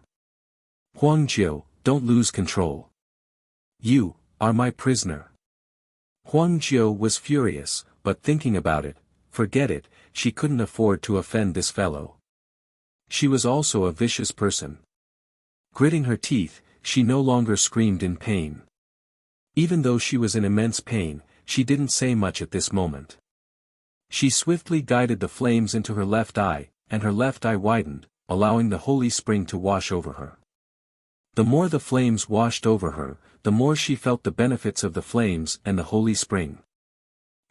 Huang Jiao, don't lose control. You are my prisoner." Huang Jiao was furious, but thinking about it, forget it, she couldn't afford to offend this fellow. She was also a vicious person. Gritting her teeth, she no longer screamed in pain. Even though she was in immense pain, she didn't say much at this moment. She swiftly guided the flames into her left eye, and her left eye widened, allowing the holy spring to wash over her. The more the flames washed over her, the more she felt the benefits of the flames and the holy spring.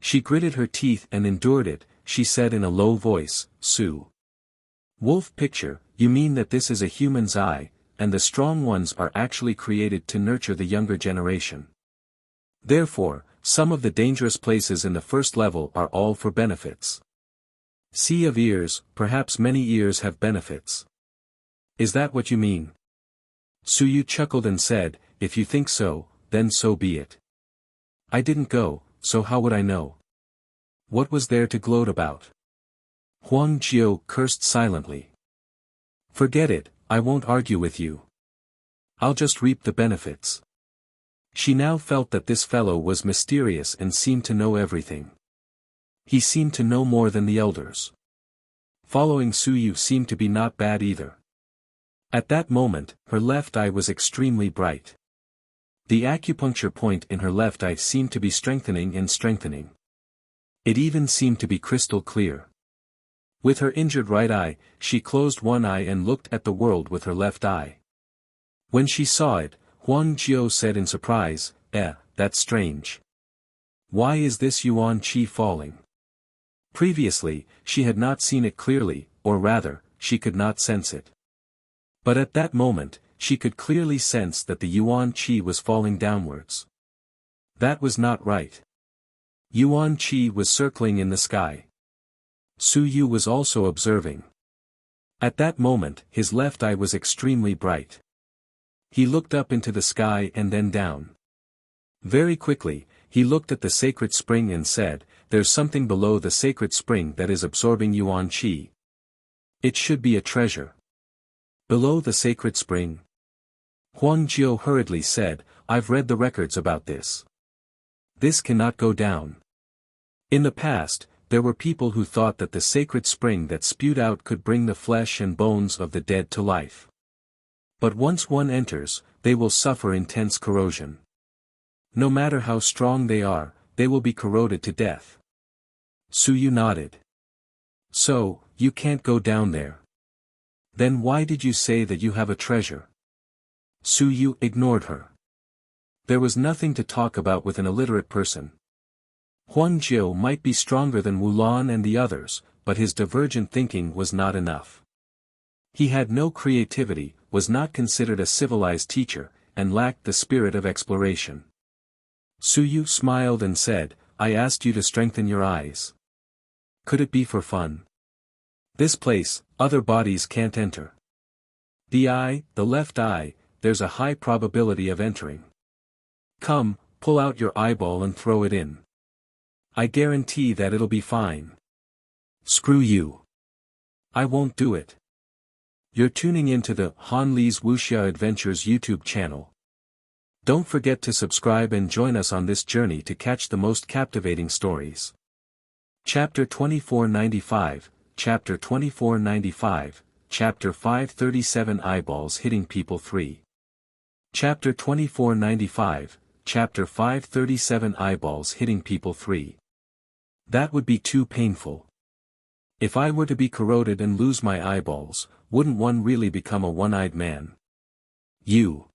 She gritted her teeth and endured it. She said in a low voice, "Su Wolf picture, you mean that this is a human's eye, and the strong ones are actually created to nurture the younger generation. Therefore, some of the dangerous places in the first level are all for benefits. Sea of ears, perhaps many ears have benefits. Is that what you mean?" Su Yu chuckled and said, "If you think so, then so be it. I didn't go, so how would I know? What was there to gloat about?" Huang Jiao cursed silently. "Forget it, I won't argue with you. I'll just reap the benefits." She now felt that this fellow was mysterious and seemed to know everything. He seemed to know more than the elders. Following Su Yu seemed to be not bad either. At that moment, her left eye was extremely bright. The acupuncture point in her left eye seemed to be strengthening and strengthening. It even seemed to be crystal clear. With her injured right eye, she closed one eye and looked at the world with her left eye. When she saw it, Huang Jiao said in surprise, That's strange. Why is this yuan qi falling?" Previously, she had not seen it clearly, or rather, she could not sense it. But at that moment, she could clearly sense that the yuan qi was falling downwards. That was not right. Yuan qi was circling in the sky. Su Yu was also observing. At that moment, his left eye was extremely bright. He looked up into the sky and then down. Very quickly, he looked at the sacred spring and said, "There's something below the sacred spring that is absorbing yuan qi. It should be a treasure." "Below the sacred spring?" Huang Jiao hurriedly said, "I've read the records about this. This cannot go down. In the past, there were people who thought that the sacred spring that spewed out could bring the flesh and bones of the dead to life. But once one enters, they will suffer intense corrosion. No matter how strong they are, they will be corroded to death." Su Yu nodded. "So, you can't go down there. Then why did you say that you have a treasure?" Su Yu ignored her. There was nothing to talk about with an illiterate person. Huang Jiao might be stronger than Wulan and the others, but his divergent thinking was not enough. He had no creativity, was not considered a civilized teacher, and lacked the spirit of exploration. Su Yu smiled and said, "I asked you to strengthen your eyes. Could it be for fun? This place, other bodies can't enter. The left eye, there's a high probability of entering. Come, pull out your eyeball and throw it in. I guarantee that it'll be fine. Screw you. I won't do it. You're tuning into the Han Lee's Wuxia Adventures YouTube channel. Don't forget to subscribe and join us on this journey to catch the most captivating stories. Chapter 2495, Chapter 2495, Chapter 537 Eyeballs Hitting People 3. Chapter 2495, Chapter 537 Eyeballs Hitting People 3. That would be too painful. If I were to be corroded and lose my eyeballs, wouldn't one really become a one-eyed man? You.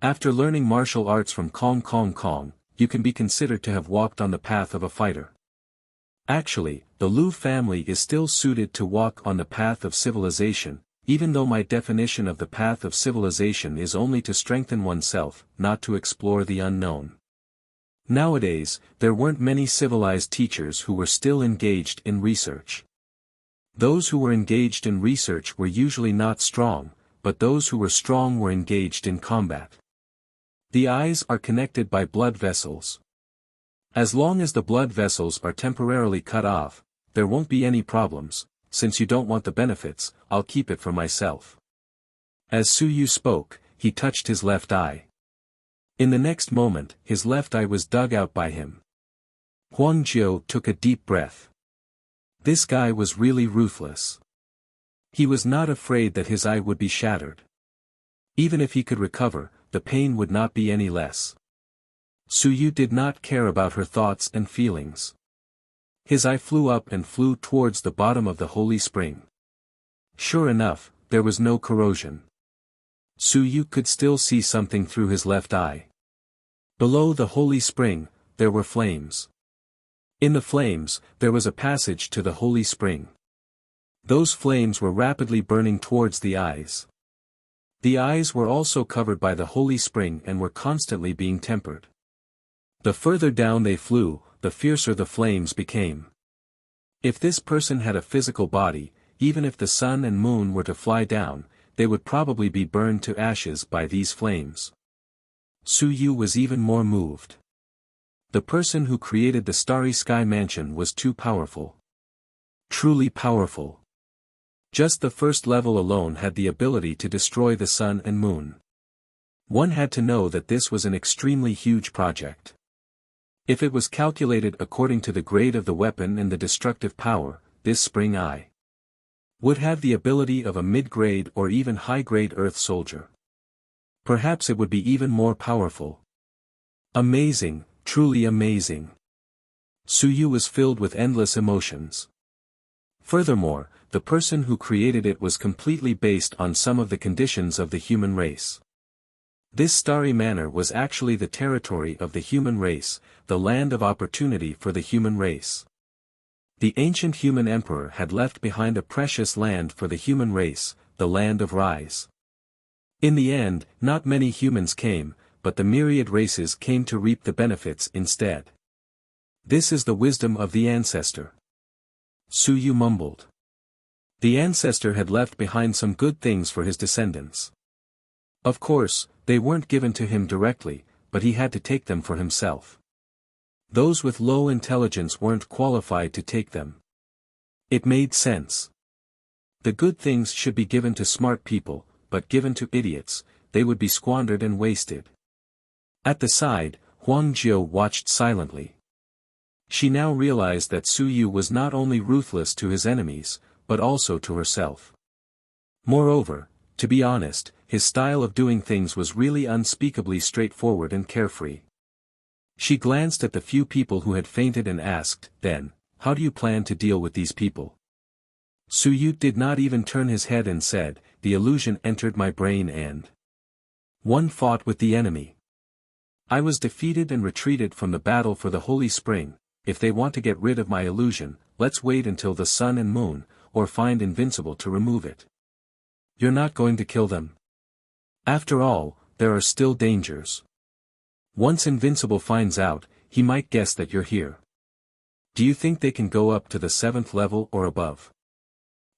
After learning martial arts from Kong, you can be considered to have walked on the path of a fighter. Actually, the Liu family is still suited to walk on the path of civilization, even though my definition of the path of civilization is only to strengthen oneself, not to explore the unknown. Nowadays, there weren't many civilized teachers who were still engaged in research. Those who were engaged in research were usually not strong, but those who were strong were engaged in combat. The eyes are connected by blood vessels. As long as the blood vessels are temporarily cut off, there won't be any problems. Since you don't want the benefits, I'll keep it for myself. As Su Yu spoke, he touched his left eye. In the next moment, his left eye was dug out by him. Huang Jiu took a deep breath. This guy was really ruthless. He was not afraid that his eye would be shattered. Even if he could recover, the pain would not be any less. Su Yu did not care about her thoughts and feelings. His eye flew up and flew towards the bottom of the holy spring. Sure enough, there was no corrosion. Su Yu could still see something through his left eye. Below the holy spring, there were flames. In the flames, there was a passage to the holy spring. Those flames were rapidly burning towards the eyes. The eyes were also covered by the holy spring and were constantly being tempered. The further down they flew, the fiercer the flames became. If this person had a physical body, even if the sun and moon were to fly down, they would probably be burned to ashes by these flames. Su Yu was even more moved. The person who created the Starry Sky Mansion was too powerful. Truly powerful. Just the first level alone had the ability to destroy the sun and moon. One had to know that this was an extremely huge project. If it was calculated according to the grade of the weapon and the destructive power, this spring eye would have the ability of a mid-grade or even high-grade Earth soldier. Perhaps it would be even more powerful. Amazing, truly amazing. Su Yu was filled with endless emotions. Furthermore, the person who created it was completely based on some of the conditions of the human race. This starry manor was actually the territory of the human race, the land of opportunity for the human race. The ancient human emperor had left behind a precious land for the human race, the land of Rise. In the end, not many humans came, but the myriad races came to reap the benefits instead. This is the wisdom of the ancestor. Su Yu mumbled. The ancestor had left behind some good things for his descendants. Of course, they weren't given to him directly, but he had to take them for himself. Those with low intelligence weren't qualified to take them. It made sense. The good things should be given to smart people, but given to idiots, they would be squandered and wasted. At the side, Huang Jiu watched silently. She now realized that Su Yu was not only ruthless to his enemies, but also to herself. Moreover, to be honest, his style of doing things was really unspeakably straightforward and carefree. She glanced at the few people who had fainted and asked, "Then, how do you plan to deal with these people?" Su Yu did not even turn his head and said, "The illusion entered my brain and one fought with the enemy. I was defeated and retreated from the battle for the Holy Spring. If they want to get rid of my illusion, let's wait until the sun and moon, or find Invincible to remove it." You're not going to kill them? After all, there are still dangers. Once Invincible finds out, he might guess that you're here. Do you think they can go up to the 7th level or above?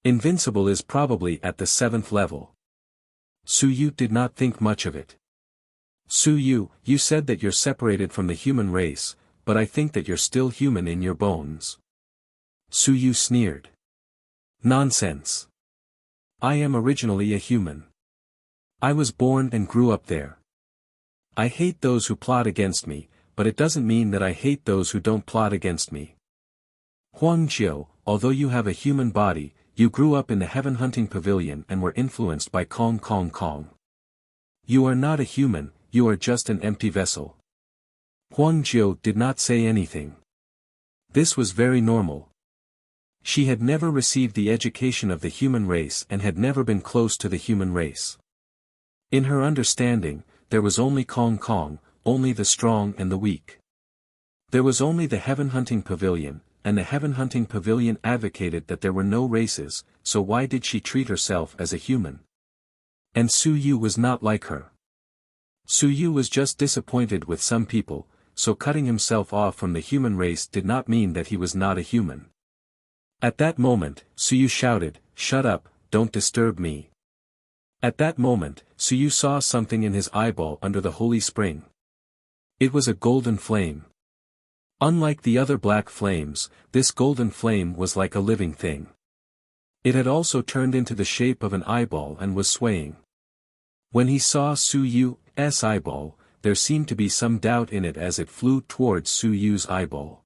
Invincible is probably at the 7th level. Yu did not think much of it. Yu, you said that you're separated from the human race, but I think that you're still human in your bones. Yu sneered. Nonsense. I am originally a human. I was born and grew up there. I hate those who plot against me, but it doesn't mean that I hate those who don't plot against me. Huangjiu, although you have a human body, you grew up in the heaven hunting pavilion and were influenced by Kong Kong Kong. You are not a human, you are just an empty vessel. Huangjiu did not say anything. This was very normal. She had never received the education of the human race and had never been close to the human race. In her understanding, there was only Kong Kong, only the strong and the weak. There was only the heaven hunting pavilion, and the heaven hunting pavilion advocated that there were no races, so why did she treat herself as a human? And Yu was not like her. Yu was just disappointed with some people, so cutting himself off from the human race did not mean that he was not a human. At that moment, Yu shouted, "Shut up, don't disturb me." At that moment, Yu saw something in his eyeball under the holy spring. It was a golden flame. Unlike the other black flames, this golden flame was like a living thing. It had also turned into the shape of an eyeball and was swaying. When he saw Yu's eyeball, there seemed to be some doubt in it as it flew towards Yu's eyeball.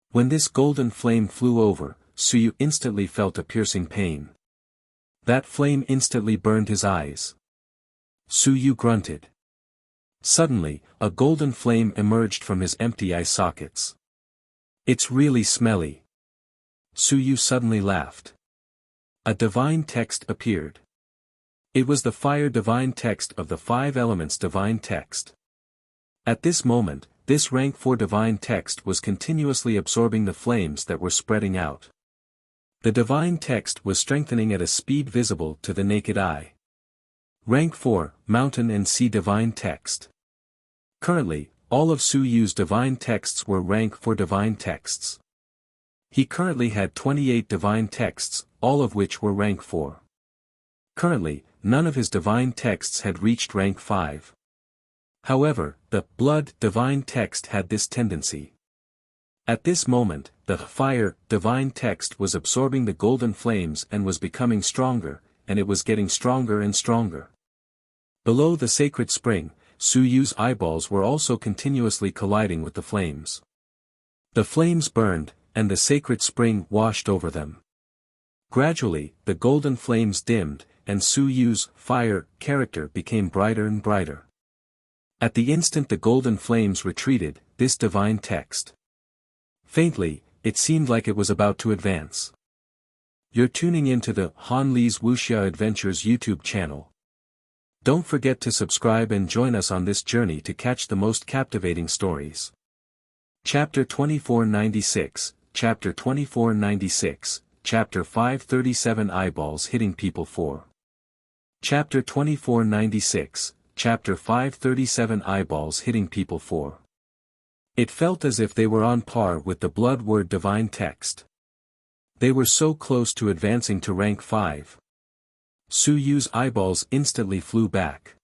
When this golden flame flew over, Yu instantly felt a piercing pain. That flame instantly burned his eyes. Yu grunted. Suddenly, a golden flame emerged from his empty eye sockets. "It's really smelly." Yu suddenly laughed. A divine text appeared. It was the fire divine text of the 5 elements divine text. At this moment, this rank 4 divine text was continuously absorbing the flames that were spreading out. The divine text was strengthening at a speed visible to the naked eye. Rank 4, Mountain and Sea Divine Text. Currently, all of Yu's divine texts were rank 4 divine texts. He currently had 28 divine texts, all of which were rank 4. Currently, none of his divine texts had reached rank 5. However, the blood divine text had this tendency. At this moment, the fire divine text was absorbing the golden flames and was becoming stronger, and it was getting stronger and stronger. Below the sacred spring, Yu's eyeballs were also continuously colliding with the flames. The flames burned, and the sacred spring washed over them. Gradually, the golden flames dimmed, and Yu's fire character became brighter and brighter. At the instant the golden flames retreated, this divine text. Faintly, it seemed like it was about to advance. You're tuning into the Han Li's Wuxia Adventures YouTube channel. Don't forget to subscribe and join us on this journey to catch the most captivating stories. Chapter 2496, Chapter 2496, Chapter 537 Eyeballs Hitting People 4. Chapter 2496, Chapter 537 Eyeballs Hitting People 4. It felt as if they were on par with the blood word divine text. They were so close to advancing to rank 5. Yu's eyeballs instantly flew back.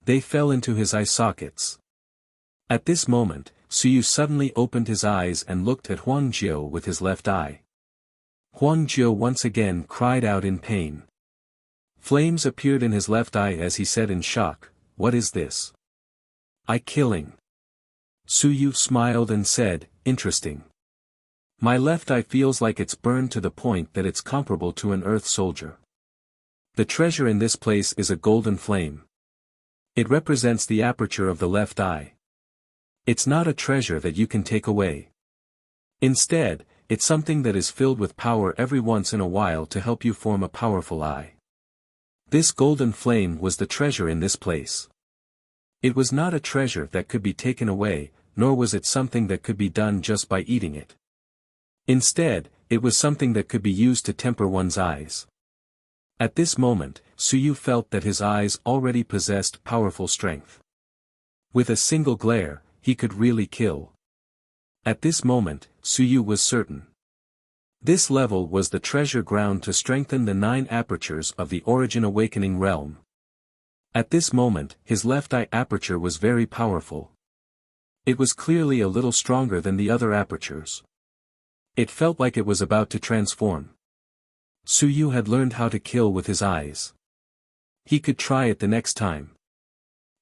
They fell into his eye sockets. At this moment, Yu suddenly opened his eyes and looked at Huangjiu with his left eye. Huangjiu once again cried out in pain. Flames appeared in his left eye as he said in shock, "What is this? Eye killing." Yu smiled and said, "Interesting. My left eye feels like it's burned to the point that it's comparable to an earth soldier. The treasure in this place is a golden flame. It represents the aperture of the left eye. It's not a treasure that you can take away. Instead, it's something that is filled with power every once in a while to help you form a powerful eye. This golden flame was the treasure in this place. It was not a treasure that could be taken away, nor was it something that could be done just by eating it. Instead, it was something that could be used to temper one's eyes. At this moment, Yu felt that his eyes already possessed powerful strength. With a single glare, he could really kill. At this moment, Yu was certain. This level was the treasure ground to strengthen the 9 apertures of the Origin Awakening realm. At this moment, his left eye aperture was very powerful. It was clearly a little stronger than the other apertures. It felt like it was about to transform. Su Yu had learned how to kill with his eyes. He could try it the next time.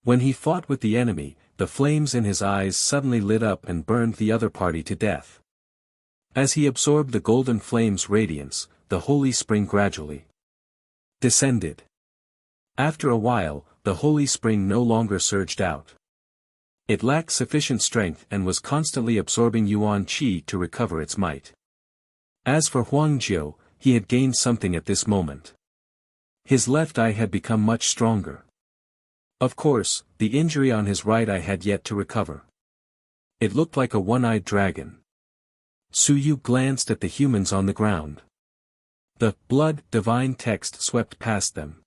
When he fought with the enemy, the flames in his eyes suddenly lit up and burned the other party to death. As he absorbed the golden flame's radiance, the holy spring gradually descended. After a while, the holy spring no longer surged out. It lacked sufficient strength and was constantly absorbing Yuan Qi to recover its might. As for Huang Jiu, he had gained something at this moment. His left eye had become much stronger. Of course, the injury on his right eye had yet to recover. It looked like a one-eyed dragon. Su Yu glanced at the humans on the ground. The blood divine text swept past them.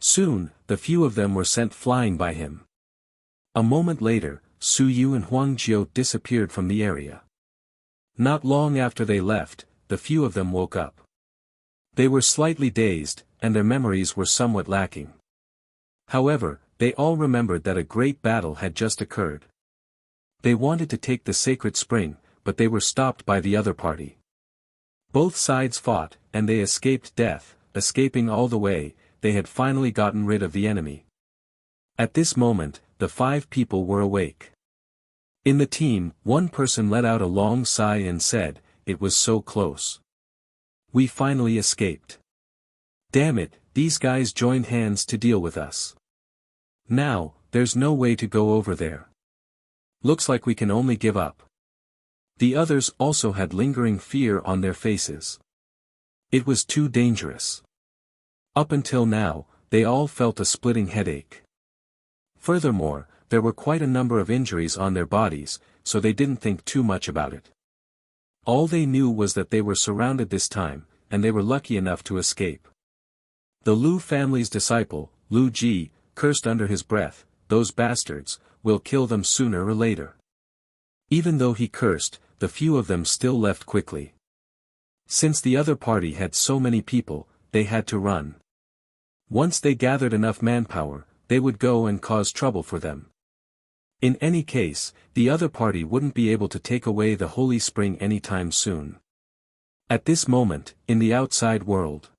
Soon, the few of them were sent flying by him. A moment later, Su Yu and Huang Jiu disappeared from the area. Not long after they left, the few of them woke up. They were slightly dazed, and their memories were somewhat lacking. However, they all remembered that a great battle had just occurred. They wanted to take the sacred spring, but they were stopped by the other party. Both sides fought, and they escaped death. Escaping all the way, they had finally gotten rid of the enemy. At this moment, the 5 people were awake. In the team, one person let out a long sigh and said, "It was so close. We finally escaped. Damn it, these guys joined hands to deal with us. Now, there's no way to go over there. Looks like we can only give up." The others also had lingering fear on their faces. It was too dangerous. Up until now, they all felt a splitting headache. Furthermore, there were quite a number of injuries on their bodies, so they didn't think too much about it. All they knew was that they were surrounded this time, and they were lucky enough to escape. The Lu family's disciple, Lu Ji, cursed under his breath, "Those bastards, will kill them sooner or later." Even though he cursed, the few of them still left quickly. Since the other party had so many people, they had to run. Once they gathered enough manpower, they would go and cause trouble for them. In any case, the other party wouldn't be able to take away the holy spring anytime soon. At this moment, in the outside world,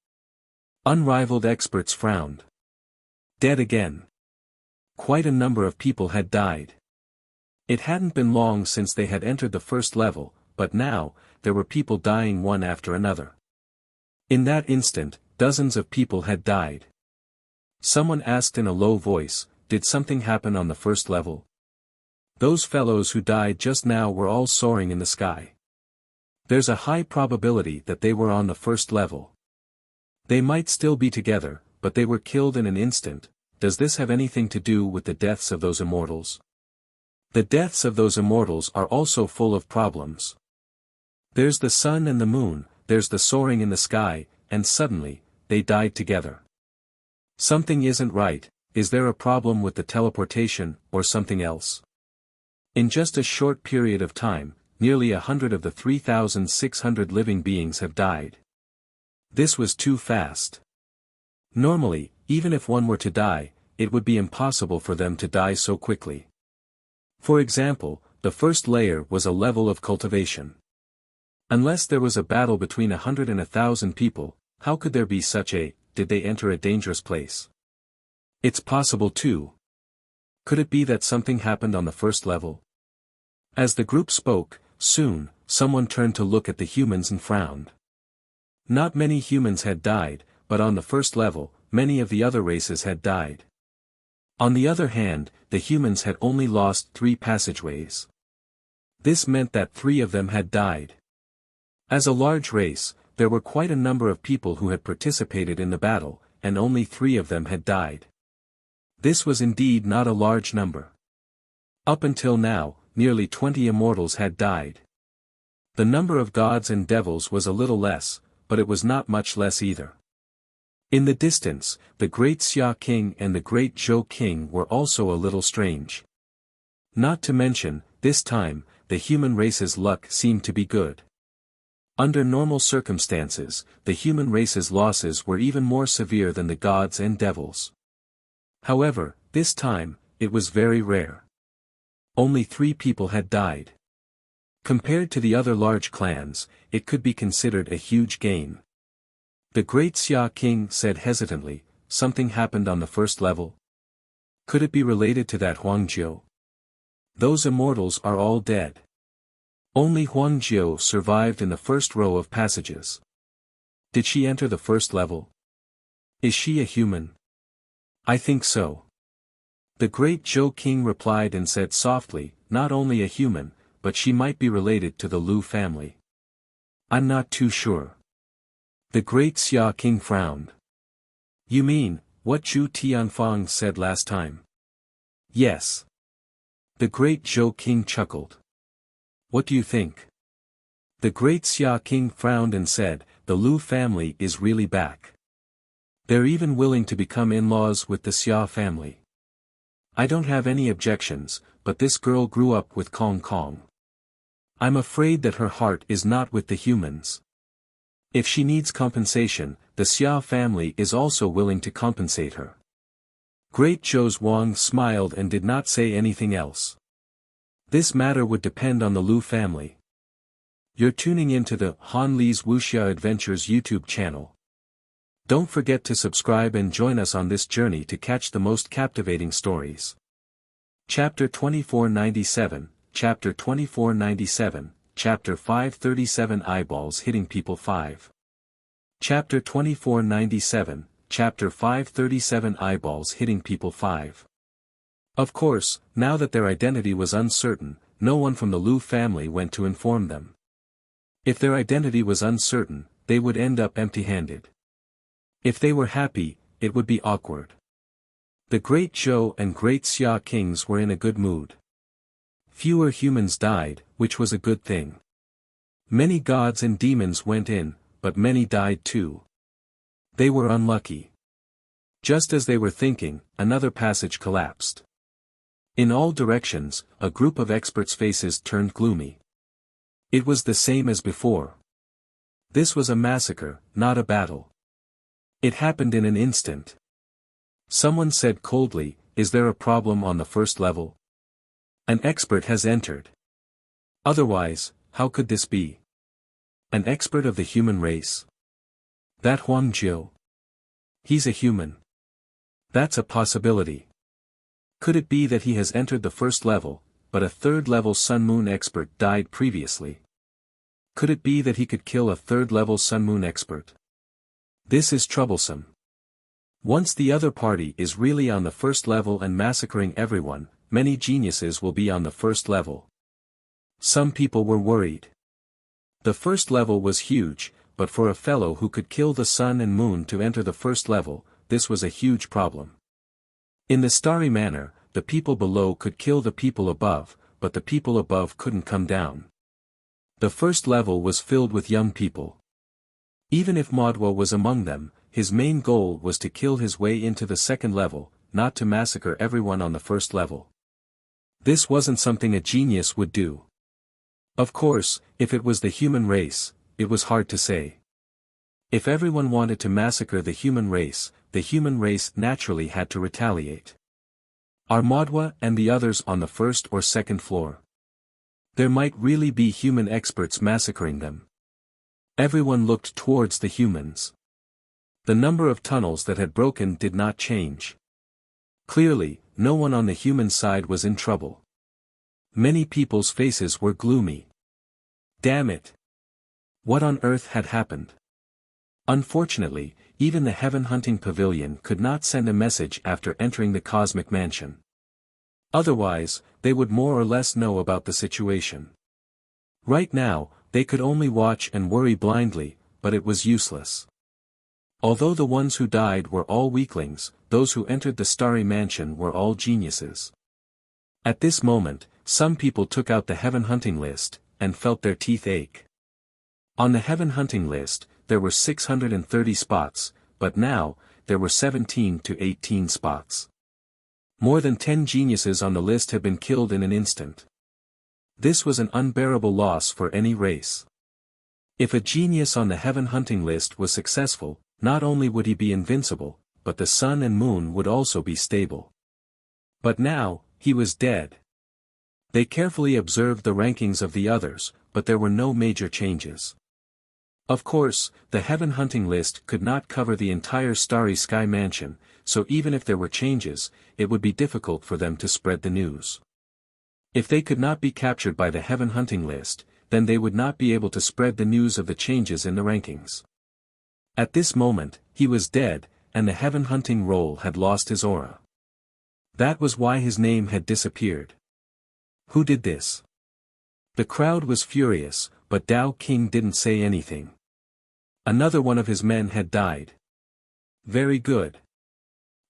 unrivaled experts frowned. Dead again. Quite a number of people had died. It hadn't been long since they had entered the first level, but now, there were people dying one after another. In that instant, dozens of people had died. Someone asked in a low voice, "Did something happen on the first level?" Those fellows who died just now were all soaring in the sky. There's a high probability that they were on the first level. They might still be together, but they were killed in an instant. Does this have anything to do with the deaths of those immortals? The deaths of those immortals are also full of problems. There's the sun and the moon, there's the soaring in the sky, and suddenly, they died together. Something isn't right. Is there a problem with the teleportation, or something else? In just a short period of time, nearly 100 of the 3,600 living beings have died. This was too fast. Normally, even if one were to die, it would be impossible for them to die so quickly. For example, the first layer was a level of cultivation. Unless there was a battle between 100 and 1,000 people, how could there be such a, did they enter a dangerous place? It's possible too. Could it be that something happened on the first level? As the group spoke, soon, someone turned to look at the humans and frowned. Not many humans had died, but on the first level, many of the other races had died. On the other hand, the humans had only lost 3 passageways. This meant that 3 of them had died. As a large race, there were quite a number of people who had participated in the battle, and only 3 of them had died. This was indeed not a large number. Up until now, nearly 20 immortals had died. The number of gods and devils was a little less, but it was not much less either. In the distance, the great Xia King and the great Zhou King were also a little strange. Not to mention, this time, the human race's luck seemed to be good. Under normal circumstances, the human race's losses were even more severe than the gods and devils. However, this time, it was very rare. Only 3 people had died. Compared to the other large clans, it could be considered a huge gain. The great Xia king said hesitantly, something happened on the first level? Could it be related to that Huangjiu? Those immortals are all dead. Only Huangjiu survived in the first row of passages. Did she enter the first level? Is she a human? I think so. The great Zhou king replied and said softly, not only a human, but she might be related to the Lu family. I'm not too sure. The great Xia king frowned. You mean, what Zhu Tianfang said last time? Yes. The great Zhou king chuckled. What do you think? The great Xia king frowned and said, the Lu family is really back. They're even willing to become in-laws with the Xia family. I don't have any objections, but this girl grew up with Kong Kong. I'm afraid that her heart is not with the humans. If she needs compensation, the Xia family is also willing to compensate her. Great Zhou Wang smiled and did not say anything else. This matter would depend on the Lu family. You're tuning into the Han Li's Wuxia Adventures YouTube channel. Don't forget to subscribe and join us on this journey to catch the most captivating stories. Chapter 2497, Chapter 2497, Chapter 537 Eyeballs Hitting People 5. Chapter 2497, Chapter 537 Eyeballs Hitting People 5. Of course, now that their identity was uncertain, no one from the Lu family went to inform them. If their identity was uncertain, they would end up empty-handed. If they were happy, it would be awkward. The great Zhou and great Xia kings were in a good mood. Fewer humans died, which was a good thing. Many gods and demons went in, but many died too. They were unlucky. Just as they were thinking, another passage collapsed. In all directions, a group of experts' faces turned gloomy. It was the same as before. This was a massacre, not a battle. It happened in an instant. Someone said coldly, is there a problem on the first level? An expert has entered. Otherwise, how could this be? An expert of the human race? That Huangjiu? He's a human. That's a possibility. Could it be that he has entered the first level, but a third-level Sun-Moon expert died previously? Could it be that he could kill a third-level Sun-Moon expert? This is troublesome. Once the other party is really on the first level and massacring everyone, many geniuses will be on the first level. Some people were worried. The first level was huge, but for a fellow who could kill the sun and moon to enter the first level, this was a huge problem. In the starry manner, the people below could kill the people above, but the people above couldn't come down. The first level was filled with young people. Even if Modwa was among them, his main goal was to kill his way into the second level, not to massacre everyone on the first level. This wasn't something a genius would do. Of course, if it was the human race, it was hard to say. If everyone wanted to massacre the human race naturally had to retaliate. Are Modwa and the others on the first or second floor? There might really be human experts massacring them. Everyone looked towards the humans. The number of tunnels that had broken did not change. Clearly, no one on the human side was in trouble. Many people's faces were gloomy. Damn it! What on earth had happened? Unfortunately, even the Heaven Hunting Pavilion could not send a message after entering the Cosmic Mansion. Otherwise, they would more or less know about the situation. Right now, they could only watch and worry blindly, but it was useless. Although the ones who died were all weaklings, those who entered the Starry Mansion were all geniuses. At this moment, some people took out the Heaven Hunting list, and felt their teeth ache. On the Heaven Hunting list, there were 630 spots, but now, there were 17 to 18 spots. More than 10 geniuses on the list had been killed in an instant. This was an unbearable loss for any race. If a genius on the Heaven Hunting list was successful, not only would he be invincible, but the sun and moon would also be stable. But now, he was dead. They carefully observed the rankings of the others, but there were no major changes. Of course, the heaven hunting list could not cover the entire Starry Sky Mansion, so even if there were changes, it would be difficult for them to spread the news. If they could not be captured by the heaven hunting list, then they would not be able to spread the news of the changes in the rankings. At this moment, he was dead, and the heaven hunting roll had lost his aura. That was why his name had disappeared. Who did this? The crowd was furious, but Tao King didn't say anything. Another one of his men had died. Very good.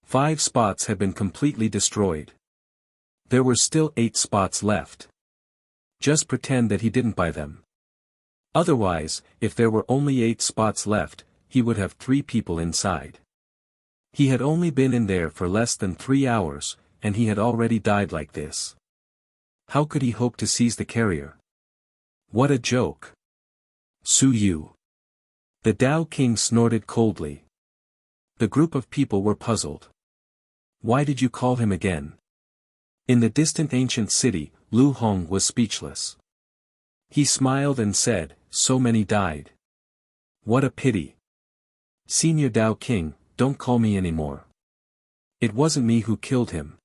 5 spots had been completely destroyed. There were still 8 spots left. Just pretend that he didn't buy them. Otherwise, if there were only 8 spots left, he would have 3 people inside. He had only been in there for less than 3 hours, and he had already died like this. How could he hope to seize the carrier? What a joke. Su Yu. The Tao King snorted coldly. The group of people were puzzled. Why did you call him again? In the distant ancient city, Lu Hong was speechless. He smiled and said, so many died. What a pity. Senior Tao King, don't call me anymore. It wasn't me who killed him.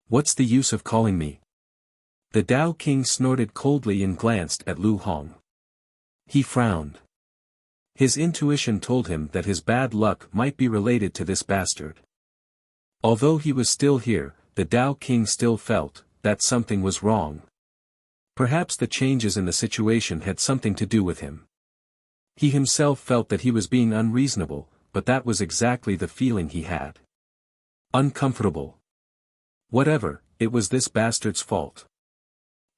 What's the use of calling me? The Tao King snorted coldly and glanced at Lu Hong. He frowned. His intuition told him that his bad luck might be related to this bastard. Although he was still here, the Tao King still felt that something was wrong. Perhaps the changes in the situation had something to do with him. He himself felt that he was being unreasonable, but that was exactly the feeling he had. Uncomfortable. Whatever, it was this bastard's fault.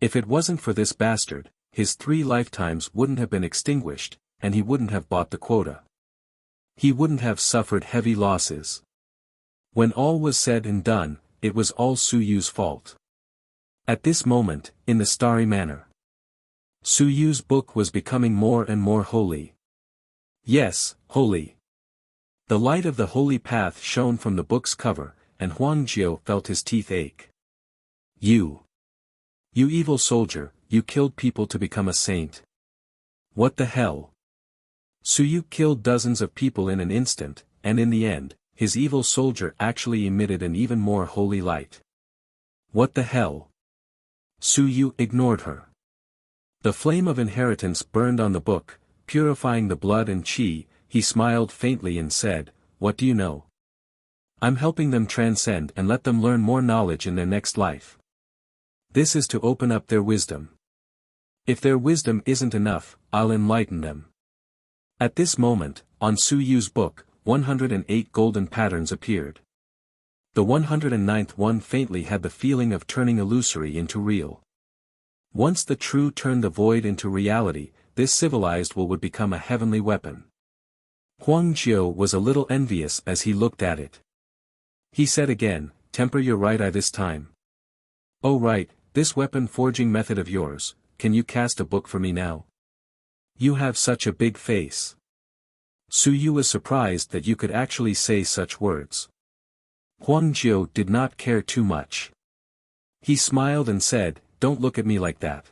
If it wasn't for this bastard, his 3 lifetimes wouldn't have been extinguished, and he wouldn't have bought the quota. He wouldn't have suffered heavy losses. When all was said and done, it was all Su Yu's fault. At this moment, in the Starry Manor, Su Yu's book was becoming more and more holy. Yes, holy. The light of the holy path shone from the book's cover, and Huang Jiao felt his teeth ache. You evil soldier, you killed people to become a saint. What the hell? Su Yu killed dozens of people in an instant, and in the end, his evil soldier actually emitted an even more holy light. What the hell? Su Yu ignored her. The flame of inheritance burned on the book, purifying the blood and qi. He smiled faintly and said, what do you know? I'm helping them transcend and let them learn more knowledge in their next life. This is to open up their wisdom. If their wisdom isn't enough, I'll enlighten them. At this moment, on Su Yu's book, 108 golden patterns appeared. The 109th one faintly had the feeling of turning illusory into real. Once the true turned the void into reality, this civilized will would become a heavenly weapon. Huang Jiao was a little envious as he looked at it. He said again, temper your right eye this time. Oh right, this weapon forging method of yours, can you cast a book for me now? You have such a big face. Su Yu was surprised that you could actually say such words. Huang Jiao did not care too much. He smiled and said, don't look at me like that.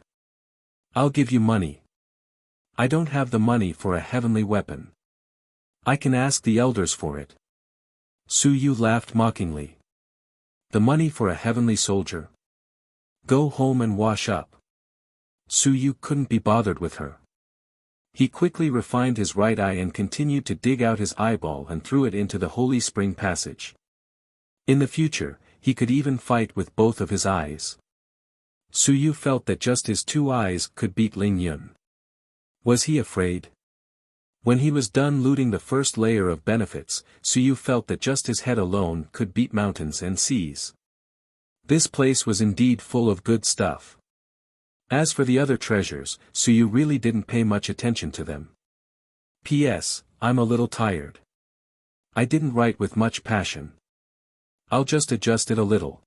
I'll give you money. I don't have the money for a heavenly weapon. I can ask the elders for it. Su Yu laughed mockingly. The money for a heavenly soldier? Go home and wash up. Su Yu couldn't be bothered with her. He quickly refined his right eye and continued to dig out his eyeball and threw it into the holy spring passage. In the future, he could even fight with both of his eyes. Su Yu felt that just his 2 eyes could beat Ling Yun. Was he afraid? When he was done looting the first layer of benefits, Su Yu felt that just his head alone could beat mountains and seas. This place was indeed full of good stuff. As for the other treasures, Su Yu really didn't pay much attention to them. P.S. I'm a little tired. I didn't write with much passion. I'll just adjust it a little.